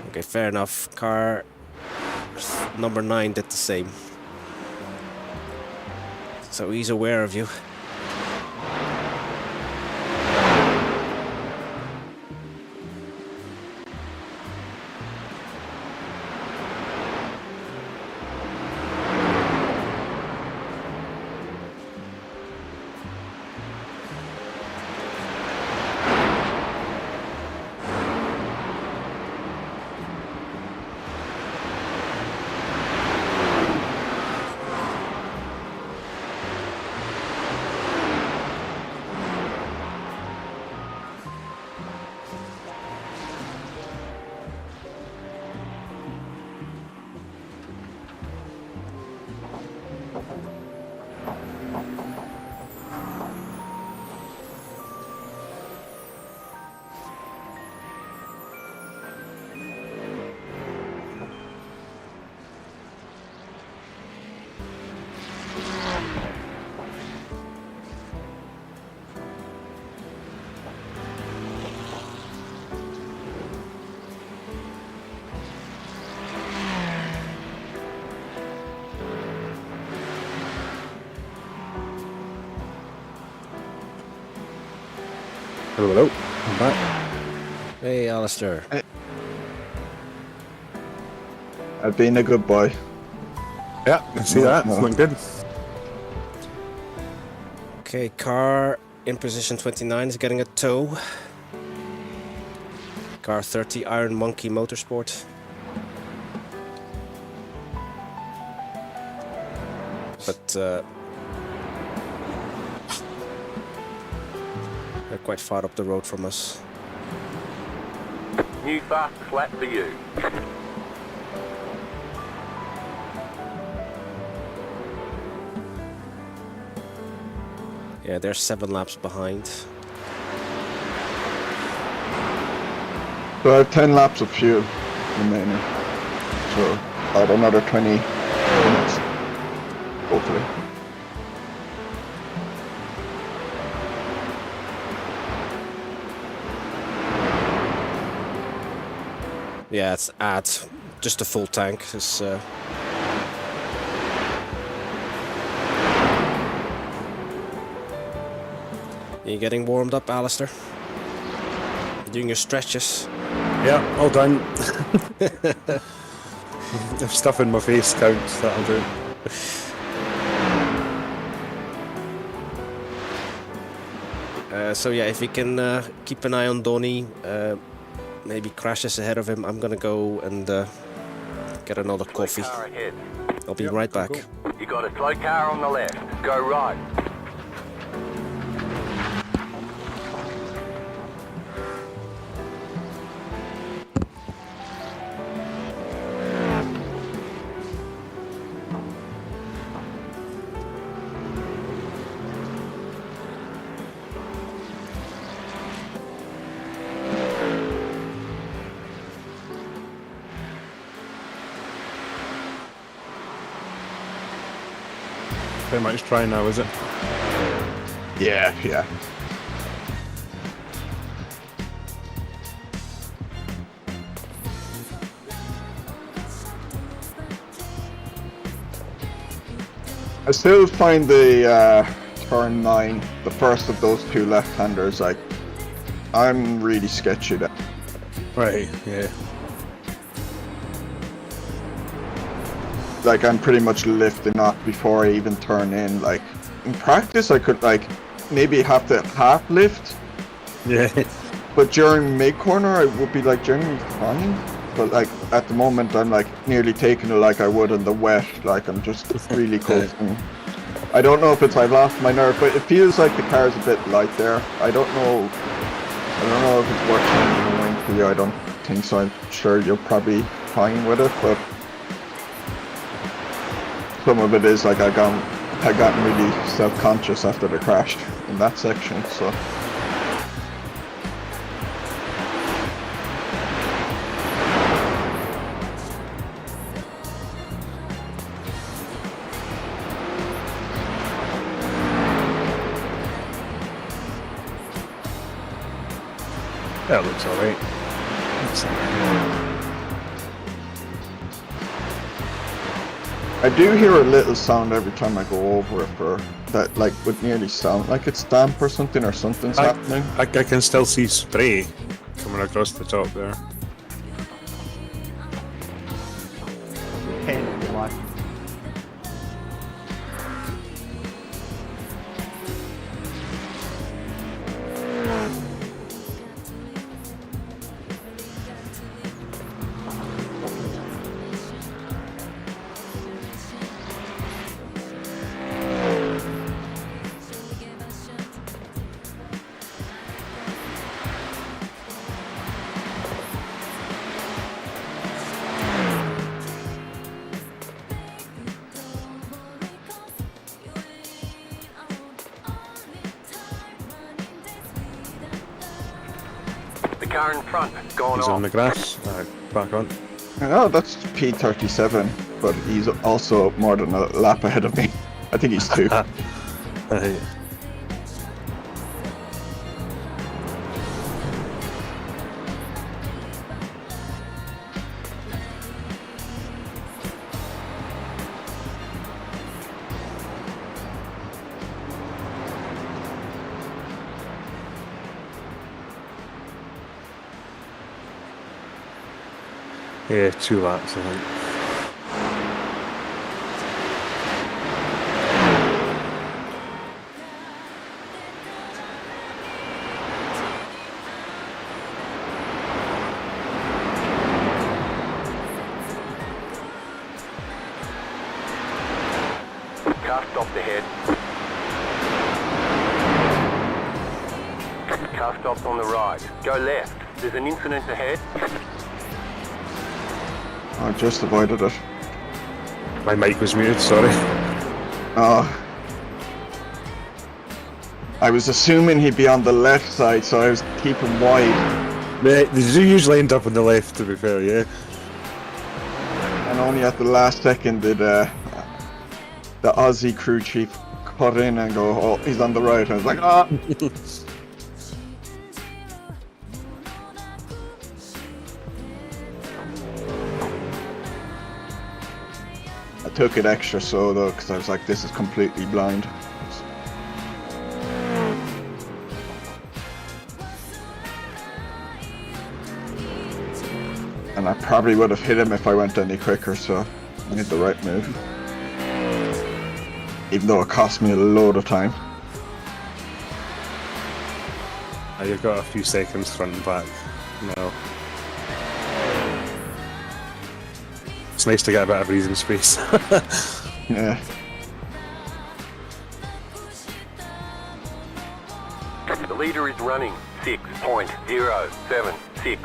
Okay, fair enough. Car number 9 did the same. So he's aware of you. Hello, I'm back. Hey, Alistair. I've been a good boy. Yeah, I see that. It's looking good. Okay, car in position 29 is getting a tow. Car 30, Iron Monkey Motorsport. But they're quite far up the road from us. New fastest lap for you. Yeah, they're 7 laps behind. So I have 10 laps of fuel remaining. So about another 20 minutes, hopefully. Yeah, it's at just a full tank. It's, you getting warmed up, Alistair? Doing your stretches? Yeah, all done. If stuff in my face counts, that'll do. So yeah, if we can keep an eye on Donny, maybe crashes ahead of him, I'm gonna go and get another coffee. Car ahead. I'll be right back. You got a slow car on the left. Go right. Pretty much trying now, is it? Yeah, yeah. I still find the turn 9, the first of those two left-handers, like, I'm really sketchy there. Right, yeah. Like, I'm pretty much lifting off before I even turn in. Like, in practice I could, like, maybe have to half lift, Yeah. but during mid-corner I would be, like, generally fine. But, like, at the moment I'm, like, nearly taking it like I would in the wet. Like, I'm just really coasting. I don't know if it's I've lost my nerve, but it feels like the car's a bit light there. I don't know if it's worth changing the wing for you. I don't think so. I'm sure you're probably fine with it, but some of it is like I got really self-conscious after the crash in that section, so. That looks alright. I do hear a little sound every time I go over it for that, like, would nearly sound like it's damp or something's happening. I can still see spray coming across the top there. Can if you like. The car in front, gone He's off. on the grass. Back on. I know that's P37, but he's also more than a lap ahead of me. I think he's 2. Yeah, 2 laps, I think. Car stopped ahead. Car stopped on the right. Go left. There's an incident ahead. I just avoided it. My mic was muted, sorry. Oh. I was assuming he'd be on the left side, so I was keeping wide. They do usually end up on the left, to be fair, yeah. And only at the last second did the Aussie crew chief cut in and go, oh, he's on the right. I was like, ah! I took it extra slow though, because I was like, this is completely blind. And I probably would have hit him if I went any quicker, so I made the right move. Even though it cost me a load of time. You've got a few seconds front and back now. It's nice to get a bit of breathing space. Yeah. The leader is running 6.076.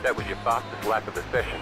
That was your fastest lap of the session.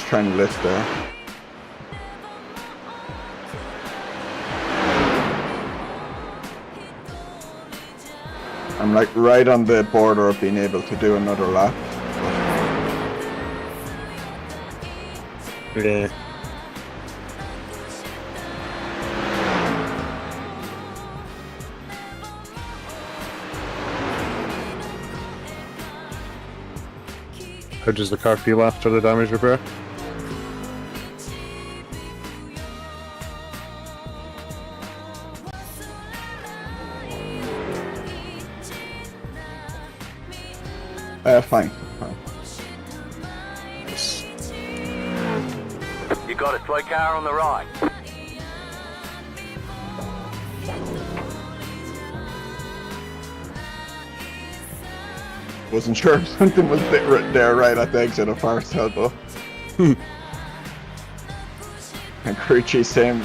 Trying to lift there. I'm like right on the border of being able to do another lap. Yeah. How does the car feel after the damage repair? Fine. Nice. You got a slow car on the right. Wasn't sure if something was there right at the exit of Heusinkveld, though. And Crucci same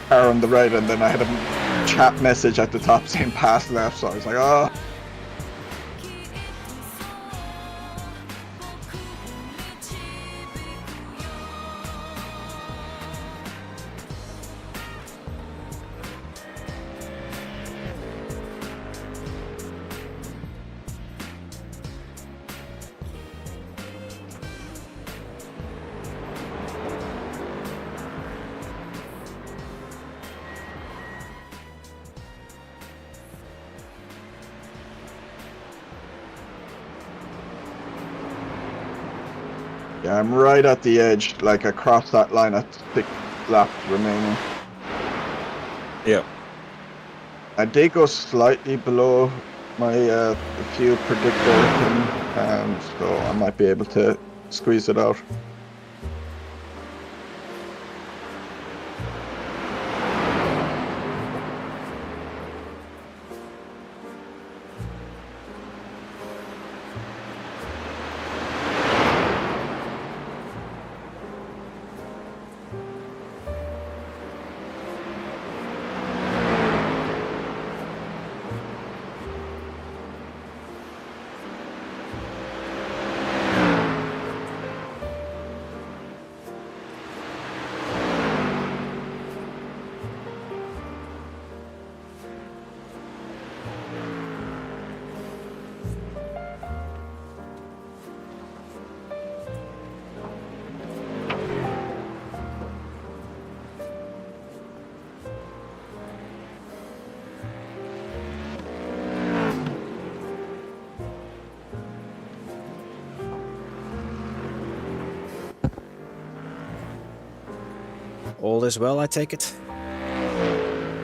car on the right, and then I had a chat message at the top saying pass left, so I was like, oh. Yeah, I'm right at the edge, like across that line at 6 laps remaining. Yeah. I did go slightly below my fuel predictor thing, so I might be able to squeeze it out. All is well, I take it?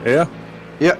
Yeah. Yeah.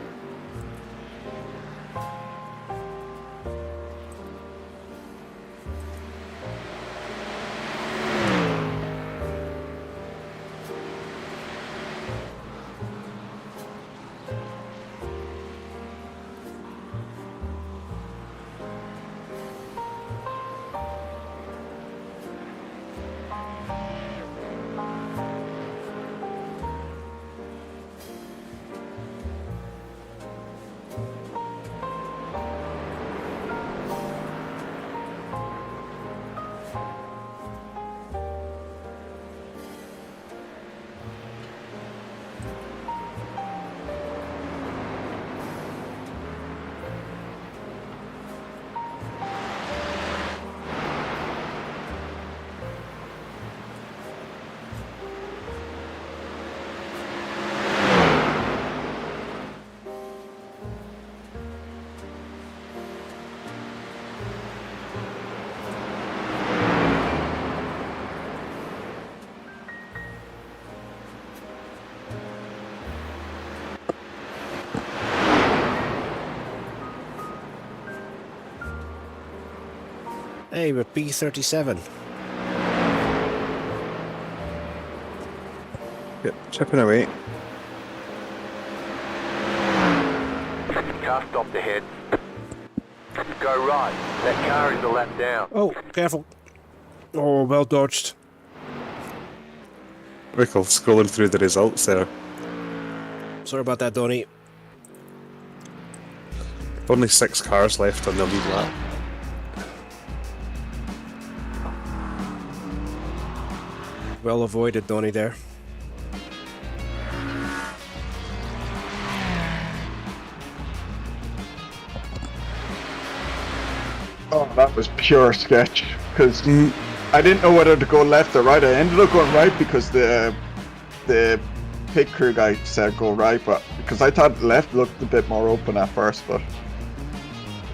Hey, we're P37. Yep, chipping away. Car stopped ahead. Go right. That car is a lap down. Oh, careful. Oh, well dodged. Rickle scrolling through the results there. Sorry about that, Donny. Only 6 cars left on the lead lap. Well avoided, Donny, there. Oh, that was pure sketch, because I didn't know whether to go left or right. I ended up going right because the pit crew guy said go right, but because I thought left looked a bit more open at first, but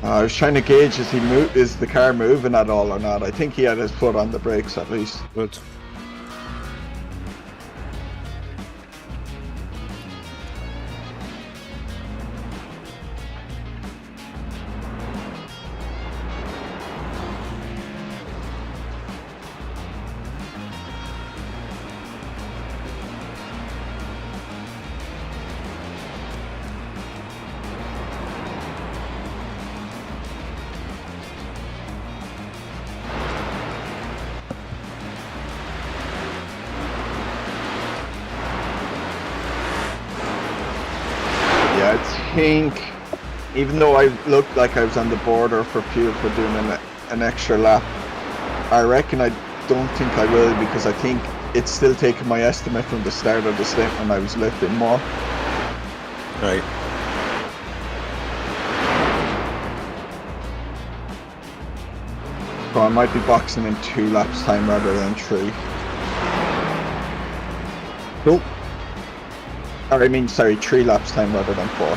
I was trying to gauge is the car moving at all or not. I think he had his foot on the brakes at least. Good. I think, even though I looked like I was on the border for fuel for doing an extra lap, I reckon I don't think I will, because I think it's still taking my estimate from the start of the stint when I was lifting more. Right. So I might be boxing in 2 laps time rather than 3. Cool. Or I mean, sorry, 3 laps time rather than 4.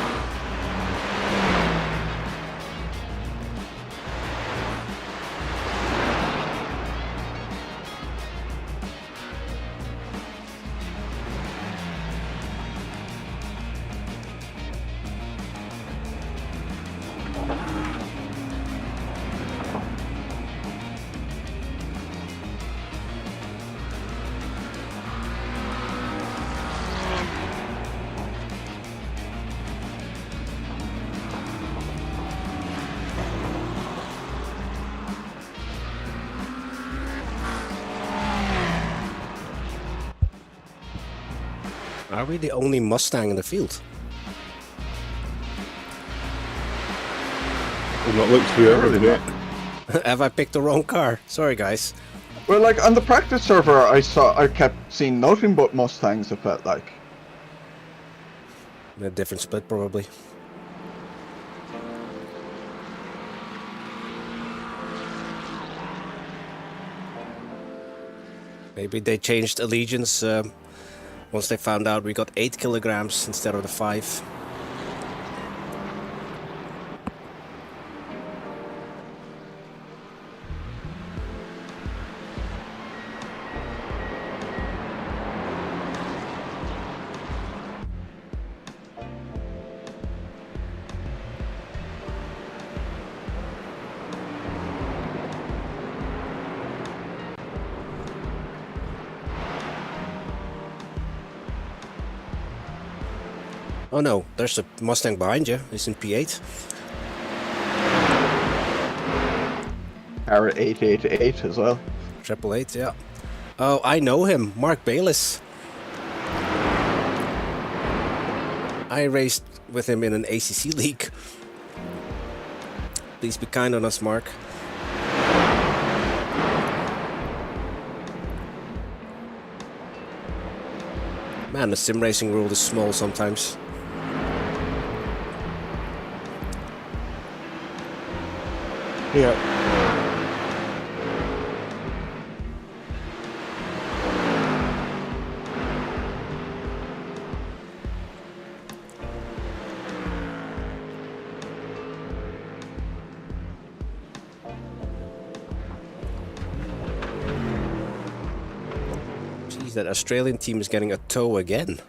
Are we the only Mustang in the field? I've not looked through everything yet. Have I picked the wrong car? Sorry, guys. Well, like on the practice server, I kept seeing nothing but Mustangs. It felt like. A different split, probably. Maybe they changed allegiance once they found out we got 8 kilograms instead of the 5. Oh no, there's a Mustang behind you. It's in P8. Aorus 888 as well. 888, yeah. Oh, I know him. Mark Bayless. I raced with him in an ACC league. Please be kind on us, Mark. Man, the sim racing world is small sometimes. Yeah. Jeez, that Australian team is getting a tow again.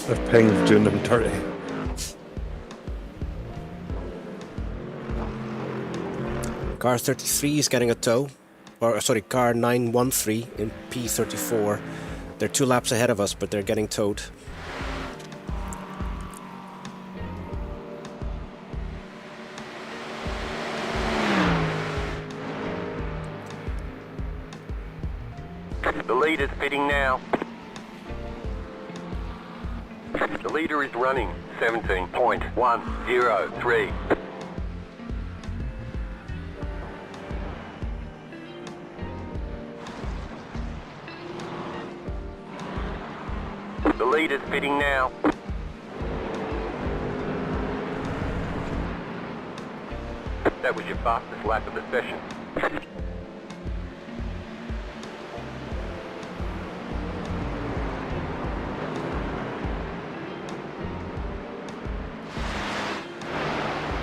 Their ping's doing them dirty. Car 33 is getting a tow. Or, sorry, car 913 in P34. They're 2 laps ahead of us, but they're getting towed. The leader's pitting now. The leader is running 17.103. The leader's pitting now. That was your fastest lap of the session.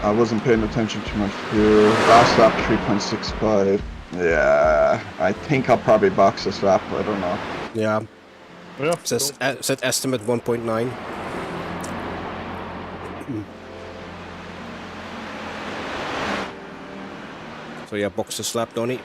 I wasn't paying attention to my fuel. Last lap 3.65. Yeah, I think I'll probably box this lap. I don't know. Yeah. Yeah, Set estimate 1.9. So yeah, box the slap, Donny.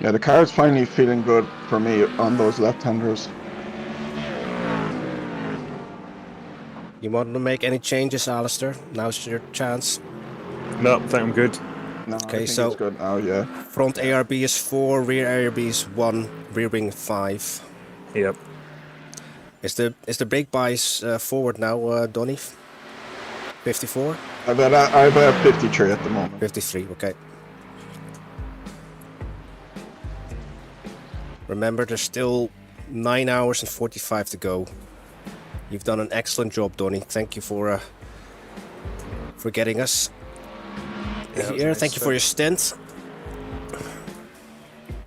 Yeah, the car is finally feeling good for me on those left-handers. You want to make any changes, Alistair? Now's your chance. no, I think I'm good. No, Okay, I think so- it's good now, yeah. Front ARB is 4, rear ARB is 1, rear wing 5. Yep. Is the brake bias forward now, Donny? 54? I've had 53 at the moment. 53, okay. Remember, there's still 9 hours and 45 to go. You've done an excellent job, Donny. Thank you for getting us here. Thank you for your stint.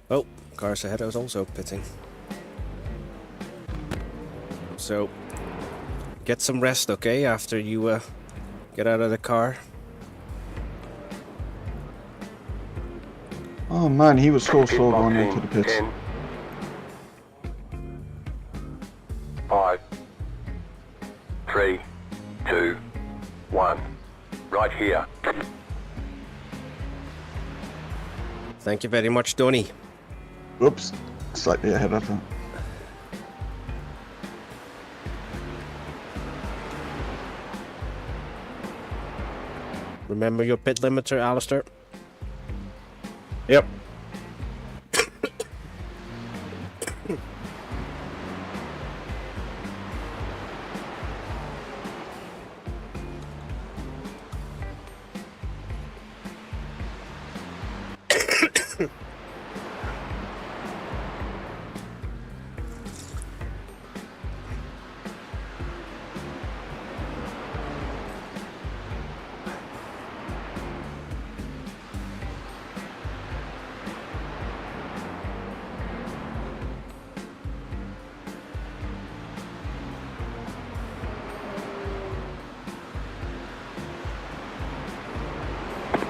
Oh, cars ahead. I was also pitting. So, get some rest, okay? After you get out of the car. Oh man, he was so slow going into the pits. 10, 5, 3, 2, 1. Right here. Thank you very much, Donny. Oops, slightly ahead of him. Remember your pit limiter, Alistair? Yep.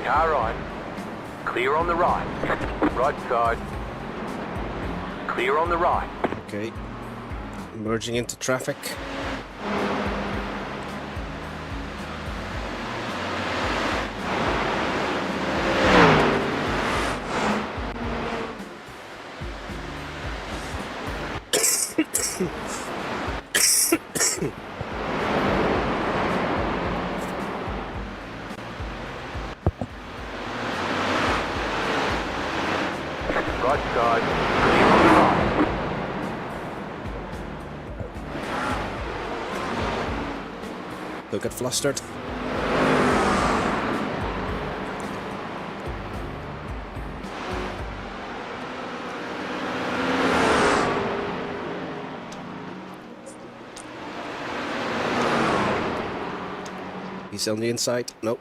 Car right. Clear on the right. Right side. Clear on the right. Okay. Merging into traffic. Right side. Clear on the right. Don't get flustered. He's on the inside. Nope.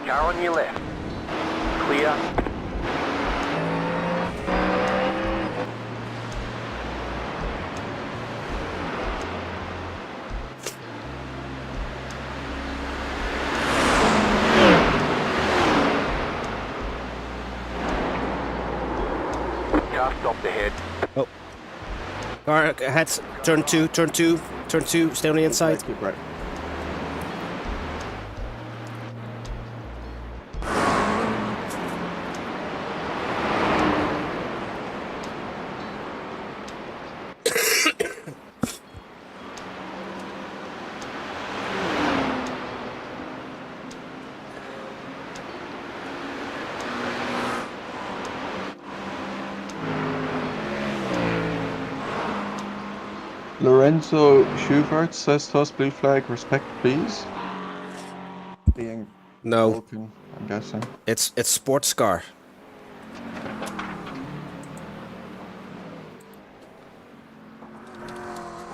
Car on your left. Clear. Car stopped ahead. Oh. Car ahead. Turn 2, turn 2, turn 2. Stay on the inside. Keep right. Lorenzo Schubert says to us, blue flag, respect please. Being No, broken, I'm guessing. it's sports car.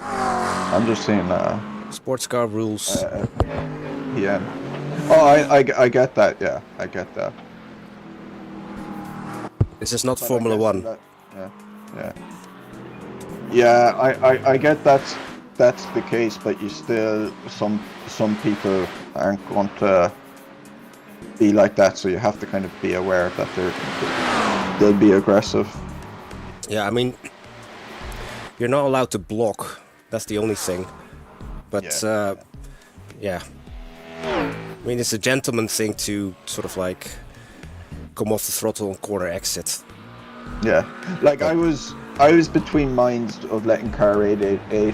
I'm just saying Sports car rules. yeah. Oh, I get that, yeah. I get that. This is not But I Formula guess 1. that- yeah. Yeah, I get that's the case, but you still some people aren't going to be like that, so you have to kind of be aware that they'll be aggressive. Yeah, I mean, you're not allowed to block. That's the only thing. But yeah. I mean, it's a gentleman thing to sort of like come off the throttle and corner exit. Yeah, like I was between minds of letting car 888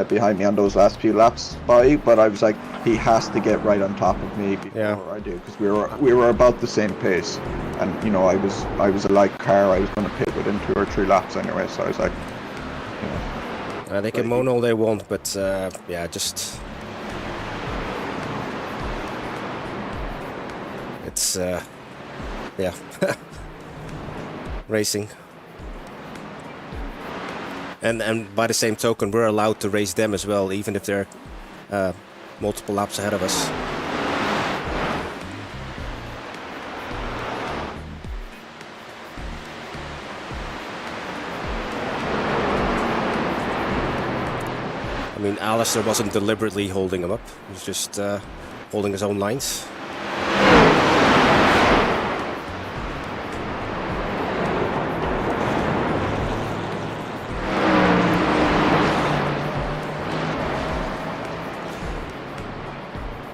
behind me on those last few laps by, but I was like, he has to get right on top of me before I do, because we were about the same pace, and you know I was a light car. I was going to pit within 2 or 3 laps anyway, so I was like, you know. They can moan all they want, but yeah, just it's yeah, racing. And by the same token, we're allowed to race them as well, even if they're multiple laps ahead of us. I mean, Alistair wasn't deliberately holding him up. He was just holding his own lines.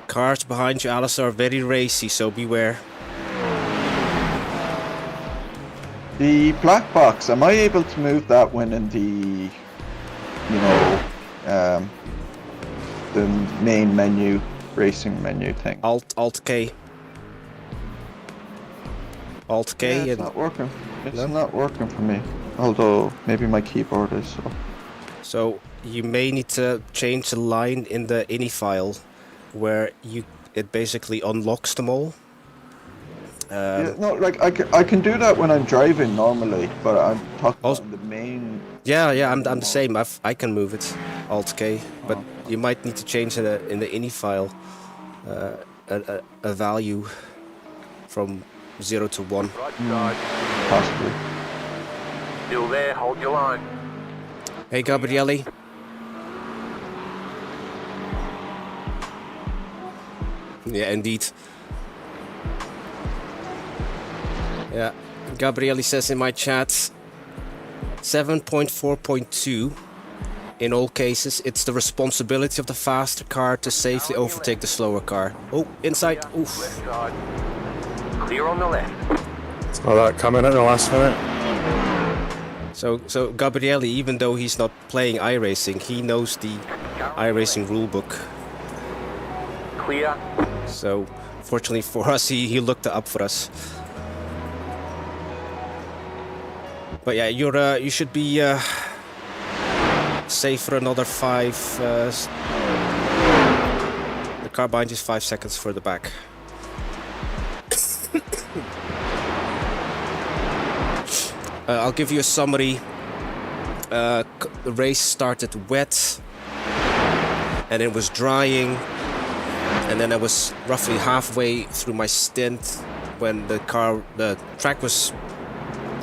Cars behind you, Alistair, are very racy, so beware. The black box, am I able to move that when in the, you know, the main menu, racing menu thing? Alt K. Alt K. Yeah, it's not working. It's not working for me. Although maybe my keyboard is. So you may need to change the line in the ini file, where it basically unlocks them all. Yeah, no, like I can do that when I'm driving normally, but I'm talking about the main. Yeah, I'm the same. I can move it, Alt K, but you might need to change in the ini file a value from 0 to 1. Right side. Possibly. Still there, hold your line. Hey, Gabrielli. Yeah, indeed. Yeah, Gabrielli says in my chat, 7.4.2. In all cases, it's the responsibility of the faster car to safely overtake the slower car. Oh, inside. Oof. Left side. Clear on the left. Oh, that coming in the last minute. So Gabrielli, even though he's not playing iRacing, he knows the iRacing rulebook. Clear. So, fortunately for us, he looked it up for us. But yeah, you should be safe for another 5. The car behind you is 5 seconds further back. I'll give you a summary. The race started wet, and it was drying, and then I was roughly halfway through my stint when the track was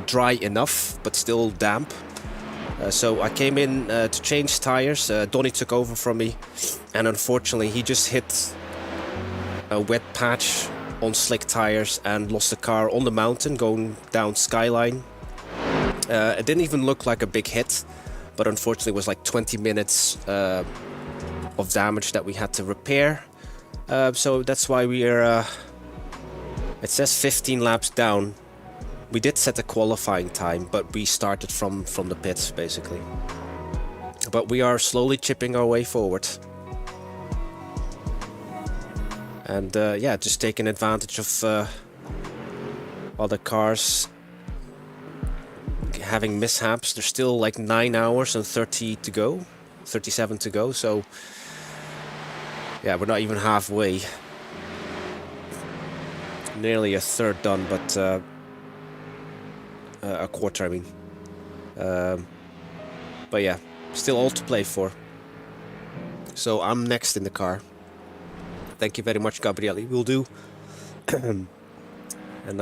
dry enough but still damp. So I came in to change tires. Donny took over from me, and unfortunately he just hit a wet patch on slick tires and lost the car on the mountain going down Skyline. It didn't even look like a big hit, but unfortunately it was like 20 minutes of damage that we had to repair. So that's why we are, it says 15 laps down. We did set a qualifying time, but we started from the pits basically. But we are slowly chipping our way forward. And yeah, just taking advantage of other cars having mishaps. There's still like 9 hours and 37 to go, so yeah, we're not even halfway. Nearly a third done, but a quarter, I mean. But yeah, still all to play for. So I'm next in the car. Thank you very much, Gabriele. Will do. And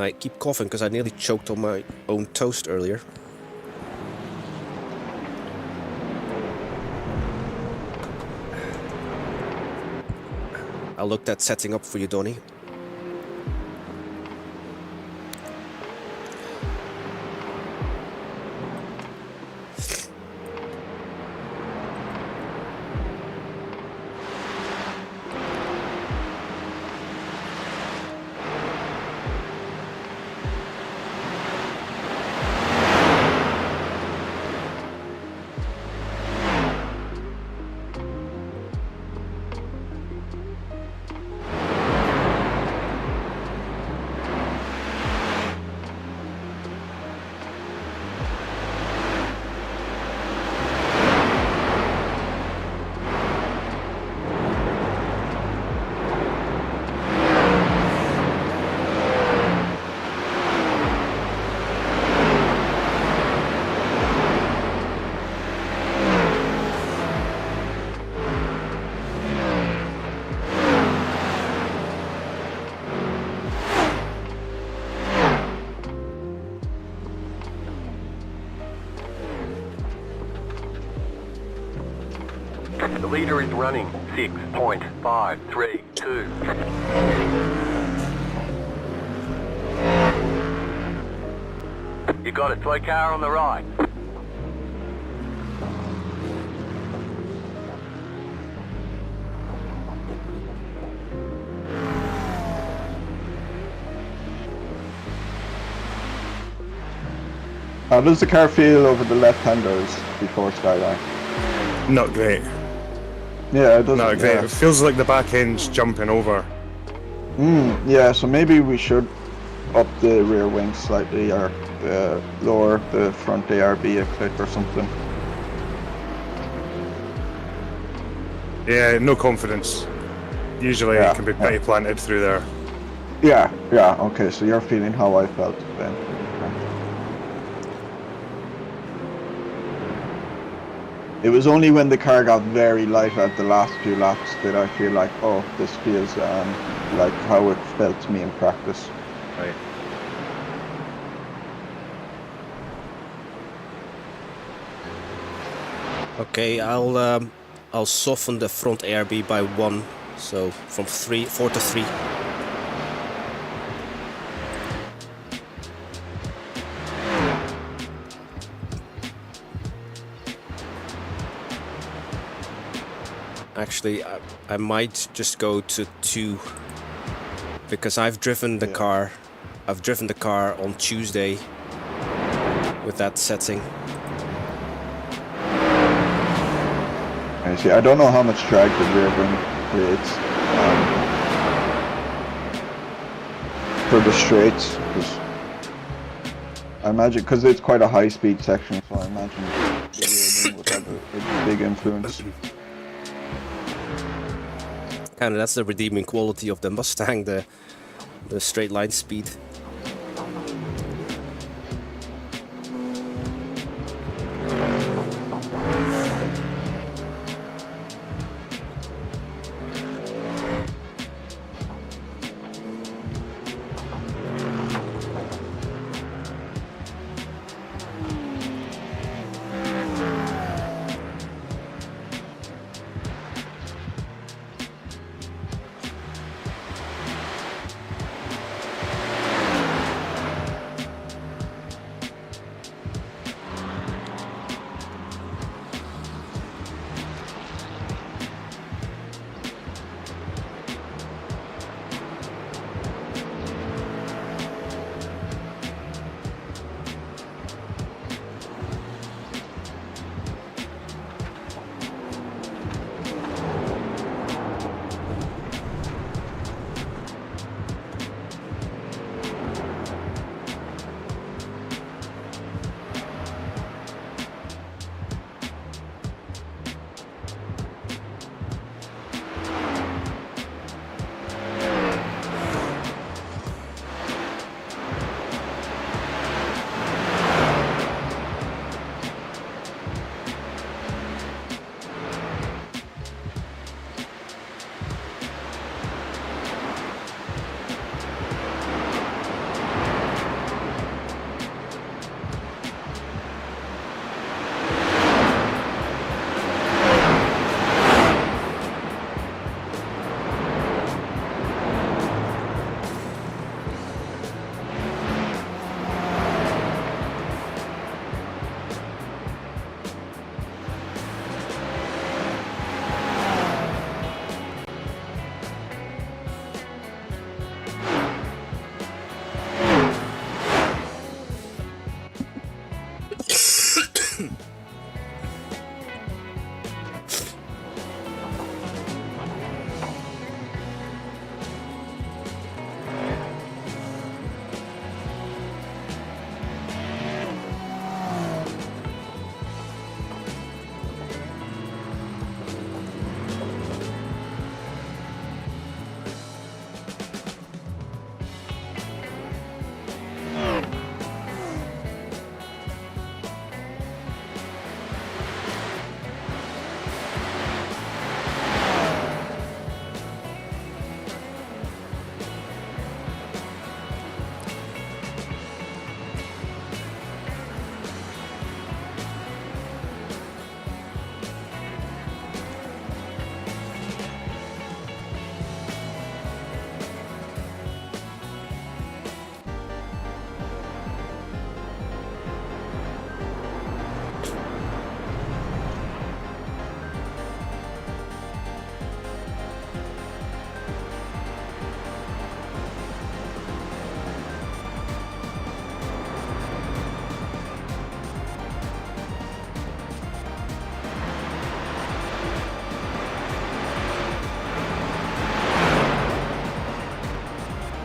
I keep coughing because I nearly choked on my own toast earlier. I looked at setting up for you, Donny. The leader is running 6.532. You got a slow car on the right. How does the car feel over the left-handers before Skyline? Not great. Yeah, it doesn't. Not great. Yeah. It feels like the back end's jumping over. Yeah, so maybe we should up the rear wing slightly, or lower the front ARB a click or something. Yeah, no confidence. Usually Yeah, it can be pretty planted through there. Yeah, okay, so you're feeling how I felt then. It was only when the car got very light at the last few laps that I feel like, oh, this feels like how it felt to me in practice. Right. Okay, I'll soften the front ARB by 1, so from 4 to 3. Actually, I might just go to 2 because I've driven the car. I've driven the car on Tuesday with that setting. I see. I don't know how much drag the rear wing creates for the straights, because I imagine, because it's quite a high-speed section, so I imagine the rear wing would have a big influence. Kind of, that's the redeeming quality of the Mustang, the straight line speed.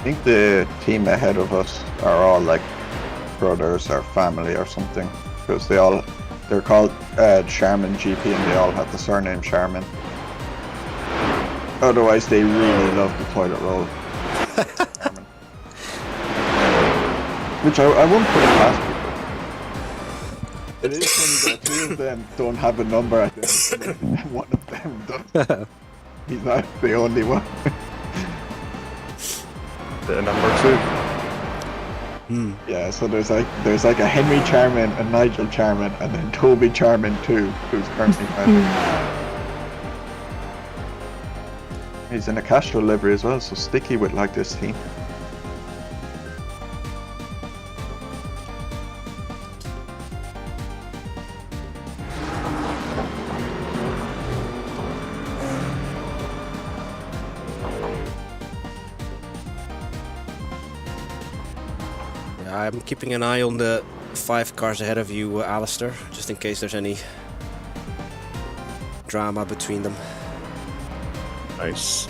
think the team ahead of us are all like brothers or family or something, because they're called Sharman GP and they all have the surname Sharman. Otherwise, they really love the toilet roll. Which I won't put it past people. It is funny that two of them don't have a number at the end, and one of them does. He's not the only one. The number 2. Yeah, so there's like a Henry Charman, a Nigel Charman, and then Toby Charman too, who's currently running. He's in a Castro livery as well, so Sticky would like this team. I'm keeping an eye on the 5 cars ahead of you, Alistair, just in case there's any drama between them. Nice.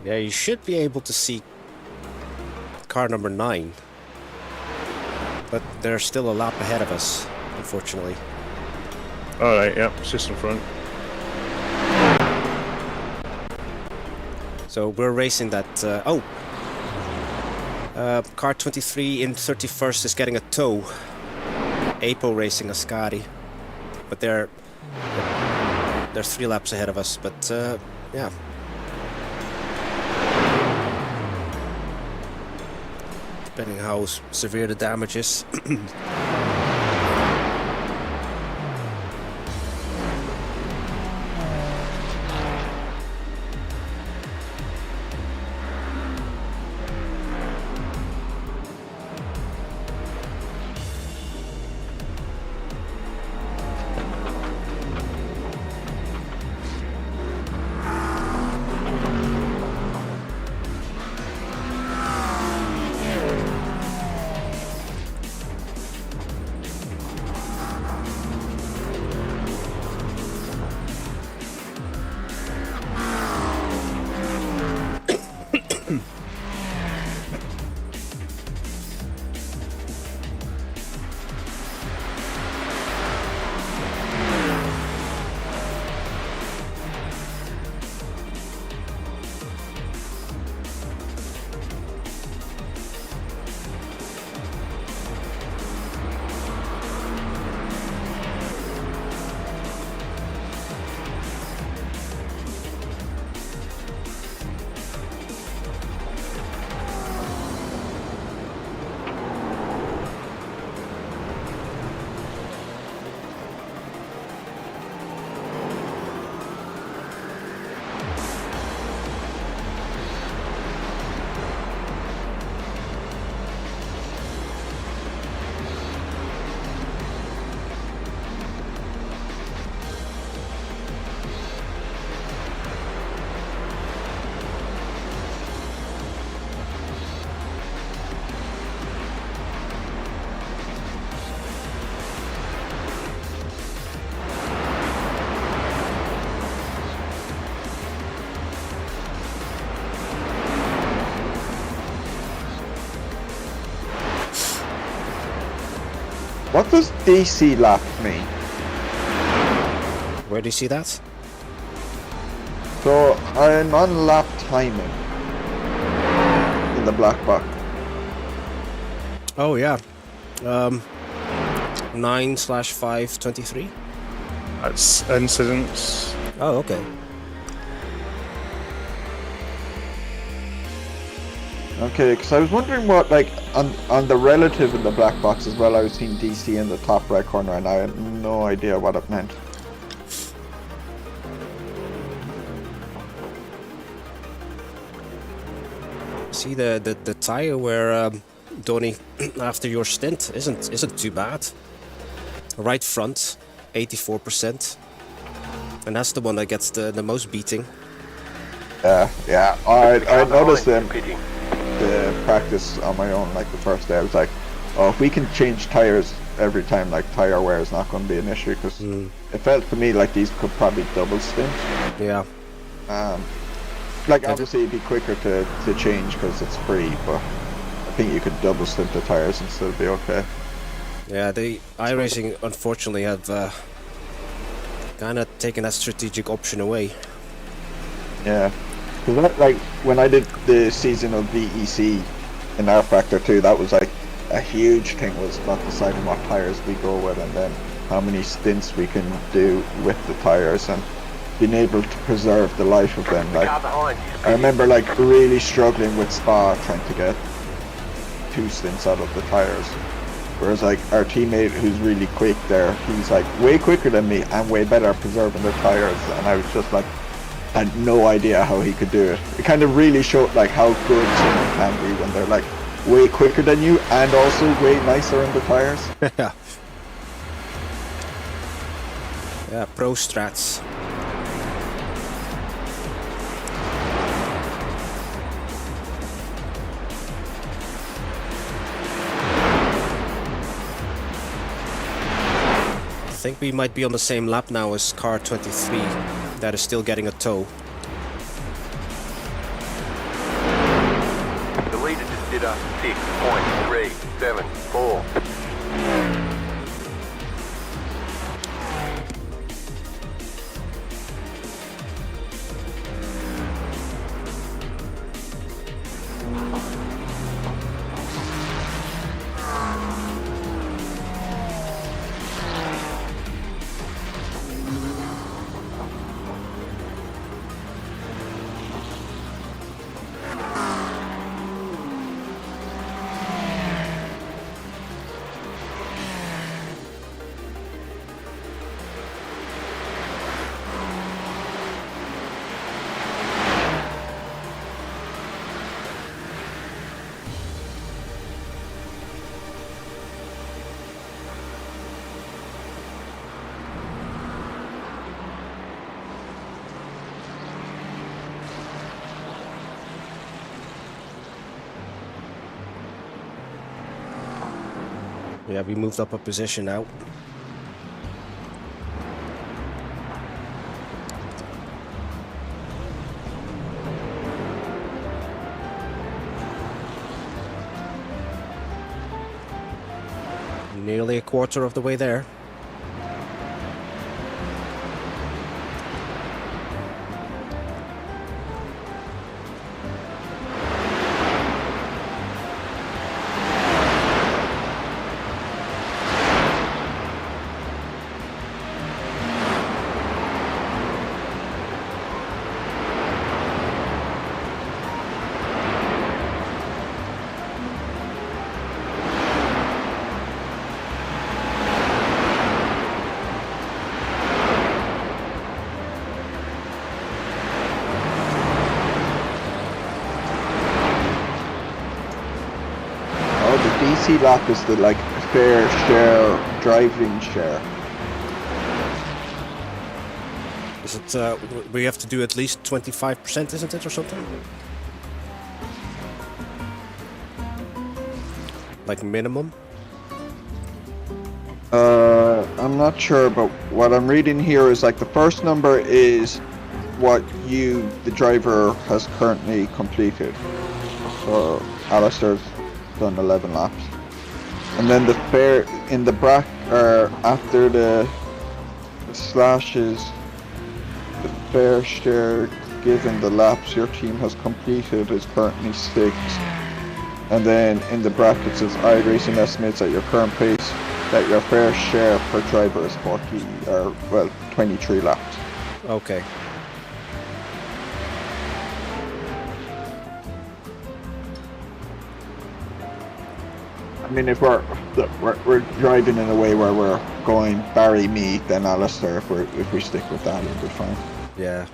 Yeah, you should be able to see car number 9. But they're still a lap ahead of us, unfortunately. Alright, yep, it's just in front. So we're racing that... car 23 in 31st is getting a tow. Apo racing Ascari. But they're 3 laps ahead of us, but yeah. Depending how severe the damage is. What does DC lap mean? Where do you see that? So I'm on lap timing in the black box. Oh yeah. 9/5/23. That's incidents. Oh, okay. Okay, because I was wondering what, like, on the relative in the black box as well, I was seeing DC in the top right corner, and I had no idea what it meant. See the tire where Donny, after your stint, isn't too bad. Right front, 84%, and that's the one that gets the most beating. Yeah. I noticed them. The practice on my own, like the first day, I was like, oh, if we can change tires every time, like tire wear is not going to be an issue, because it felt to me like these could probably double stint. Yeah. Like obviously it'd be quicker to change because it's free, but I think you could double stint the tires and still be okay. Yeah, the iRacing unfortunately have kind of taken that strategic option away. Yeah. Because like when I did the season of VEC in R Factor 2, that was like a huge thing, was about deciding what tires we go with and then how many stints we can do with the tires and being able to preserve the life of them. Like I remember like really struggling with Spa trying to get 2 stints out of the tires. Whereas like our teammate who's really quick there, he's like way quicker than me and way better at preserving the tires, and I was just like, I had no idea how he could do it. It kind of really showed like how good someone can be when they're like way quicker than you and also way nicer in the tires. Yeah, pro strats. I think we might be on the same lap now as car 23 that is still getting a tow. The leader just did a 6.374. Yeah, we moved up a position now. Nearly a quarter of the way there. DC lap is the like fair share driving share. Is it, we have to do at least 25%, isn't it, or something? Like minimum? I'm not sure, but what I'm reading here is like the first number is what you, the driver, has currently completed. So Alistair's done 11 laps. And then the fair in the after the slashes, the fair share given the laps your team has completed is currently 6. And then in the brackets is iRacing estimates at your current pace that your fair share per driver is 40, or well, 23 laps. Okay. I mean, if we're driving in a way where we're going Barry, me, then Alistair, if we stick with that, it'll be fine. Yeah.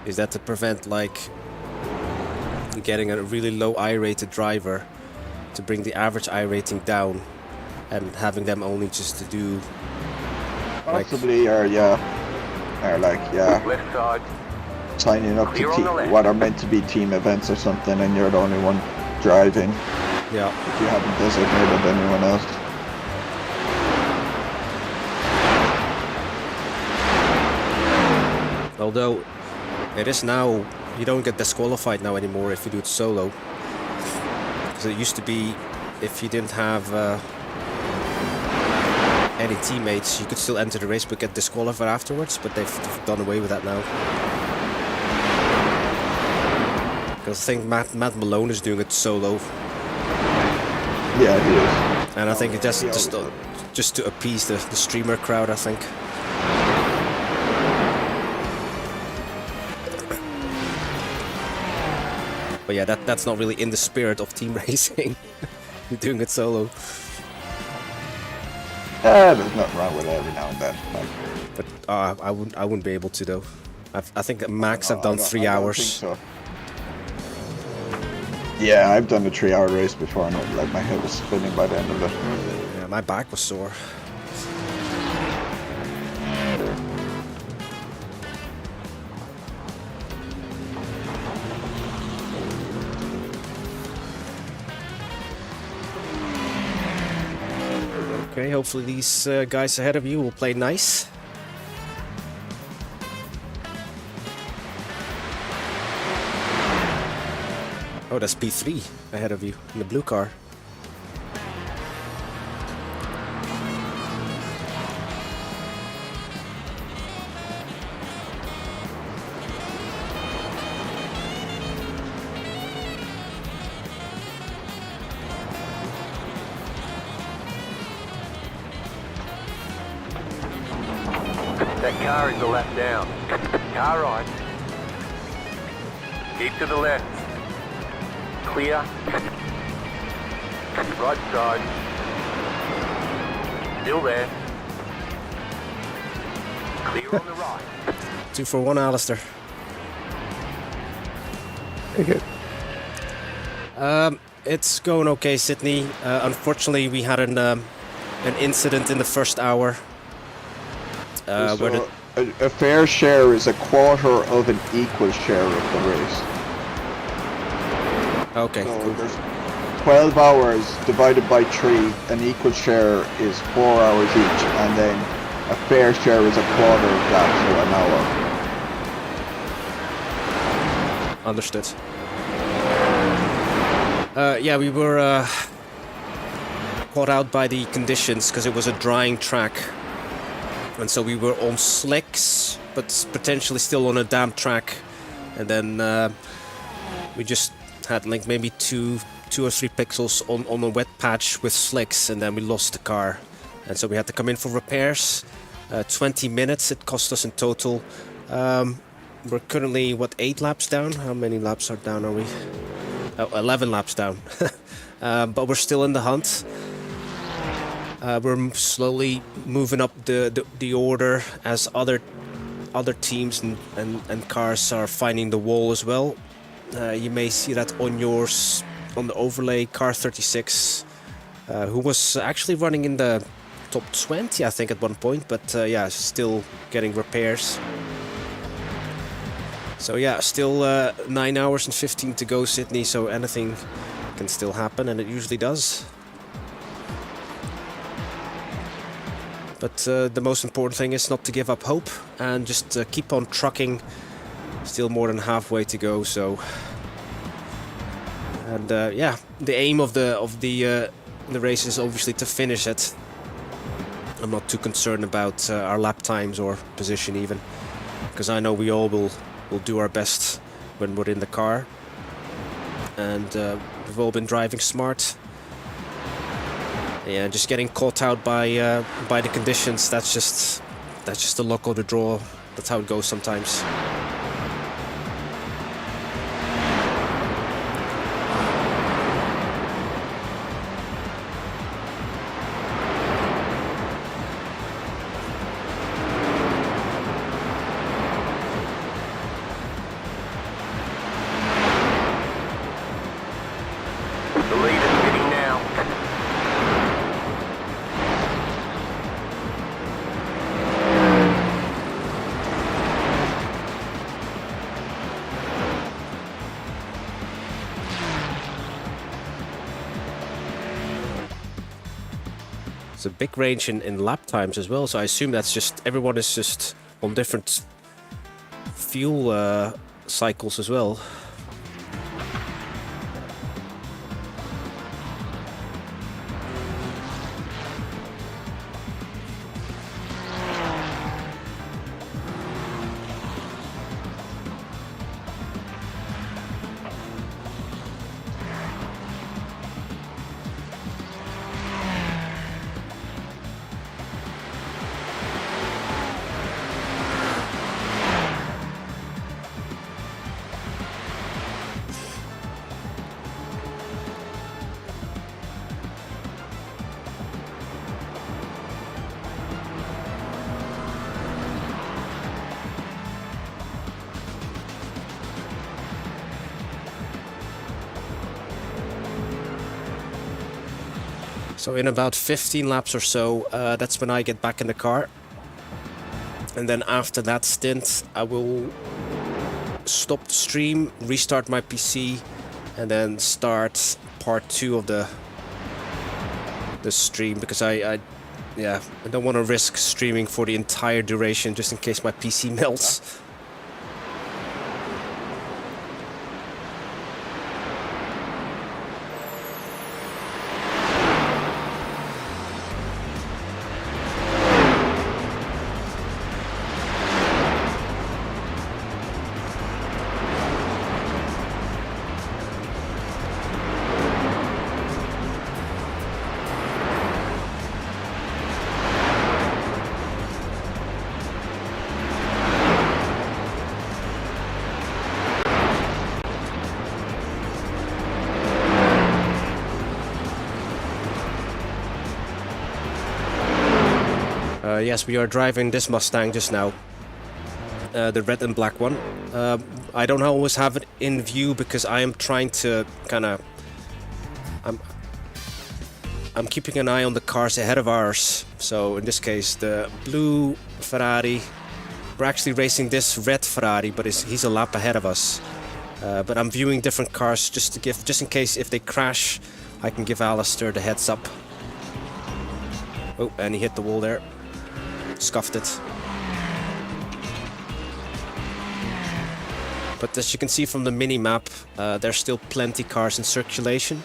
Is that to prevent like getting a really low I-rated driver to bring the average I rating down and having them only just to do possibly like, Left side. signing up Clear to on the left. what are meant to be team events or something, and you're the only one driving yeah. if you haven't designated anyone else. Although it is now, you don't get disqualified now anymore if you do it solo. Because it used to be, if you didn't have any teammates, you could still enter the race but get disqualified afterwards, but they've done away with that now. Because I think Matt Malone is doing it solo. Yeah, he is. And I think it just to appease the streamer crowd, I think. But yeah, that's not really in the spirit of team racing. You're doing it solo. There's nothing wrong with it every now and then. Like, But I wouldn't be able to though. I think at max I've done 3 I don't hours. think so. Yeah, I've done a 3-hour race before, and like my head was spinning by the end of it. Yeah, my back was sore. Okay, hopefully these guys ahead of you will play nice. Oh, that's P3 ahead of you in the blue car. That car is a lap down. Car right. Keep to the left. Clear. Right side. Still there. Clear on the right. 2 for 1, Alistair. Okay. It's going okay, Sydney. Unfortunately, we had an incident in the first hour. Where a fair share is a quarter of an equal share of the race. okay, So cool. there's 12 hours divided by 3, an equal share is 4 hours each, and then a fair share is a quarter of that, so an hour. Understood. Yeah, we were caught out by the conditions because it was a drying track. And so we were on slicks, but potentially still on a damp track. And then we just had like maybe two or three pixels on a wet patch with slicks, and then we lost the car. And so we had to come in for repairs. 20 minutes it cost us in total. We're currently, what, 8 laps down? How many laps are down are we? Oh, 11 laps down. But we're still in the hunt. We're slowly moving up the order as other teams and cars are finding the wall as well. You may see that on yours, on the overlay, car 36, who was actually running in the top 20, I think, at one point, but yeah, still getting repairs. So yeah, still 9 hours and 15 to go, Sydney, so anything can still happen, and it usually does. But the most important thing is not to give up hope and just keep on trucking. Still more than halfway to go, so. And yeah, the aim of the race is obviously to finish it. I'm not too concerned about our lap times or position even, because I know we all will do our best when we're in the car. and we've all been driving smart. Yeah, just getting caught out by the conditions. That's just the luck of the draw. That's how it goes sometimes. It's a big range in lap times as well, so I assume that's just everyone is just on different fuel cycles as well. So in about 15 laps or so, that's when I get back in the car. And then after that stint, I will stop the stream, restart my PC, and then start part 2 of the stream, because I don't want to risk streaming for the entire duration just in case my PC melts. Yes, we are driving this Mustang just now, the red and black one. I don't always have it in view because I am trying to kind of... I'm keeping an eye on the cars ahead of ours. So in this case, the blue Ferrari. We're actually racing this red Ferrari, but he's a lap ahead of us. But I'm viewing different cars just in case if they crash, I can give Alistair the heads up. Oh, and he hit the wall there. Scuffed it. But as you can see from the mini-map, there's still plenty cars in circulation.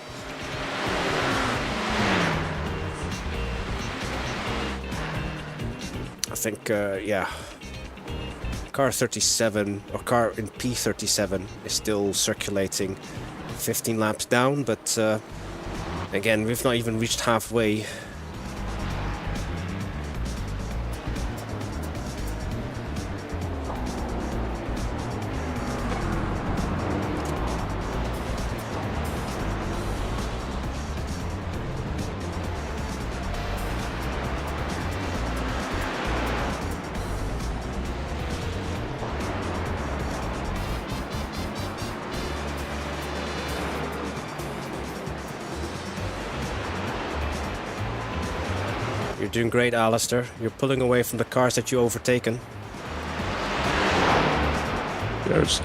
I think, yeah, car 37 or car in P37 is still circulating 15 laps down, but again, we've not even reached halfway. You're doing great, Alistair. You're pulling away from the cars that you overtaken. Yes.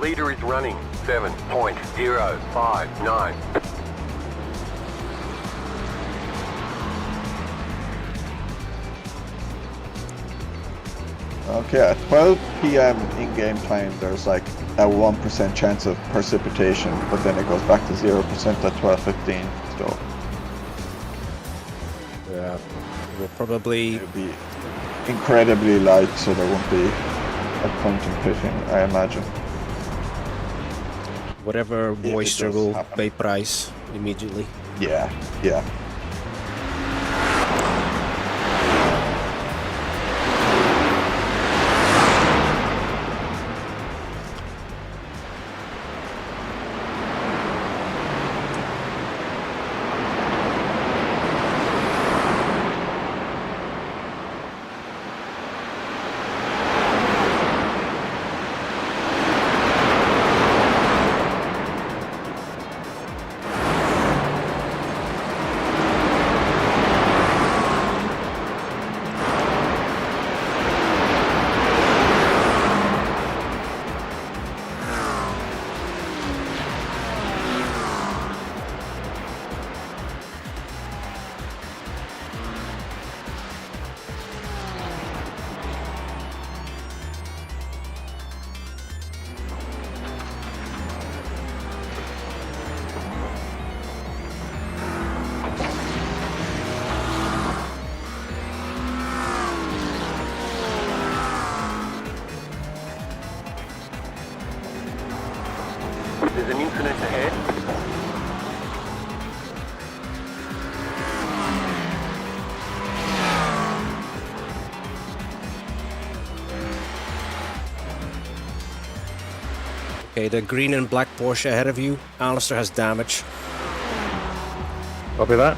Leader is running 7.059. Okay, at 12 p.m. in-game time, there's like a 1% chance of precipitation, but then it goes back to 0% at 12:15. So yeah, we'll probably it'll be incredibly light, so there won't be a point in pitting, I imagine. whatever If it moisture does will happen. vaporize immediately. Yeah, yeah. There's an incident ahead. Okay, the green and black Porsche ahead of you. Alistair has damage. Copy that.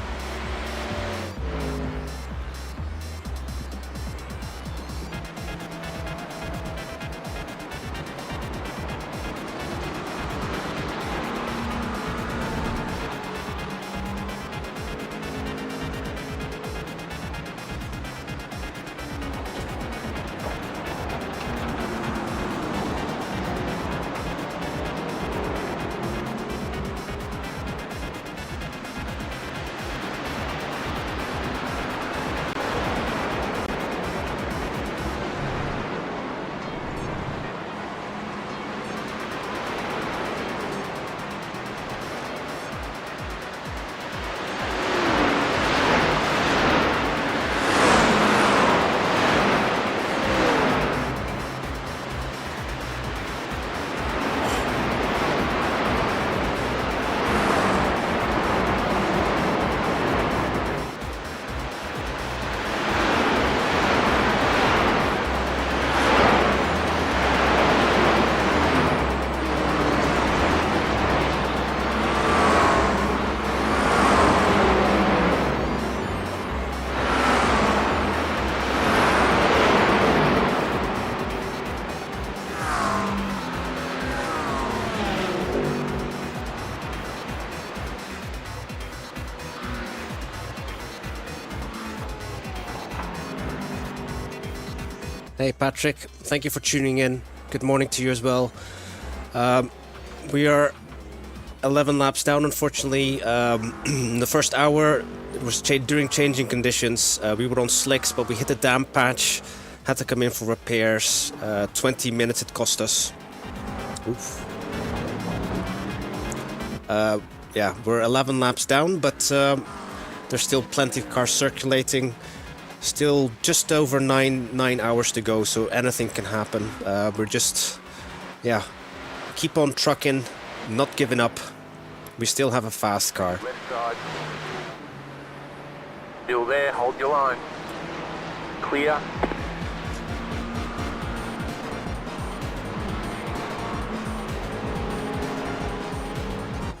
Hey Patrick, thank you for tuning in. Good morning to you as well. We are 11 laps down, unfortunately. In the first hour, it was during changing conditions. We were on slicks, but we hit a damp patch. Had to come in for repairs. 20 minutes it cost us. Oof. Yeah, we're 11 laps down, but there's still plenty of cars circulating. Still just over nine hours to go, so anything can happen. We're just, yeah, keep on trucking, not giving up. We still have a fast car. Left side. Still there, hold your line. Clear.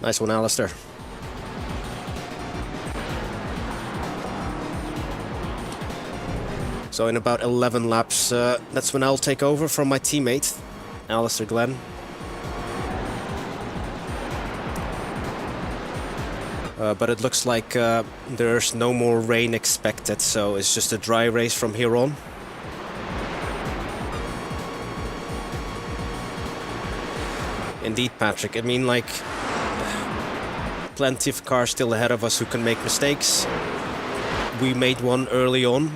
Nice one, Alistair. So in about 11 laps, that's when I'll take over from my teammate, Alistair Glenn. But it looks like there's no more rain expected, so it's just a dry race from here on. Indeed, Patrick. I mean, like, plenty of cars still ahead of us who can make mistakes. We made one early on,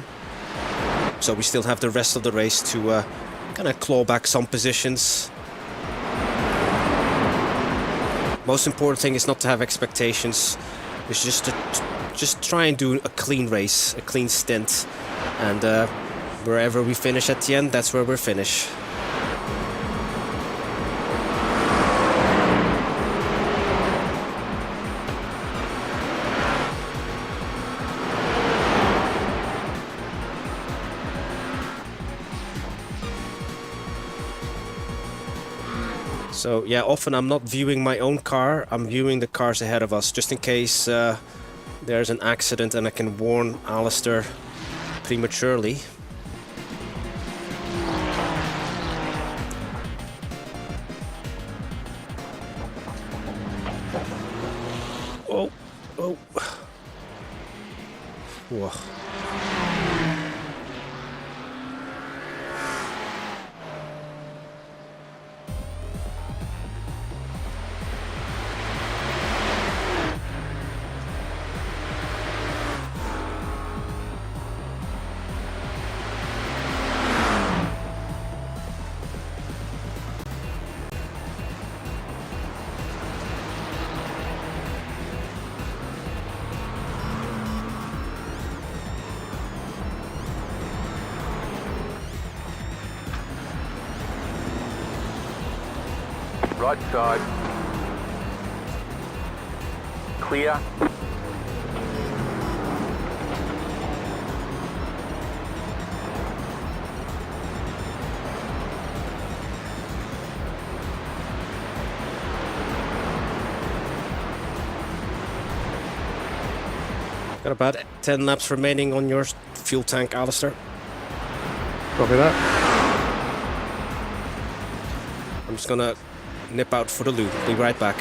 so we still have the rest of the race to kind of claw back some positions. Most important thing is not to have expectations. It's just to just try and do a clean race, a clean stint, and wherever we finish at the end, that's where we'll finish. So yeah, often I'm not viewing my own car, I'm viewing the cars ahead of us, just in case there's an accident and I can warn Alistair prematurely. Oh, oh. Whoa. Right side. Clear. Got about 10 laps remaining on your fuel tank, Alistair. Copy that. I'm just gonna nip out for the loo. Be right back.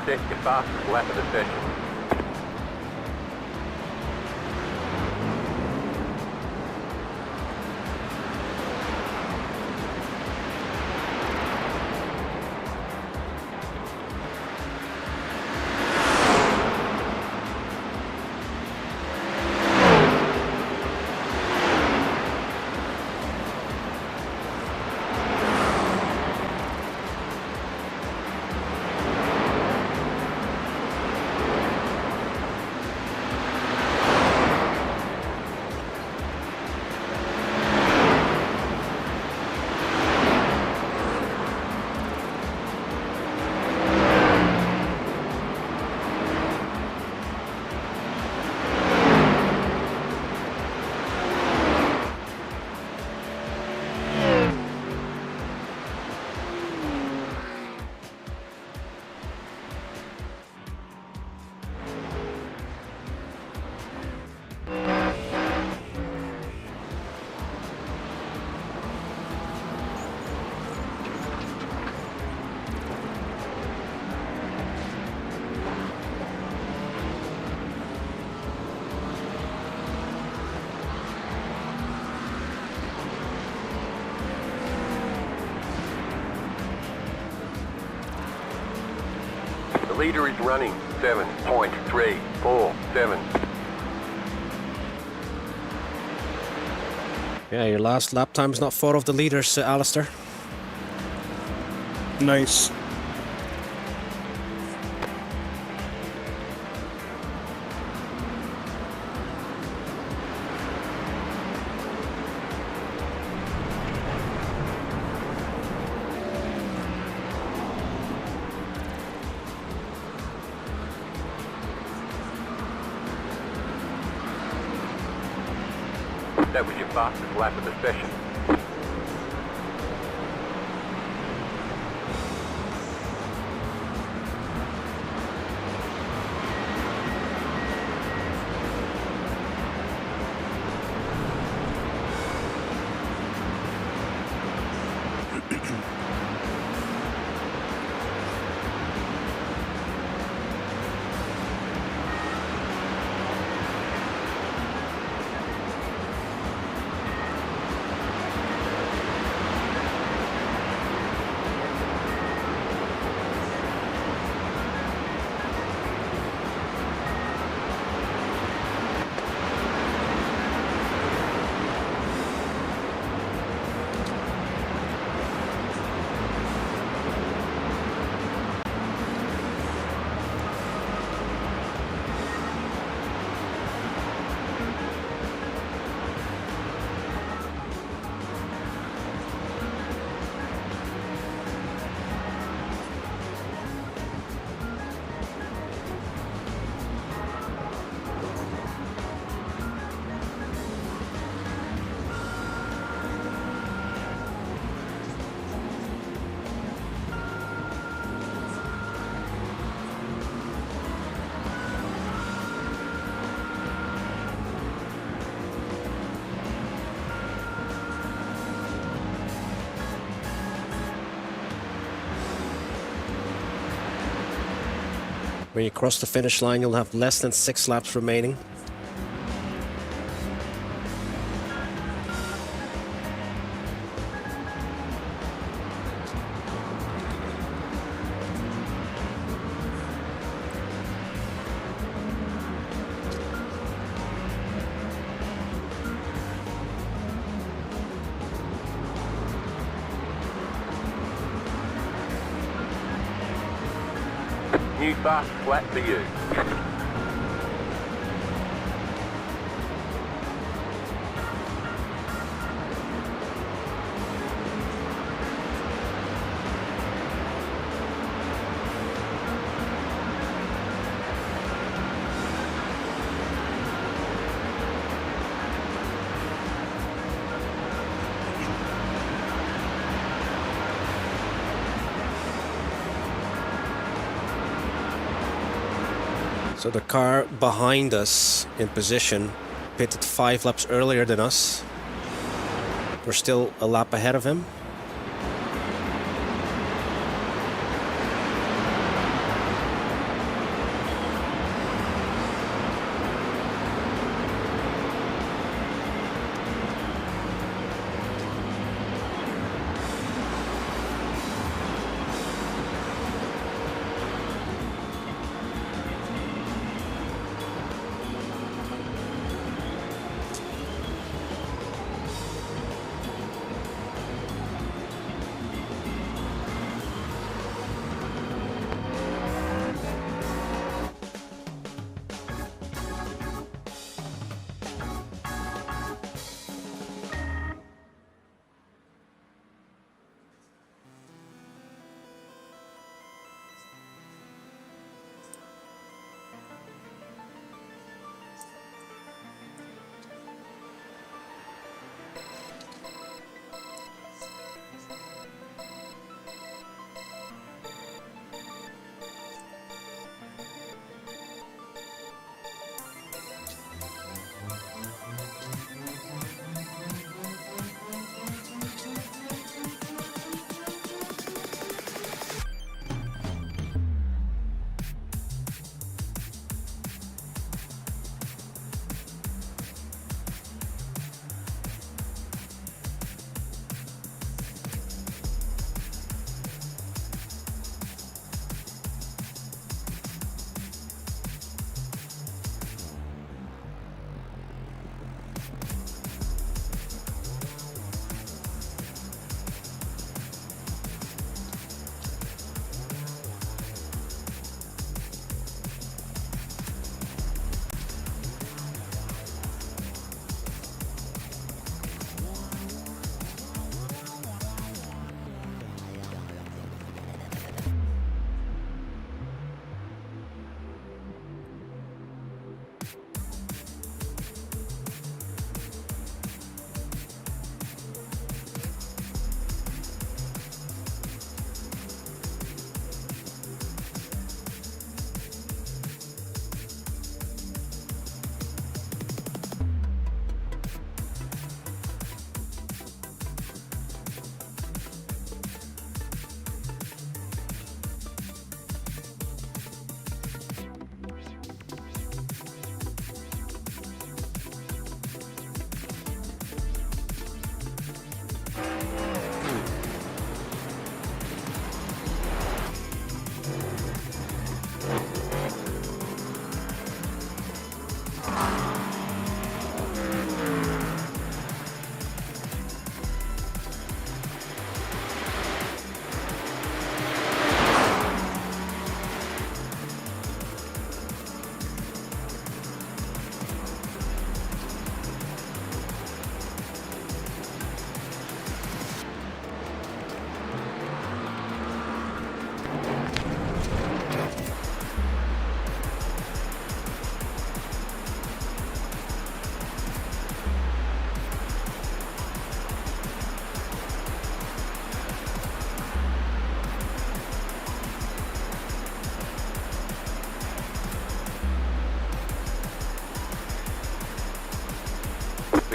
set your fastest lap of the session. The leader is running 7.347. Yeah, your last lap time's not far off the leaders, Alistair. Nice. That was your fastest lap of the session. When you cross the finish line, you'll have less than 6 laps remaining. New fast flat for you. So the car behind us in position pitted 5 laps earlier than us. We're still a lap ahead of him.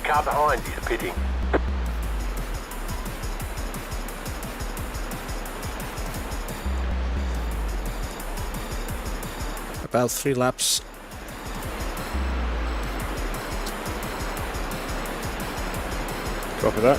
car behind is pitting. About 3 laps. Copy that.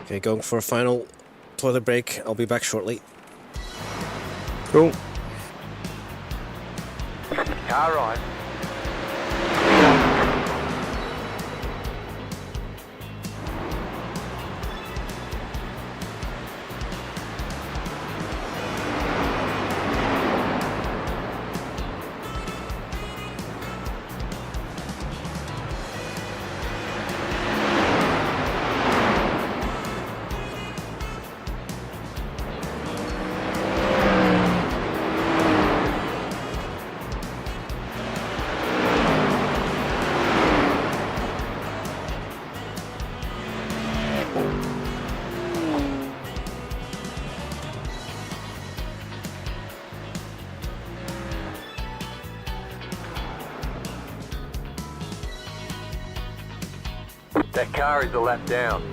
Okay, going for a final toilet break. I'll be back shortly. Cool. Car right. That car is a lap down.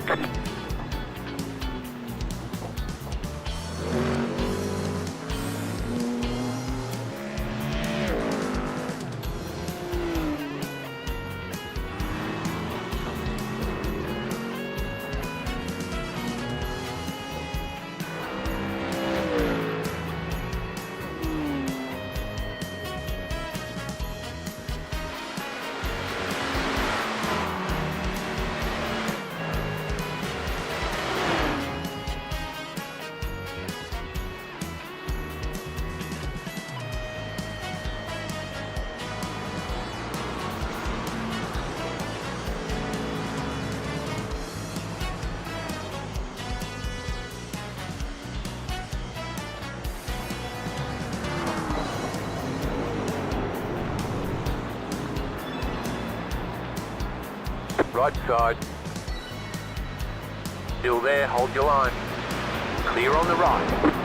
Right side. Still there, hold your line. Clear on the right.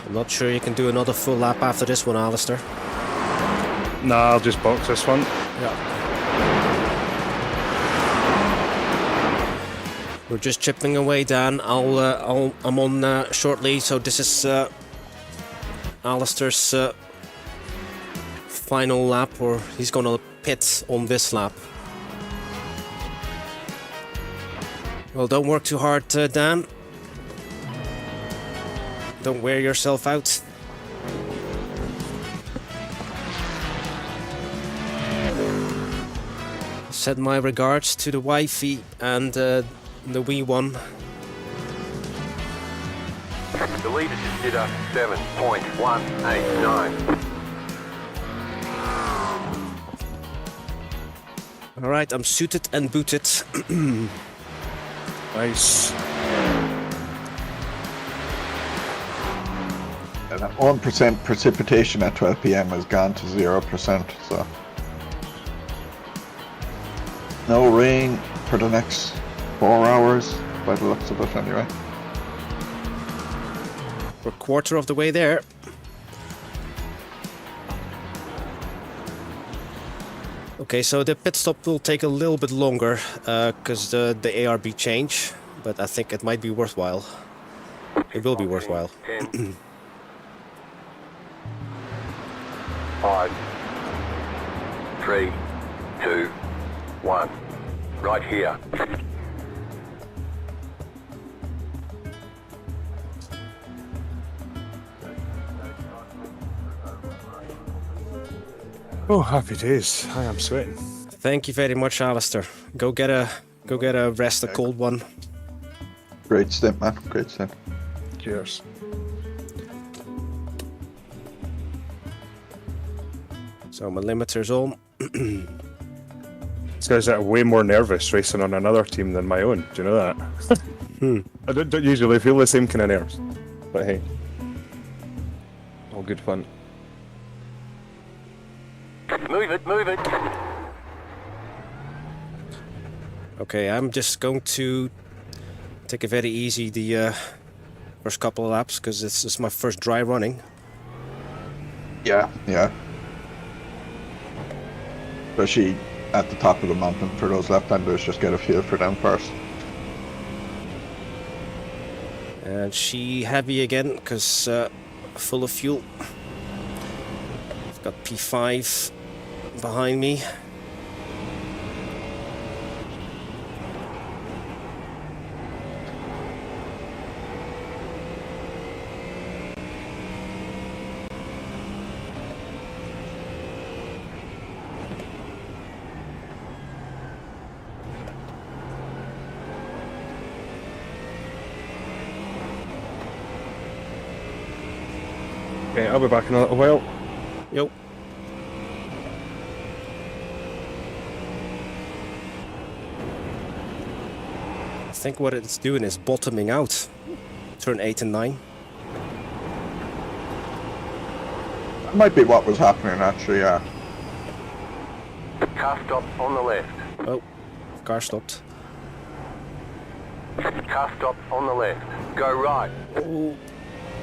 Not sure you can do another full lap after this one, Alistair. Nah, I'll just box this one. Yeah. We're just chipping away, Dan. I'm on shortly. So this is Alistair's final lap, or he's gonna pit on this lap. Well, don't work too hard, Dan. Don't wear yourself out. Send my regards to the wifey and the wee one. The leader just did a 7.189. Alright, I'm suited and booted. Nice. And that 1% precipitation at 12 PM has gone to 0%, so... No rain for the next 4 hours, by the looks of it anyway. We're a quarter of the way there. Okay, so the pit stop will take a little bit longer because the ARB change, but I think it might be worthwhile. It will be worthwhile. 10, 5, 3, 2, 1. Right here. Oh, happy days. I am sweating. Thank you very much, Alistair. Go get a rest, a cold one. Great stint, man. Great stint. Cheers. So my limiter's on. These guys are way more nervous racing on another team than my own. Do you know that? I don't usually feel the same kind of nerves. But hey, all good fun. Move it, move it. Okay, I'm just going to take it very easy the first couple of laps because this is my first dry running. Yeah. Yeah. Especially at the top of the mountain for those left-handers, just get a feel for them first. And she heavy again because full of fuel. I've got P5 behind me. Okay, I'll be back in a little while. Yo. I think what it's doing is bottoming out. Turn 8 and 9. That might be what was happening, actually, yeah. Car stop on the left. Oh, car stopped. Car stop on the left. Go right. Oh,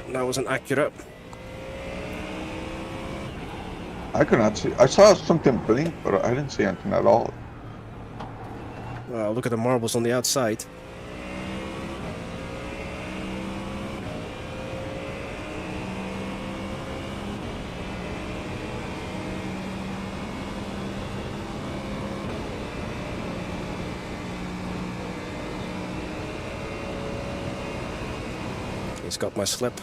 that wasn't accurate. I could not see. I saw something blink, but I didn't see anything at all. Well, look at the marbles on the outside. He's got my slip.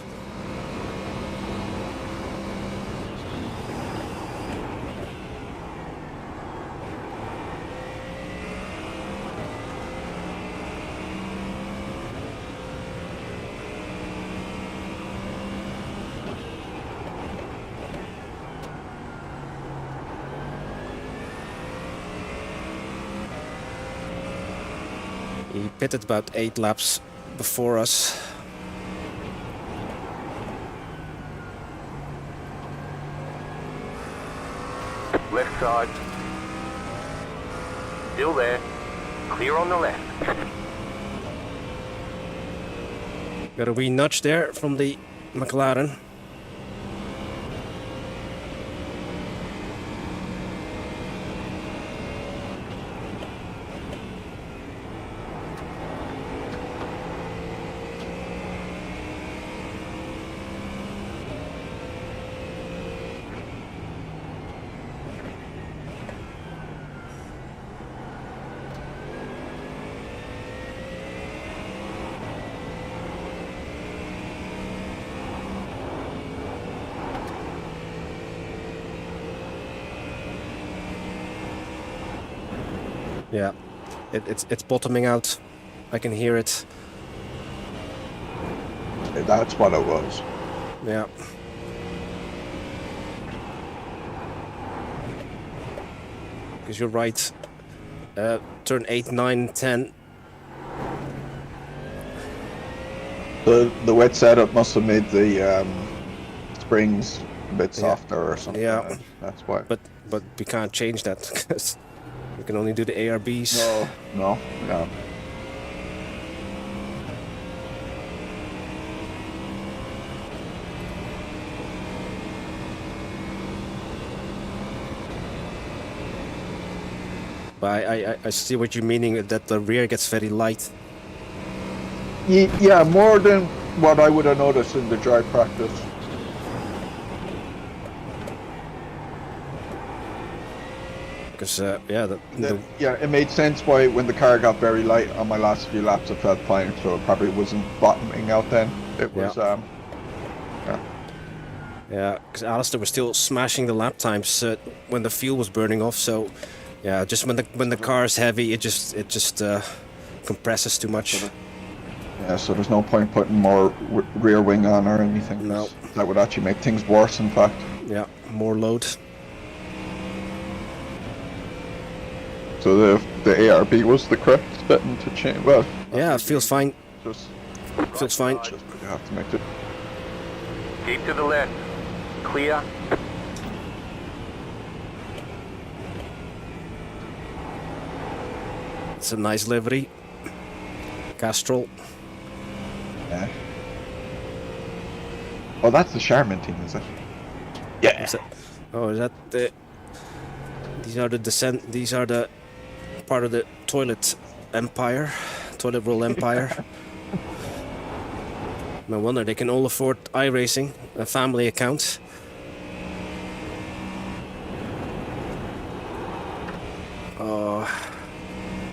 He pitted about 8 laps before us. Left side. Still there. Clear on the left. Got a wee nudge there from the McLaren. Yeah, it's bottoming out. I can hear it. That's what it was. Yeah. Because you're right. Turn 8, 9, 10. The wet setup must have made the springs a bit softer or something. Yeah. That's why. But we can't change that because we can only do the ARBs. No. But I see what you're meaning, that the rear gets very light. Yeah, more than what I would have noticed in the dry practice. Because, yeah, it made sense why when the car got very light on my last few laps it felt fine, so it probably wasn't bottoming out then. It was, Yeah, because Alistair was still smashing the lap times when the fuel was burning off, so... Yeah, just when the car is heavy, it just compresses too much. Yeah, so there's no point putting more rear wing on or anything. No. That would actually make things worse, in fact. Yeah, more load. So the ARB was the correct button to change. Well, yeah, it feels fine. Feels fine. Just you have to make it. Keep to the left. Clear. It's a nice livery. Castrol. Yeah. Oh, that's the Charmin team, is it? Yeah. Is that the... These are the part of the toilet empire. Toilet roll empire. No wonder they can all afford iRacing, a family account.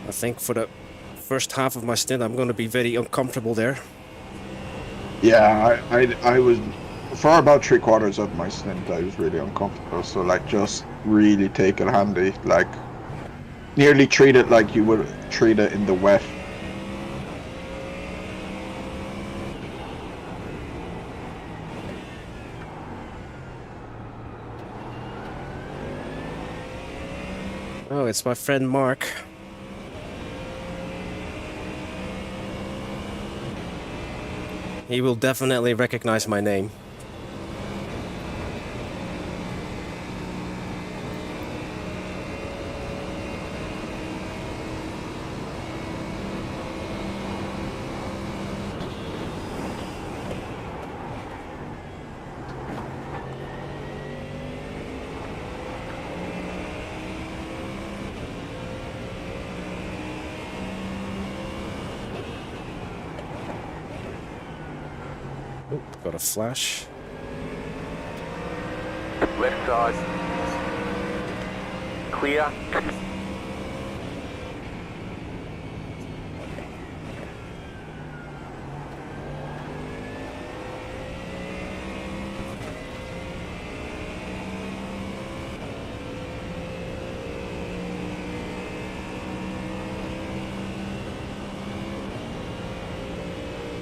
I think for the first half of my stint I'm going to be very uncomfortable there. Yeah, I was, for about 3/4 of my stint I was really uncomfortable, so like just really take it handy, like nearly treat it like you would treat it in the wet. Oh, it's my friend Mark. He will definitely recognize my name. Got a flash. Left side. Clear.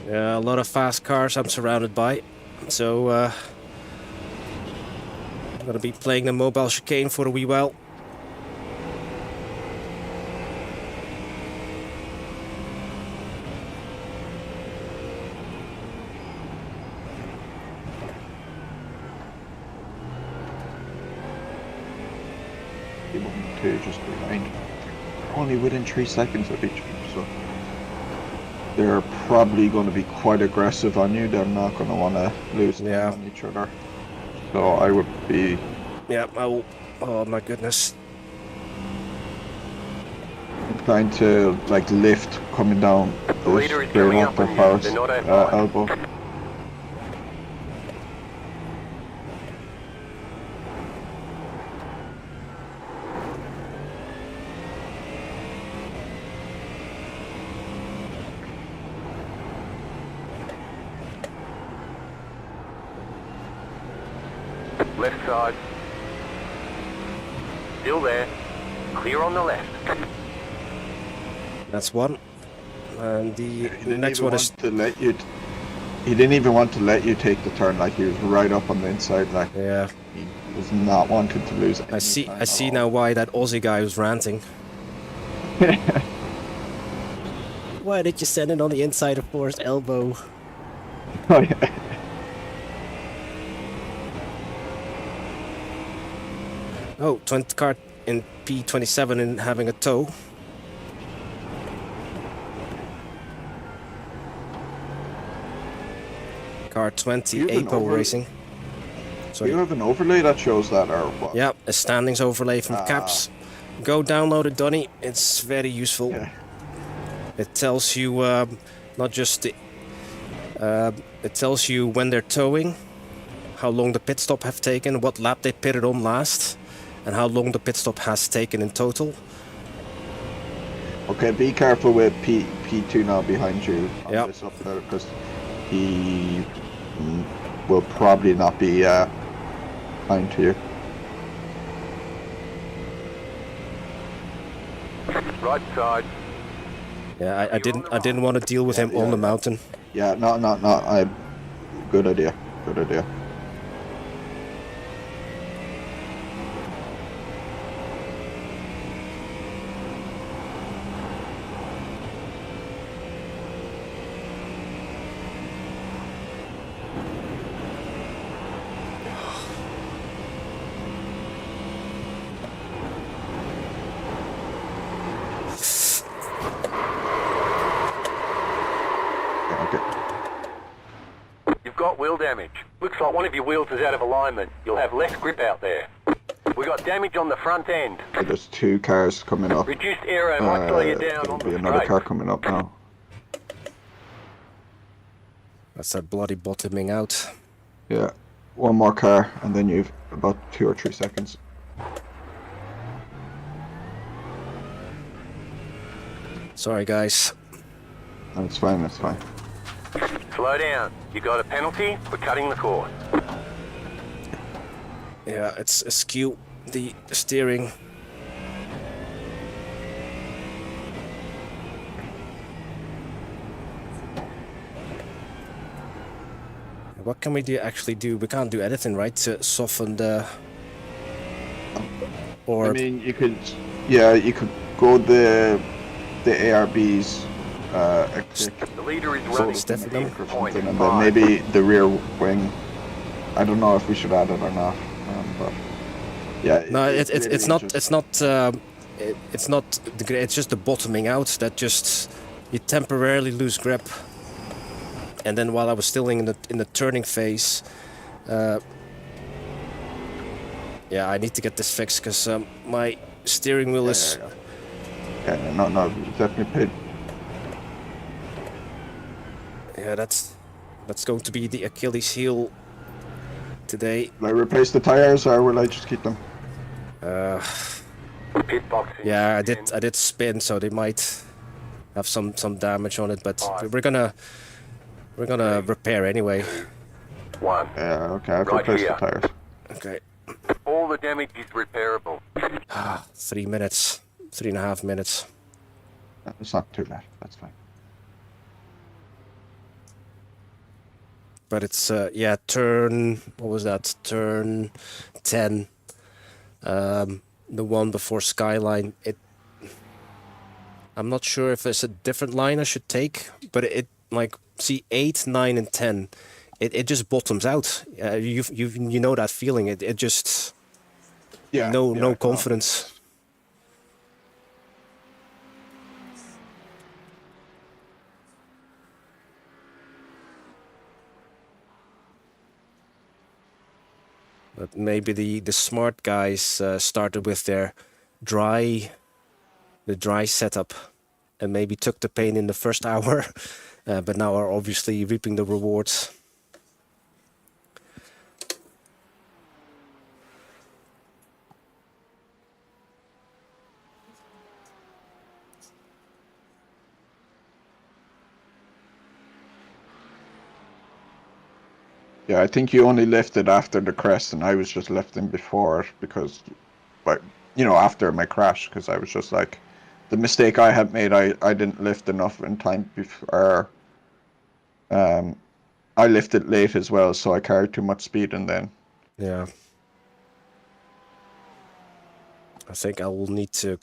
Yeah, a lot of fast cars I'm surrounded by, so I'm gonna be playing the mobile chicane for a wee while. Just behind. They're only within 3 seconds of each other, so they're probably going to be quite aggressive on you. They're not going to want to lose time on each other. So I would be... Yeah, I will... Oh my goodness. Trying to like lift coming down The leader is coming up on you. They're not at elbow. Left side. Still there. Clear on the left. That's one. And the He next one is... He didn't even want to let you take the turn, like he was right up on the inside, like Yeah. he was not wanting to lose. I see now why that Aussie guy was ranting. Why did you send it on the inside of Forrest's elbow? Oh yeah. Oh, 20 car in P27 and having a tow. Car 20, APO Racing. Do you have an overlay that shows that, or what? Yeah, a standings overlay from Caps. Go download it, Donny. It's very useful. Yeah. It tells you not just the... it tells you when they're towing, how long the pit stop have taken, what lap they pitted on last, and how long the pit stop has taken in total. Okay, be careful with P2 now behind you on Yep. this up there, because he will probably not be kind to you. Right side. Yeah, I didn't want to deal with him on the mountain. Yeah, no. Good idea. Good idea. You've got wheel damage. Looks like one of your wheels is out of alignment. You'll have less grip out there. We got damage on the front end. Okay, there's two cars coming up. Reduced aero might slow you down There'll on be the another straight. car coming up now. That's that bloody bottoming out. Yeah, one more car, and then you've about 2 or 3 seconds. Sorry, guys. That's fine. That's fine. Slow down. You got a penalty for cutting the course. Yeah, it's askew, the steering. What can we actually do? We can't do anything, right, to soften the... Or... I mean, you could go the ARBs. The leader is running stiffen them. for point And then five. maybe the rear wing. I don't know if we should add it or not, but yeah. No, it's really not. just- It's not. It's not. It's just the bottoming out that just you temporarily lose grip. And then while I was still in the turning phase, yeah, I need to get this fixed because my steering wheel is. Yeah, no, definitely paid. Yeah, that's going to be the Achilles heel today. Will I replace the tires or will I just keep them? Pit boxing. Yeah, I did spin, so they might have some damage on it, but we're gonna repair anyway. One. Yeah, okay, I've Right replaced here. the tires. Okay. All the damage is repairable. 3 minutes, 3.5 minutes. It's not too bad, that's fine. But it's yeah, turn, what was that? Turn 10. The one before Skyline. I'm not sure if it's a different line I should take, but it like see 8, 9, and 10. It just bottoms out. You know that feeling. It just no confidence. But maybe the smart guys started with their dry setup and maybe took the pain in the first hour, but now are obviously reaping the rewards. Yeah, I think you only lifted after the crest, and I was just lifting before because, like, you know, after my crash, because I was just like, the mistake I had made, I didn't lift enough in time before. I lifted late as well, so I carried too much speed, and then. Yeah. I think I will need to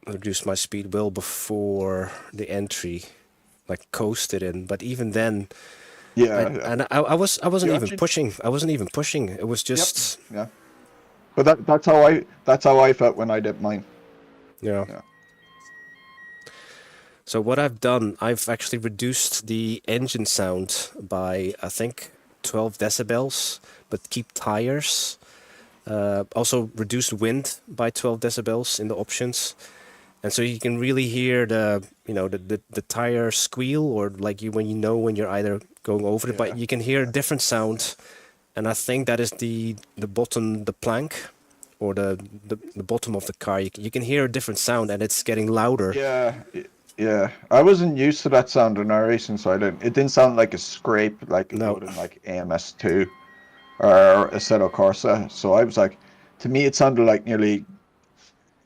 reduce my speed well before the entry, like coast it in. But even then, Yeah, I wasn't You even actually- pushing. I wasn't even pushing. It was just yeah. But that's how I felt when I did mine. yeah. Yeah. So what I've done, I've actually reduced the engine sound by, I think, 12 decibels, but keep tires. Also reduced wind by 12 decibels in the options. And so you can really hear the, you know, the tire squeal, or like when you're either going over it, but you can hear a different sound. And I think that is the bottom, the plank, or the bottom of the car. You can hear a different sound, and it's getting louder. Yeah. I wasn't used to that sound in iRacing, so it didn't sound like a scrape like it would in like AMS2 or Assetto Corsa. So I was like, to me, it sounded like nearly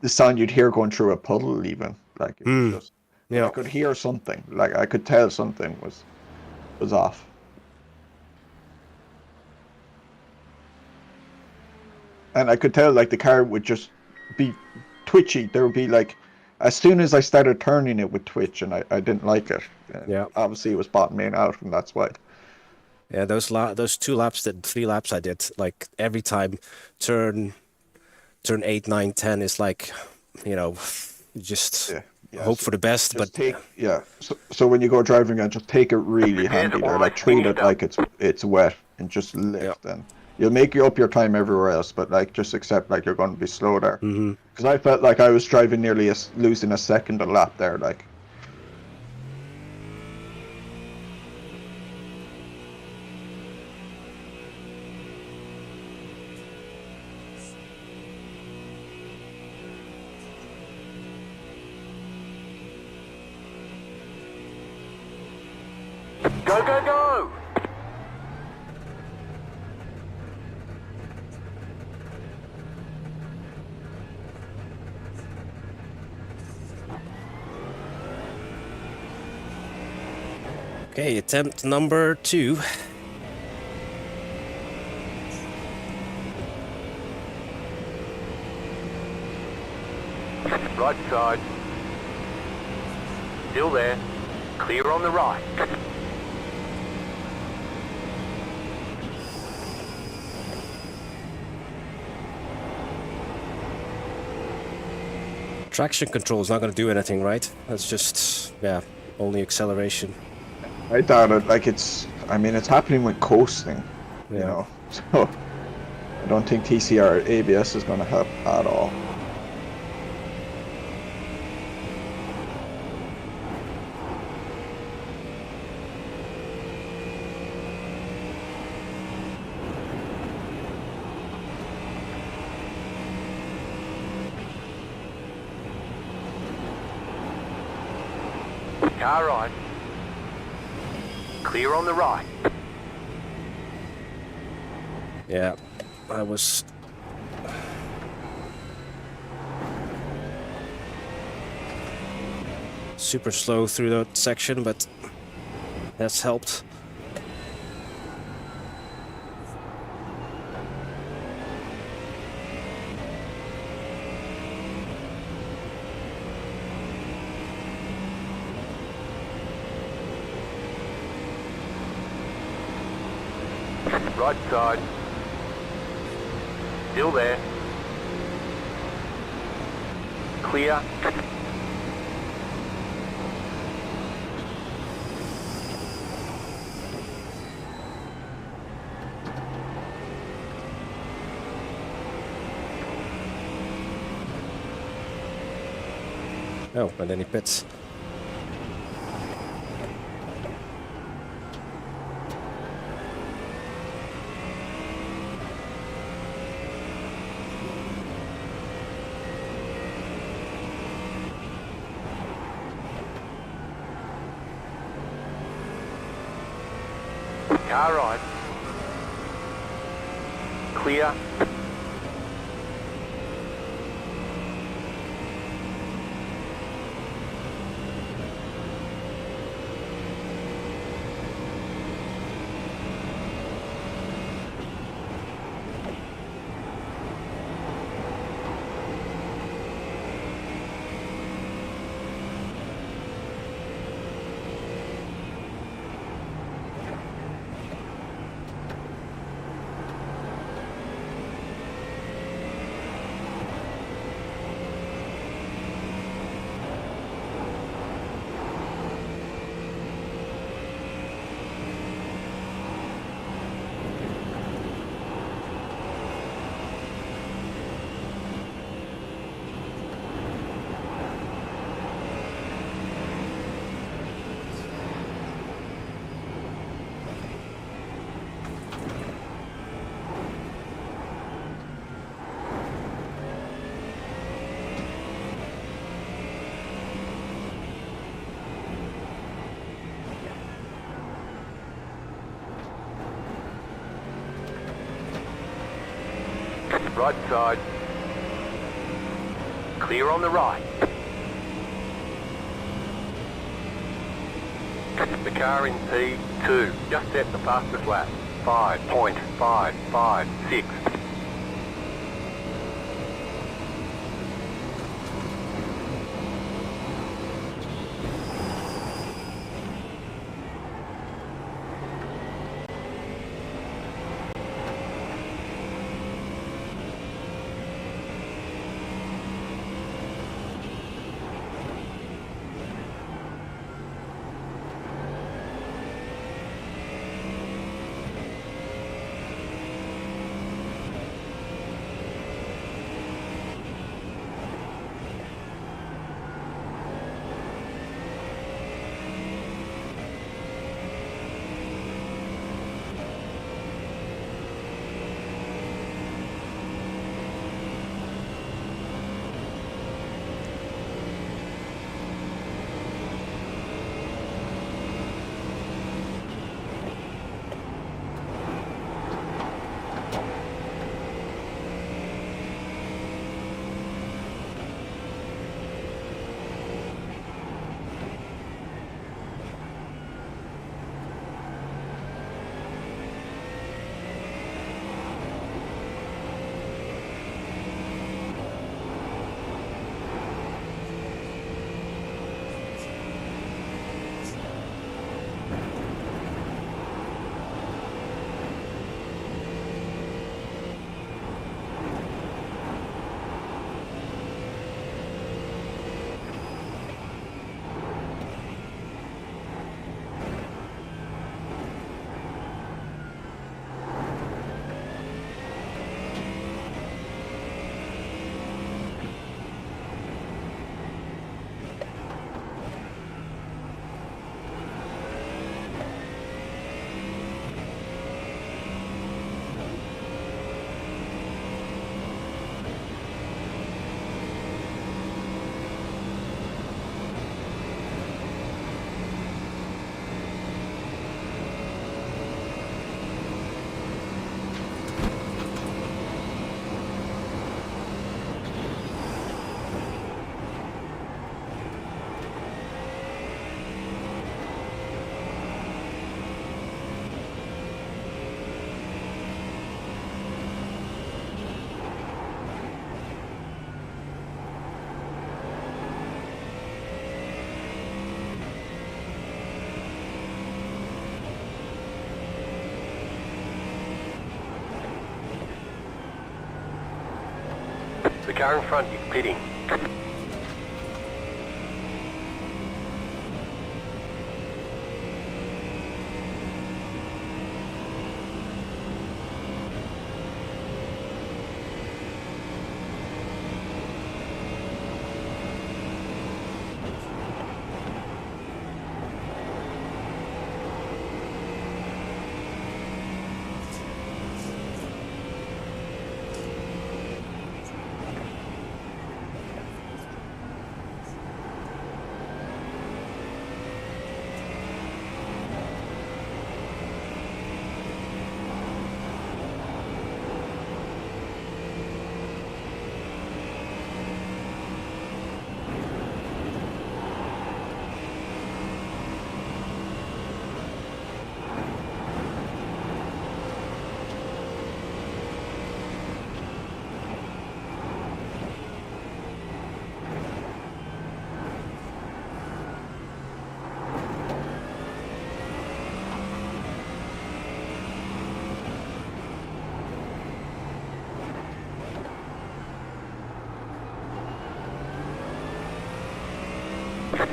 the sound you'd hear going through a puddle, even. Like it was just, Yeah. I could hear something. Like I could tell something was off. And I could tell like the car would just be twitchy. There would be like, as soon as I started turning, it would twitch, and I didn't like it. And obviously it was bottoming out, and that's why. Yeah, those 3 laps I did, like every time turn 8, 9, 10 is like, you know, just hope for the best. But so when you go driving again, just take it really handy there. Like treat it like it's wet, and just lift, and you'll make up your time everywhere else. But like just accept like you're going to be slow there. Because I felt like I was driving nearly losing a second a lap there, like. Go, go, go! okay, attempt number 2. Right side. Still there. Clear on the right. Traction control is not going to do anything, right? That's just, only acceleration. I doubt it. Like it's happening with coasting, you know. So I don't think TCR ABS is going to help at all. Car right. Clear on the right. Yeah, I was super slow through that section, but that's helped. Right side. Still there. Clear. Oh, and then he pits. Car right. Clear. Right side. Clear on the right. The car in P2, just set the fastest lap. 5.556. The car in front is pitting.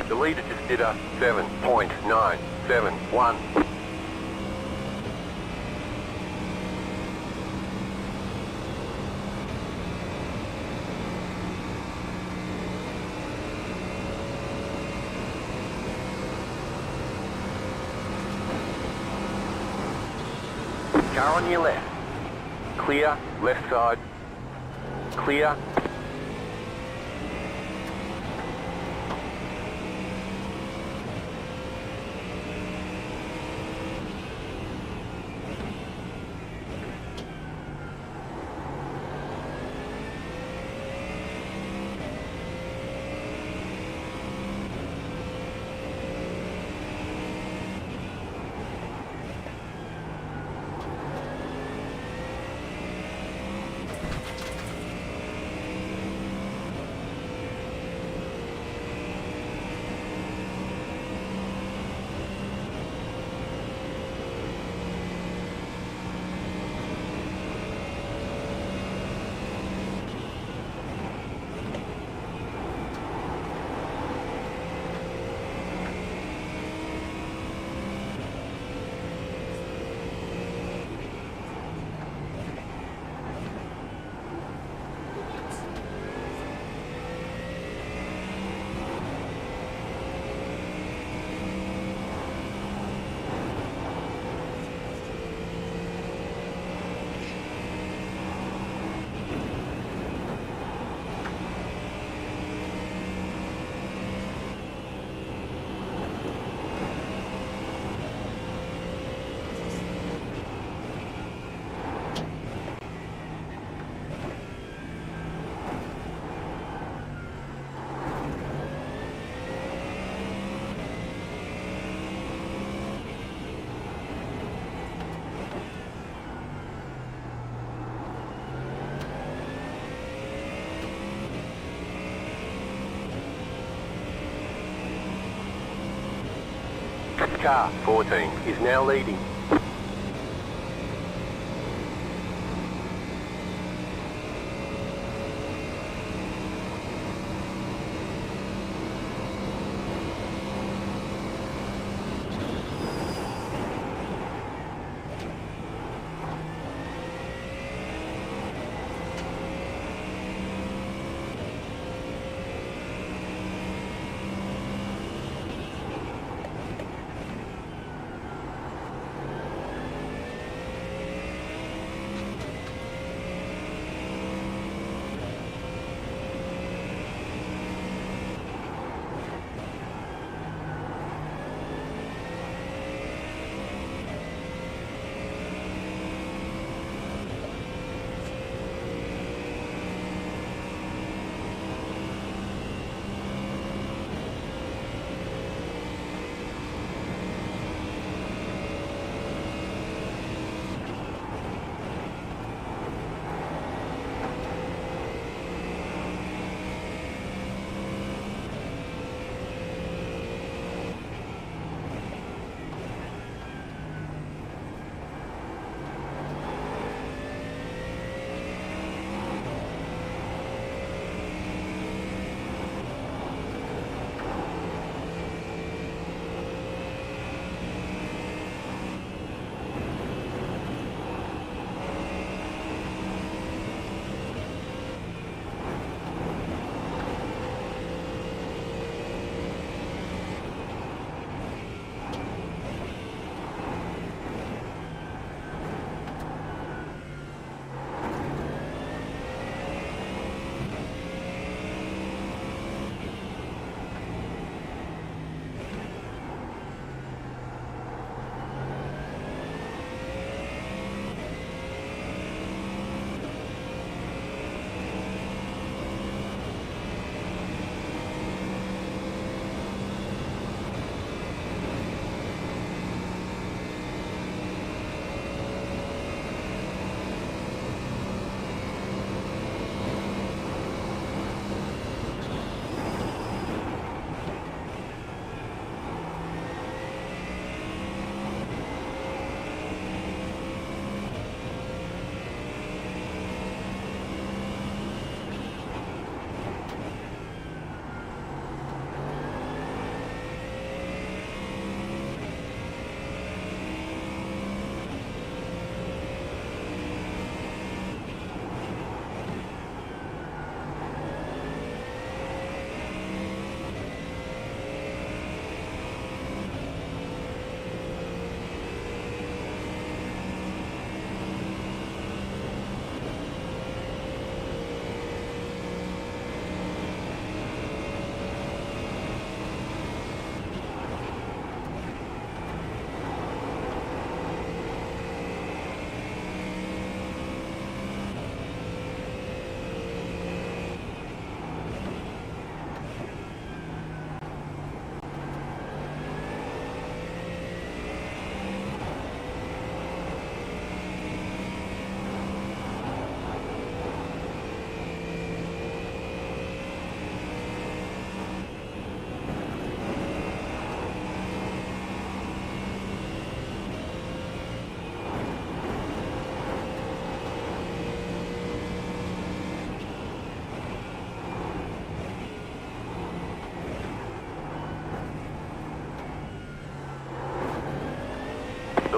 The leader just did a 7.971. Car on your left. Clear, left side. Clear. Car 14 is now leading.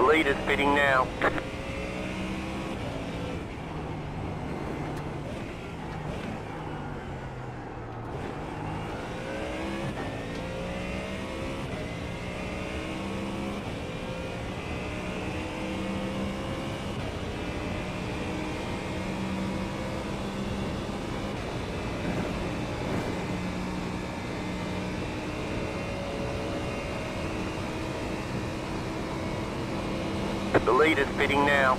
The leader's pitting now. The leader's pitting now.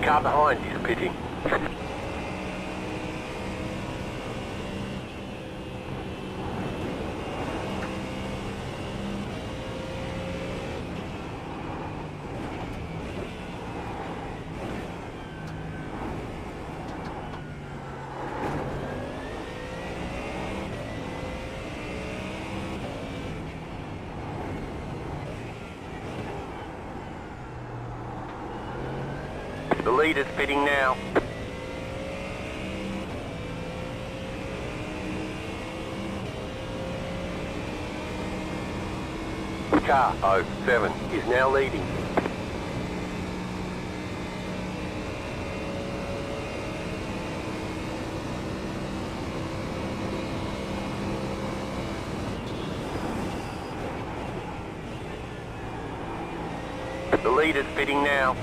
The car behind is pitting. The lead is pitting now. Car 07 is now leading. The lead is pitting now.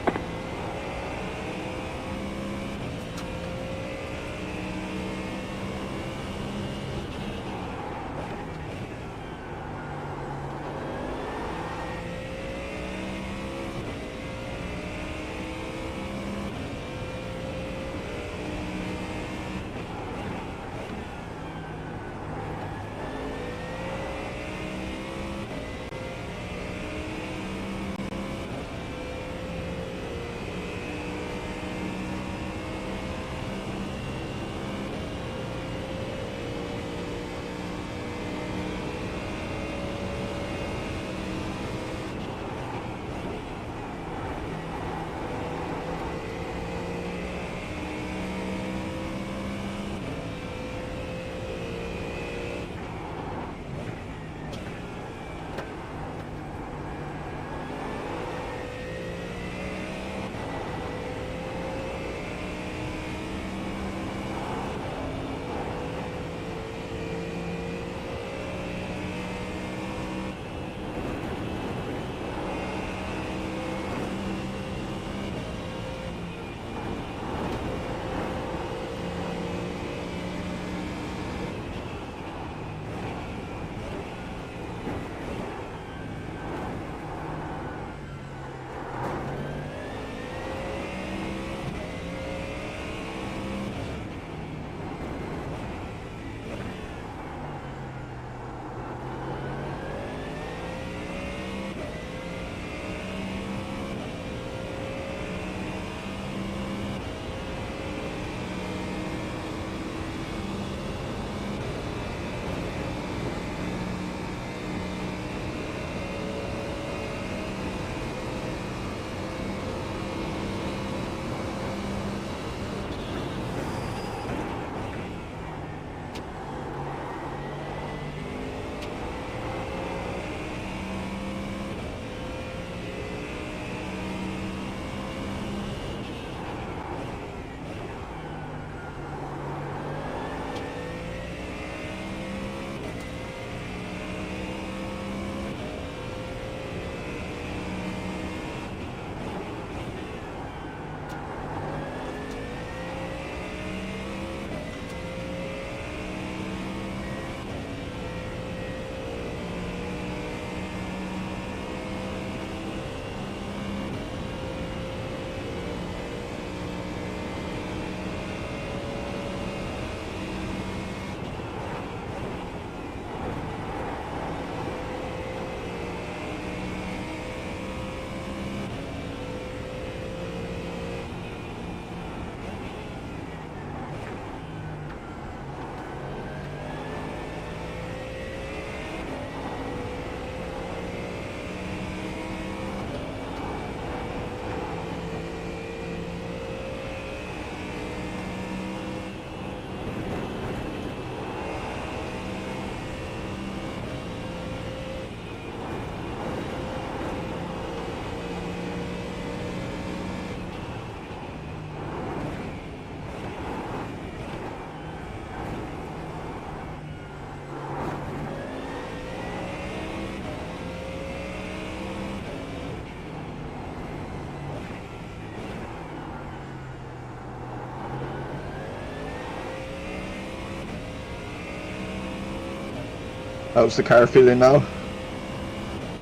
How's the car feeling now?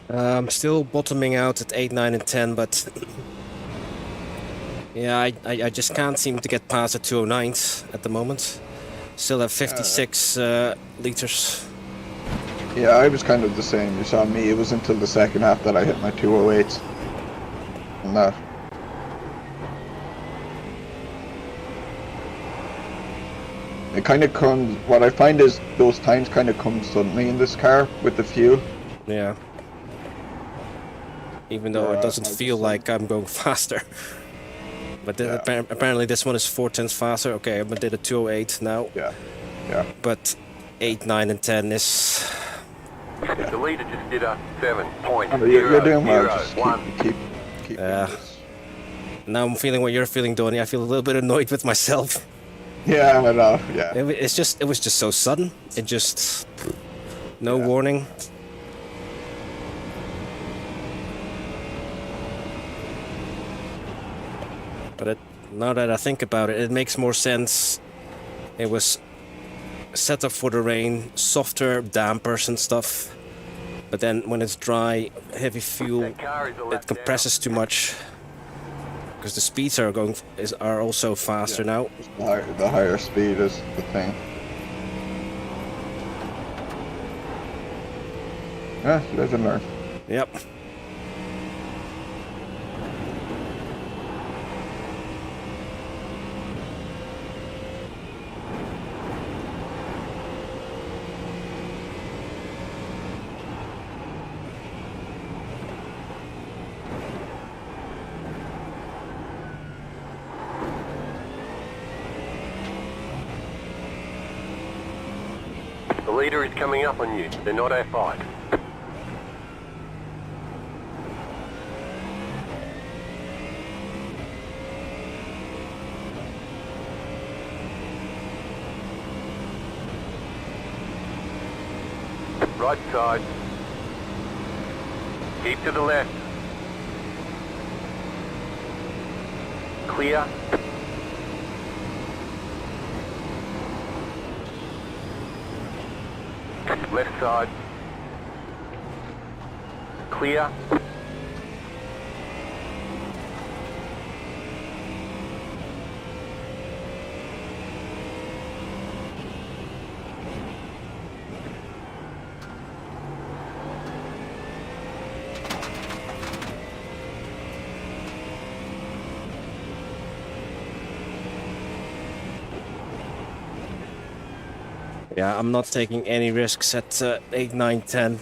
I'm still bottoming out at 8, 9 and 10, but Yeah, I just can't seem to get past the 209s at the moment. Still have 56 liters. Yeah, I was kind of the same. You saw me. It was until the second half that I hit my 208s. And that. It kind of comes. What I find is those times kind of come suddenly in this car with the fuel. Yeah. Even though it doesn't feel like I'm going faster. But then apparently this one is 4/10 faster. Okay, I did a 208 now. Yeah. Yeah. But 8, 9, and 10 is. The leader just did a 7.0. You're doing well. Just keep this. Now I'm feeling what you're feeling, Donny. I feel a little bit annoyed with myself. Yeah, I know. Yeah. It was just so sudden. It just no warning. But now that I think about it, it makes more sense. It was set up for the rain, softer dampers and stuff. But then when it's dry, heavy fuel, it compresses too much. Because the speeds are also faster now. The higher speed is the thing. Yeah, live and learn. Yep. The leader is coming up on you. They're not our fight. Right side. Keep to the left. Clear. Left side. Clear. Yeah, I'm not taking any risks at 8, 9, 10.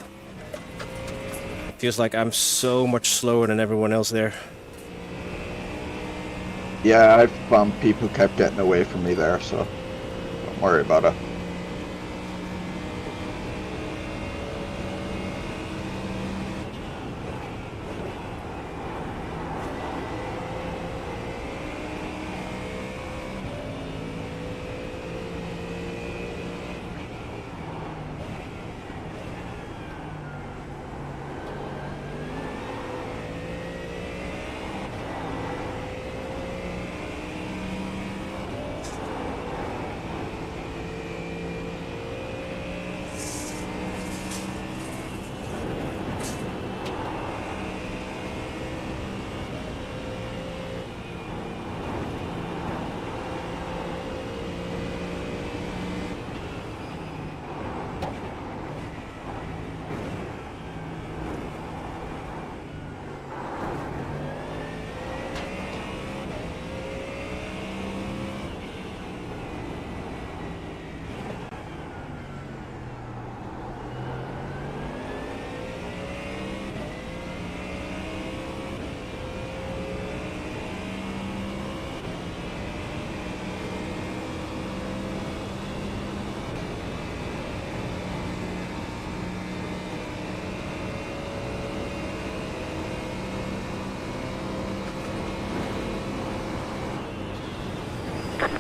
Feels like I'm so much slower than everyone else there. Yeah, I found people kept getting away from me there, so don't worry about it.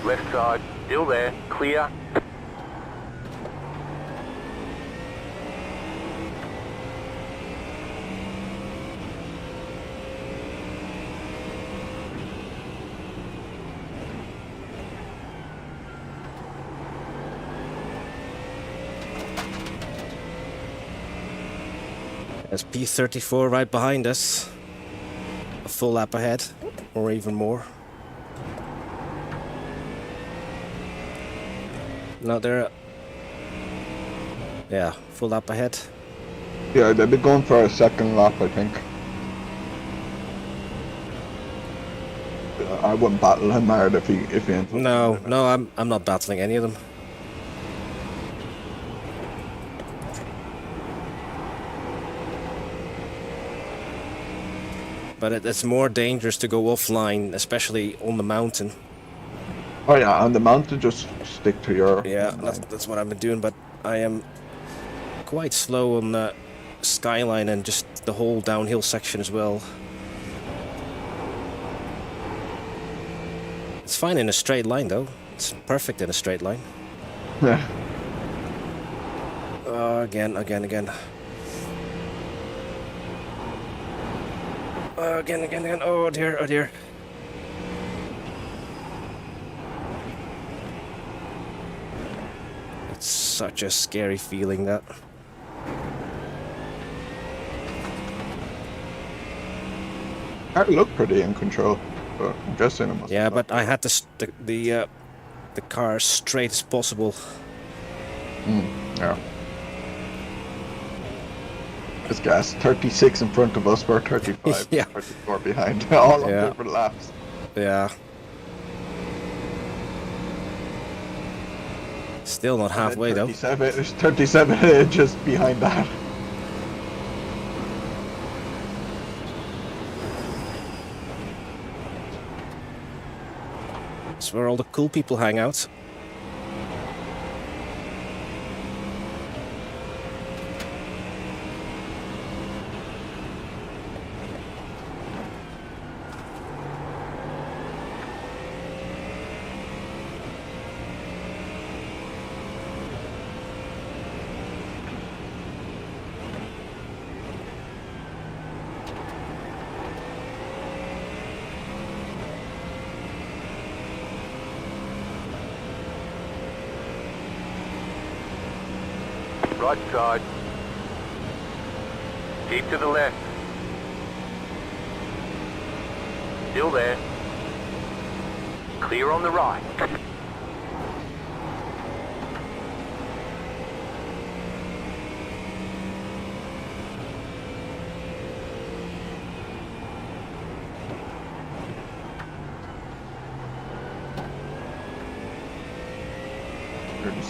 Left side, still there, clear. There's P34 right behind us. A full lap ahead, or even more. No, they're... Yeah, full lap ahead. Yeah, they'll be going for a second lap, I think. I wouldn't battle him hard if he ends up. No, I'm not battling any of them. But it's more dangerous to go offline, especially on the mountain. Oh yeah, on the mountain, just stick to your... Yeah, that's what I've been doing, but I am quite slow on the skyline and just the whole downhill section as well. It's fine in a straight line though. It's perfect in a straight line. Yeah. Again. Again. Oh dear. It's such a scary feeling, that. I look pretty in control, but I'm guessing it must. Yeah, but I had the car as straight as possible. Yeah. This guy's 36 in front of us, we're 35, Yeah. 34 behind, all on Yeah. different laps. Yeah. Still not halfway though. 37 just behind that. It's where all the cool people hang out. Right side. Keep to the left. Still there. Clear on the right.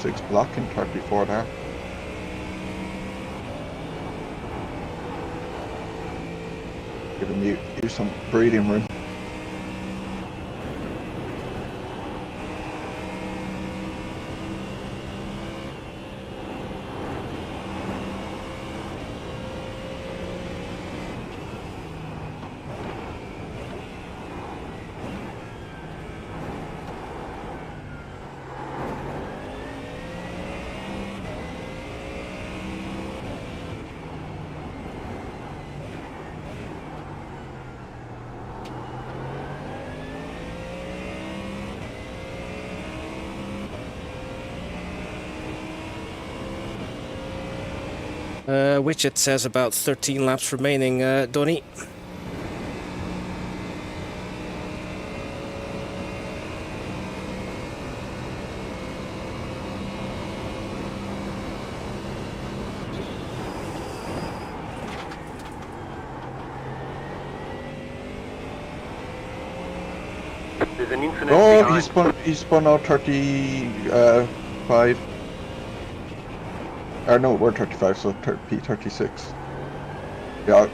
Six blocking, 34 there. Giving you some breathing room. Widget says about 13 laps remaining, Donny. There's an incident Oh, behind. he spun out 35. Or no, we're 35, so P36. Yeah,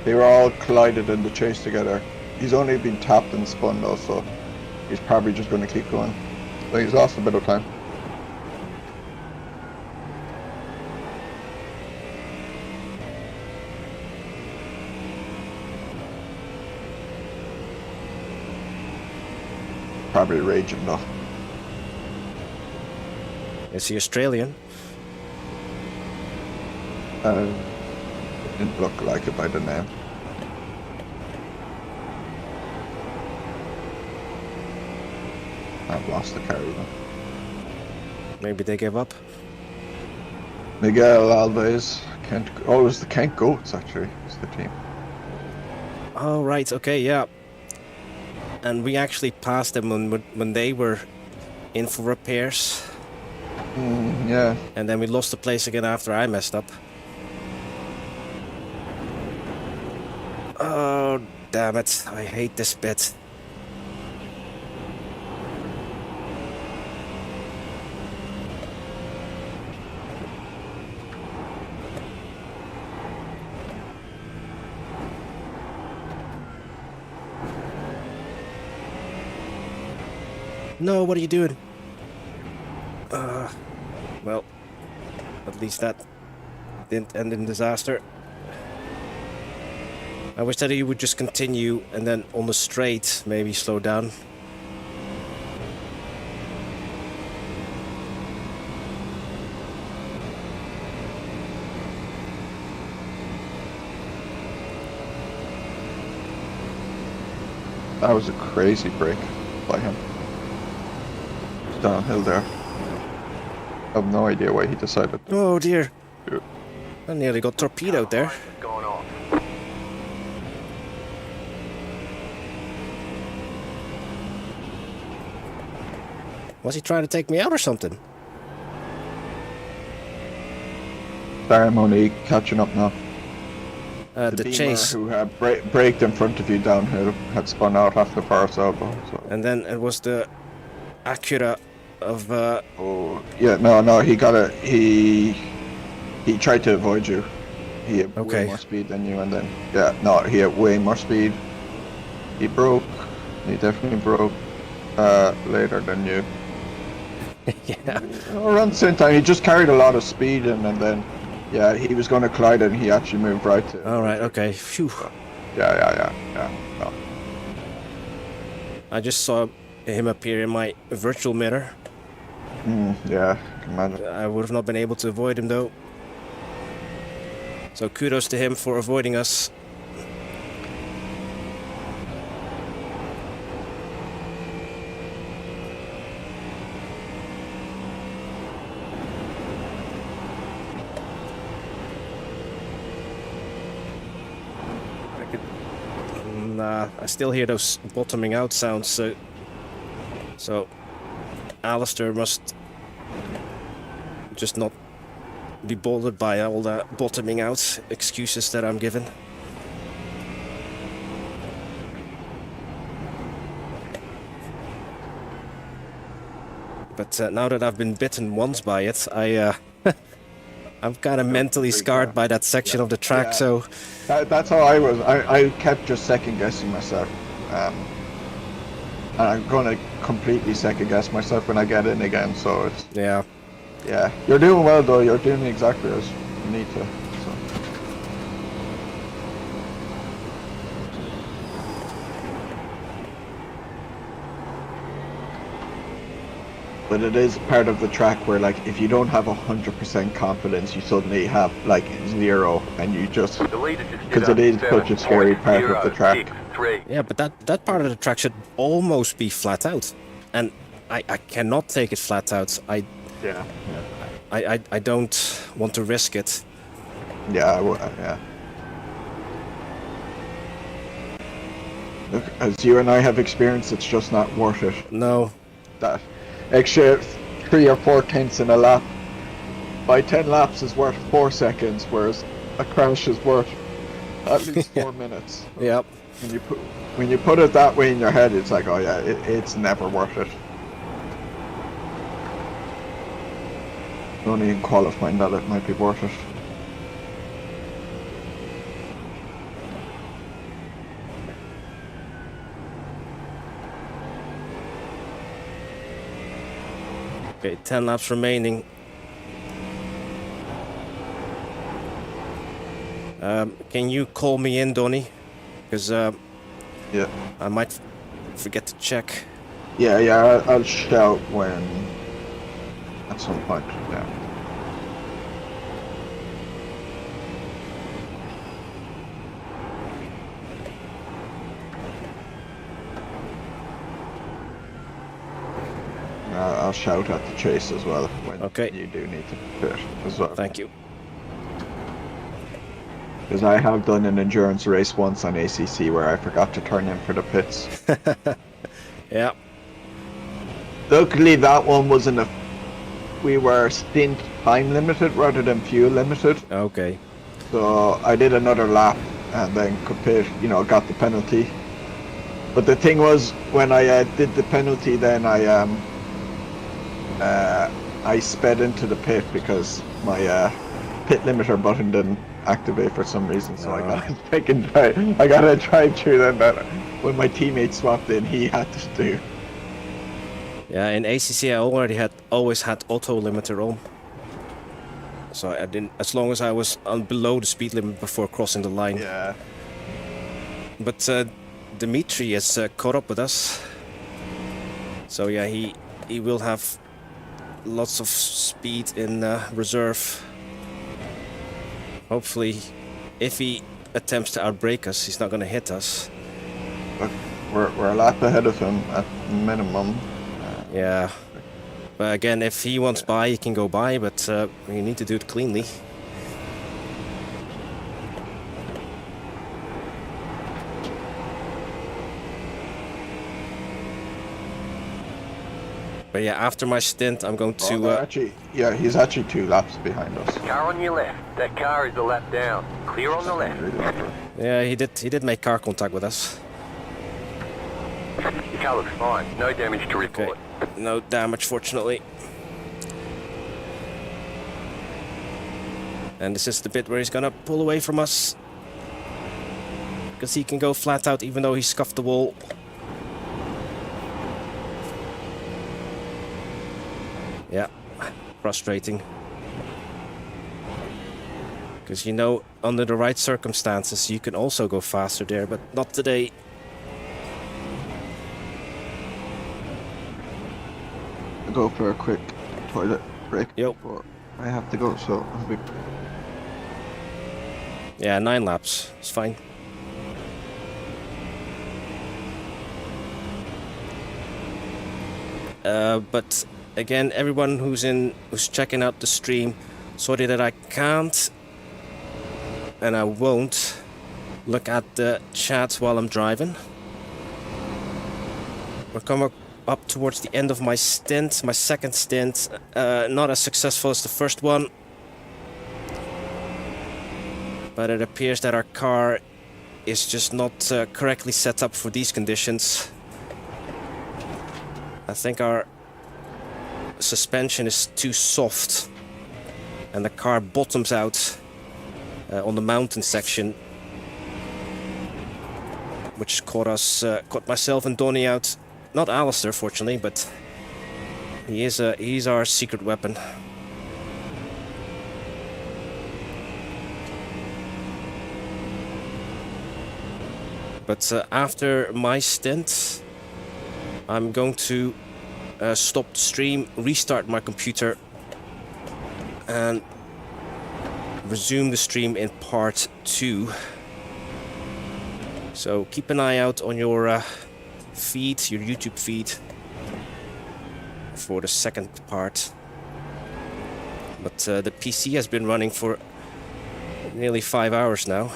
they were all collided in the chase together. He's only been tapped and spun though, so he's probably just going to keep going. But he's lost a bit of time. Probably raging though. Is he Australian? Didn't look like it by the name. I've lost the car even. Maybe they gave up. Miguel Alves, Kent. Oh, it was the Kent Goats actually. It's the team. Oh right, okay, yeah. And we actually passed them when they were in for repairs. Yeah. And then we lost the place again after I messed up. Oh, damn it. I hate this bit. No, what are you doing? Well, at least that didn't end in disaster. I wish that he would just continue and then on the straight maybe slow down. That was a crazy break by him. Downhill there. I have no idea why he decided. Oh dear. Yeah. I nearly got torpedoed there. Going off. Was he trying to take me out or something? Sorry, I'm only catching up now. The Beamer chase. who had braked in front of you downhill had spun out after Paris elbow. So. And then it was the Acura of... Oh, yeah, no, he got it. He tried to avoid you. He had way more speed than you, and then, yeah, no, he had way more speed. He broke. He definitely broke later than you. yeah. Around the same time, he just carried a lot of speed in, and then, yeah, he was going to collide and he actually moved right to. Alright, okay. Phew. Yeah. No. I just saw him appear in my virtual mirror. Yeah, I can imagine. I would have not been able to avoid him though. So kudos to him for avoiding us. I still hear those bottoming out sounds, so Alistair must just not be bothered by all the bottoming out excuses that I'm given. But now that I've been bitten once by it, I'm kind of mentally scarred by that section of the track, so... That's how I was. I kept just second guessing myself. And I'm going to completely second guess myself when I get in again, so it's... Yeah. Yeah. You're doing well though, you're doing exactly as you need to. So. But it is part of the track where, like, if you don't have 100% confidence, you suddenly have like 0, and you just because it is such a scary part of the track. Yeah, but that part of the track should almost be flat out, and I cannot take it flat out. I don't want to risk it. Yeah. Look, as you and I have experienced, it's just not worth it. No. That extra 3 or 4 tenths in a lap by 10 laps is worth 4 seconds, whereas a crash is worth at least 4 minutes. Yep. When you put it that way in your head, it's like, oh yeah, it's never worth it. Only in qualifying that it might be worth it. Okay, 10 laps remaining. Can you call me in, Donny? Because yeah, I might forget to check. Yeah, I'll shout when at some point. Yeah. I'll shout at the chase as well when you do need to pit as well. Thank you. Because I have done an endurance race once on ACC where I forgot to turn in for the pits. Yeah. Luckily that one was in a we were stint time limited rather than fuel limited. Okay. So I did another lap and then got the penalty. But the thing was, when I did the penalty, then I sped into the pit because my pit limiter button didn't activate for some reason. So I got a drive through then that when my teammate swapped in, he had to do. Yeah, in ACC I always had auto limiter on. So I didn't, as long as I was below the speed limit before crossing the line. Yeah. But Dimitri has caught up with us. So yeah, he will have lots of speed in reserve. Hopefully, if he attempts to outbrake us, he's not going to hit us. But we're a lap ahead of him at minimum. Yeah. But again, if he wants by, he can go by, but we need to do it cleanly. But yeah, after my stint, I'm going to... he's actually 2 laps behind us. Car on your left. That car is a lap down. Clear on the left. Yeah, he did make car contact with us. Your car looks fine. No damage to report. Okay. No damage, fortunately. And this is the bit where he's gonna pull away from us. Because he can go flat out even though he scuffed the wall. Yeah, frustrating. Because under the right circumstances you can also go faster there, but not today. Go for a quick toilet break. Yep. Before I have to go, so yeah, 9 laps. It's fine. But again, everyone who's checking out the stream, sorry that I can't and I won't look at the chat while I'm driving. We're coming up towards the end of my stint, my second stint, not as successful as the first one. But it appears that our car is just not correctly set up for these conditions. I think our suspension is too soft and the car bottoms out on the mountain section, which caught myself and Donny out. Not Alistair, fortunately, but he's our secret weapon. But after my stint, I'm going to stop the stream, restart my computer, and resume the stream in part 2. So keep an eye out on your feed, your YouTube feed, for the second part. But the PC has been running for nearly 5 hours now.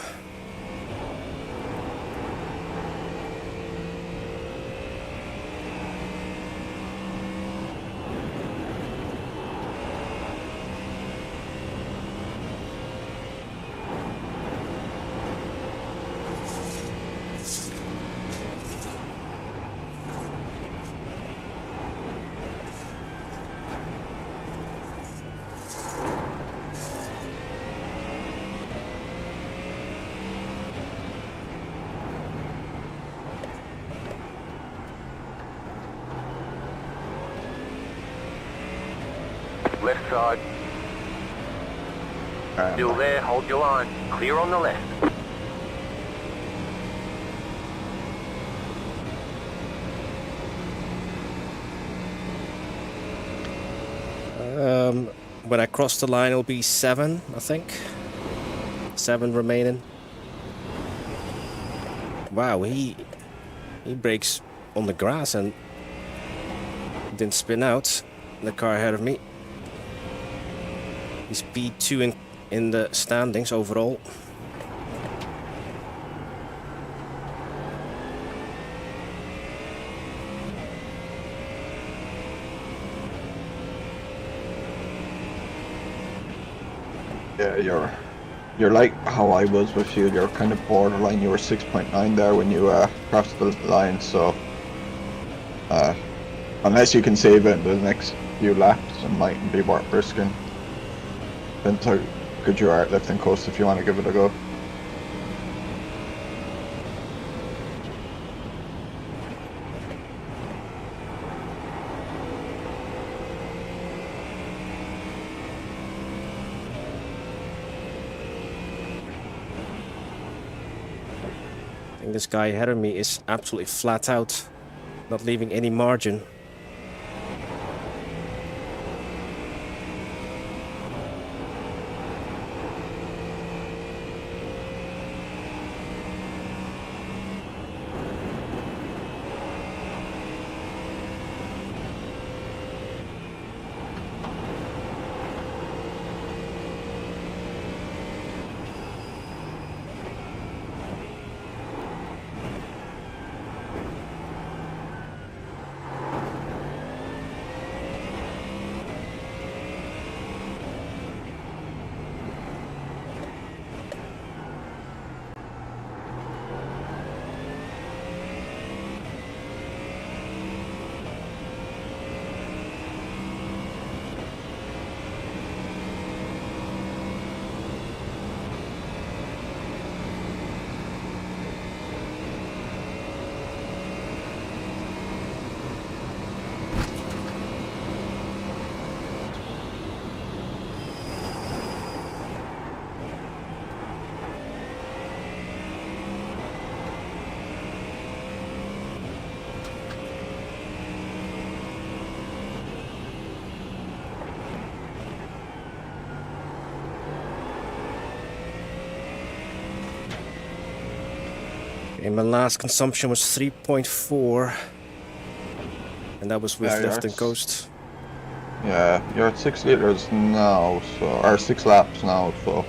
Left side. Still there, hold your line. Clear on the left. When I cross the line, it'll be 7, I think. 7 remaining. Wow, he brakes on the grass and didn't spin out. The car ahead of me. He's P2 in the standings overall. Yeah, you're like how I was with you. You're kind of borderline. You were 6.9 there when you crossed the line. So unless you can save it in the next few laps, it mightn't be worth risking. Depends how good you are at lifting coast if you want to give it a go. I think this guy ahead of me is absolutely flat out, not leaving any margin. And my last consumption was 3.4, and that was with lift and coast. Yeah, you're at 6 liters now, so or 6 laps now, so.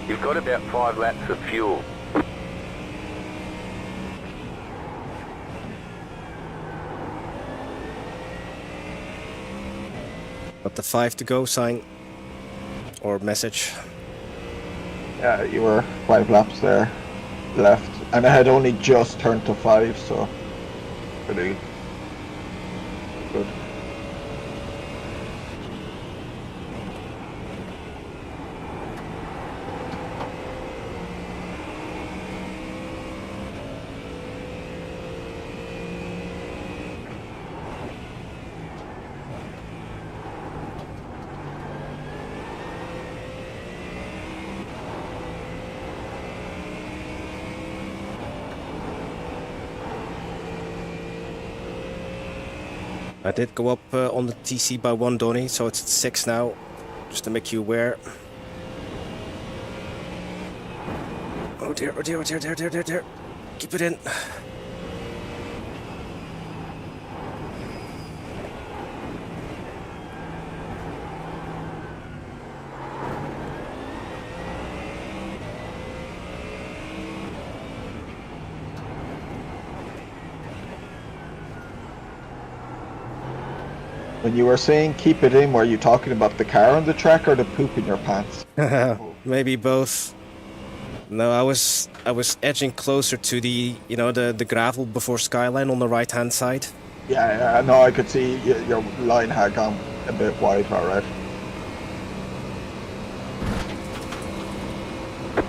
You've got about 5 laps of fuel. Got the 5 to go sign or message. Yeah, you were 5 laps there left, and I had only just turned to 5, so pretty good. I did go up on the TC by 1, Donny, so it's at 6 now, just to make you aware. Oh dear, oh dear, oh dear, dear, dear, dear, dear. Keep it in. When you were saying keep it in, were you talking about the car on the track or the poop in your pants? Maybe both. No, I was edging closer to the, you know, the gravel before Skyline on the right hand side. Yeah, no, I could see your line had gone a bit wide, alright.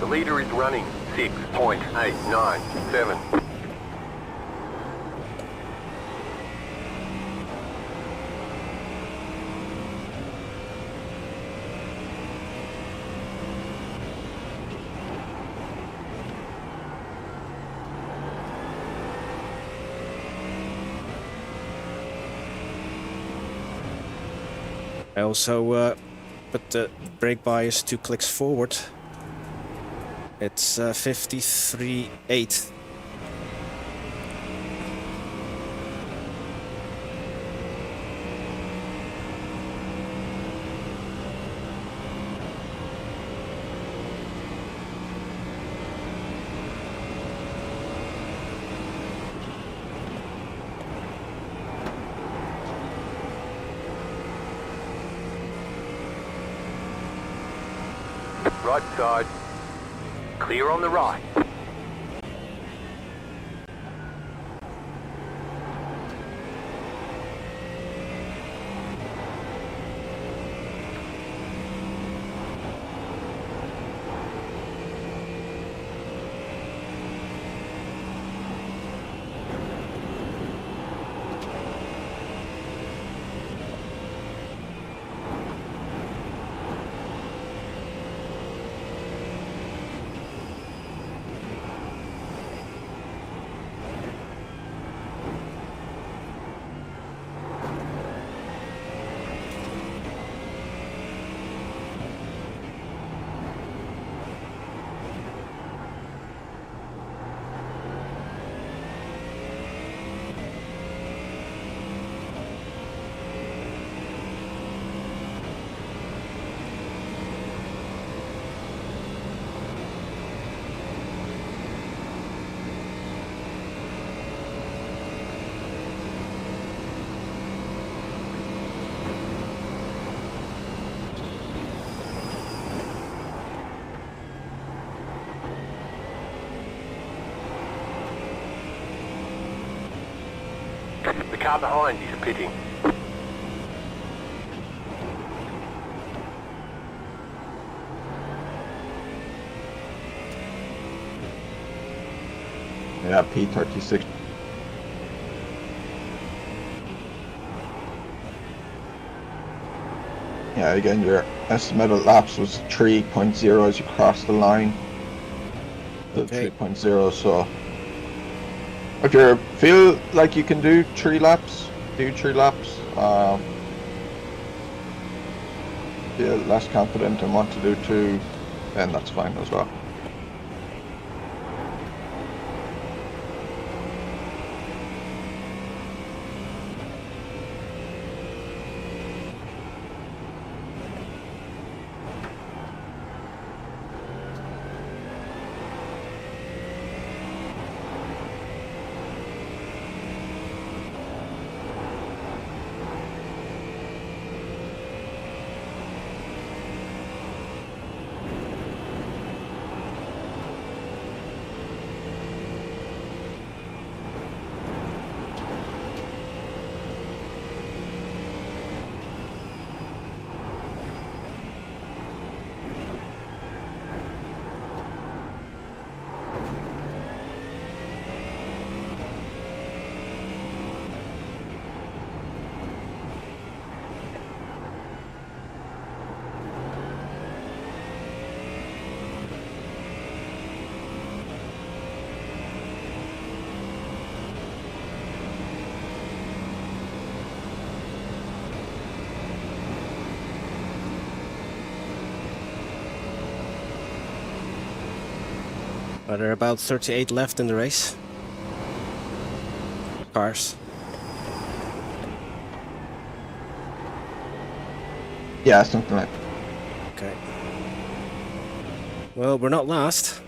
The leader is running 6.897. I also put the brake bias 2 clicks forward. It's 53.8. Right side. Clear on the right. The car behind is pitting. Yeah, P36. Yeah, again, your estimated laps was 3.0 as you cross the line. Okay. 3.0, so if you feel like you can do 3 laps, do 3 laps. Feel less confident and want to do 2, then that's fine as well. Are there about 38 left in the race? Cars. Yeah, something like. Okay. Well, we're not last.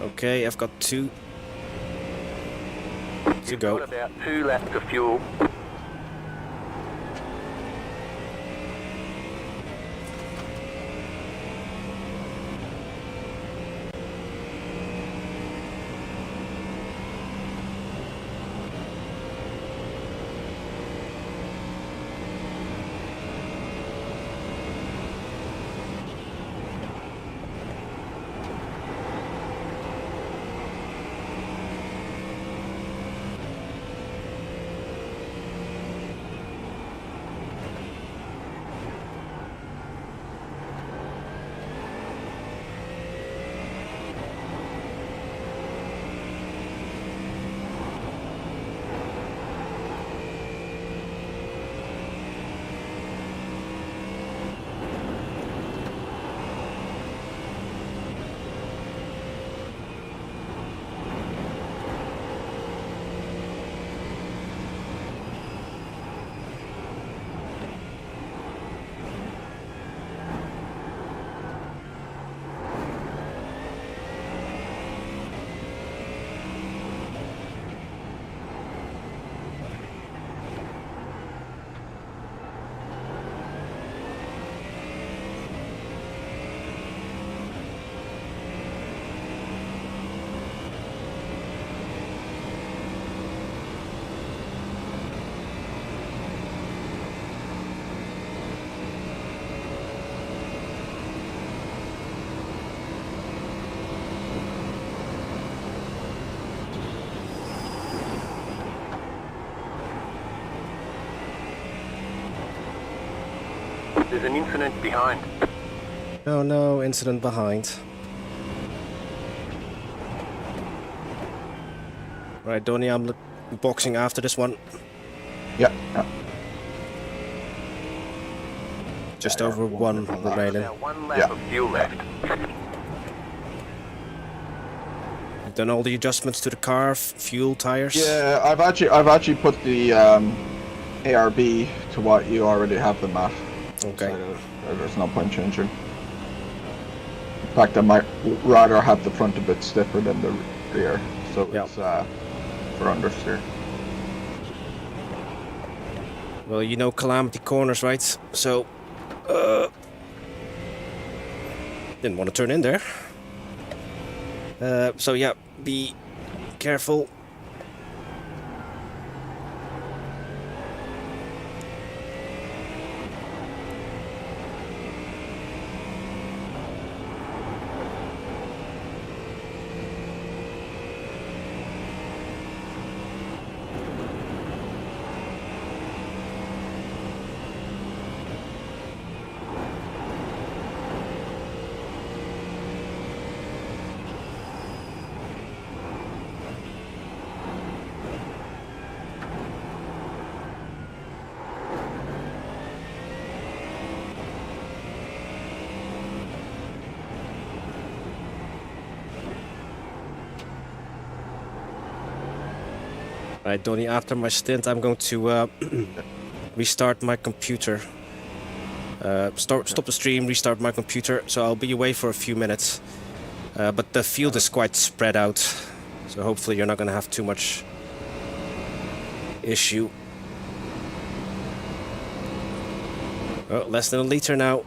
Okay, I've got 2 to go. Got about 2 laps of fuel. There's an incident behind. Oh no, incident behind. Right, Donny, I'm boxing after this one. Yeah. Just over 1 remaining. About 1 lap of fuel left. You've done all the adjustments to the car, fuel, tires? Yeah, I've actually put the ARB to what you already have them at. Okay. So there's no point changing. In fact, I might rather have the front a bit stiffer than the rear, so it's for understeer. Well, you know calamity corners, right? So, didn't want to turn in there. So yeah, be careful. Right, Donny, after my stint, I'm going to restart my computer. Stop the stream, restart my computer, so I'll be away for a few minutes. But the field is quite spread out, so hopefully you're not going to have too much issue. Oh, less than a liter now.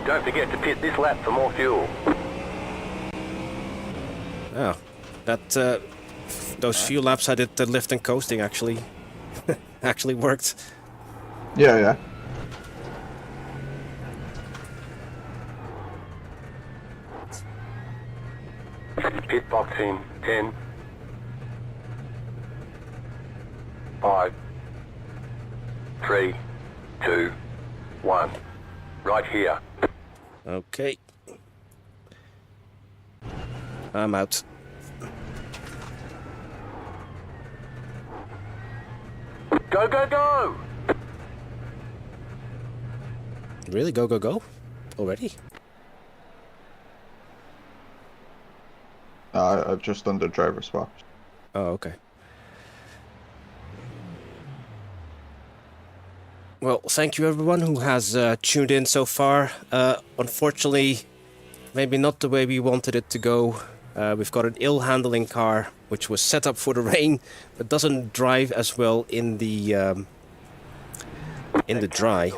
Don't forget to pit this lap for more fuel. Oh, that those few laps I did the lift and coasting actually worked. Yeah. Pit box in 10, 5, 3, 2, 1. Right here. Okay. I'm out. Go, go, go! Really? Go, go, go? Already? I've just done the driver swap. Oh, okay. Well, thank you everyone who has tuned in so far. Unfortunately, maybe not the way we wanted it to go. We've got an ill-handling car, which was set up for the rain, but doesn't drive as well in the dry.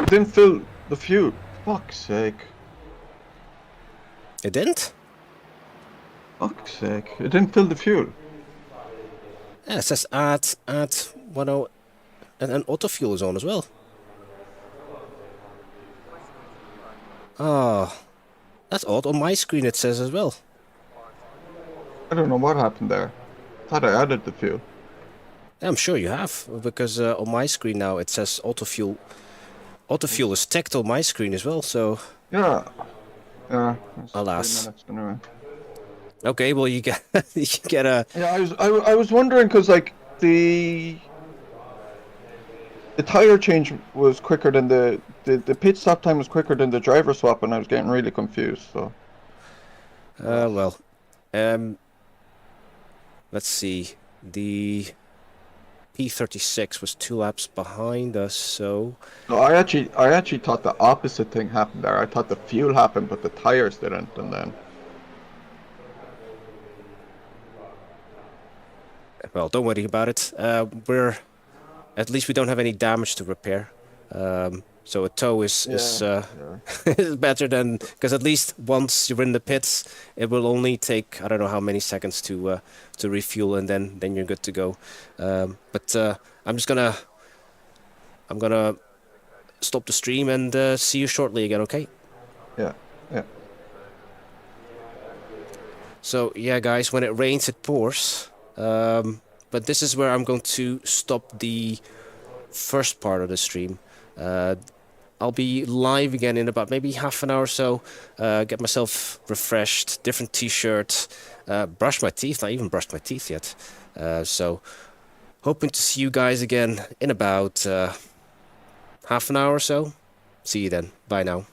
Didn't fill the fuel. Fuck's sake. It didn't? Fuck's sake. It didn't fill the fuel. Yeah, it says add 10, and auto fuel is on as well. Oh, that's odd. On my screen it says as well. I don't know what happened there. Thought I added the fuel. Yeah, I'm sure you have, because on my screen now it says auto fuel. Auto fuel is ticked on my screen as well, so... Yeah. Yeah. Alas. 3 minutes anyway. Okay, well you get you get a... Yeah, I was wondering because like the tire change was quicker than the pit stop time was quicker than the driver swap, and I was getting really confused. So. Well, let's see. The P36 was 2 laps behind us, so... No, I actually thought the opposite thing happened there. I thought the fuel happened, but the tires didn't, and then. Well, don't worry about it. At least we don't have any damage to repair. So a tow is is better than, because at least once you're in the pits, it will only take I don't know how many seconds to refuel, and then you're good to go. But I'm gonna stop the stream and see you shortly again. Okay? Yeah. Yeah. So yeah, guys, when it rains, it pours. But this is where I'm going to stop the first part of the stream. I'll be live again in about maybe half an hour or so. Get myself refreshed, different t-shirt, brush my teeth. Not even brushed my teeth yet. So hoping to see you guys again in about half an hour or so. See you then. Bye now.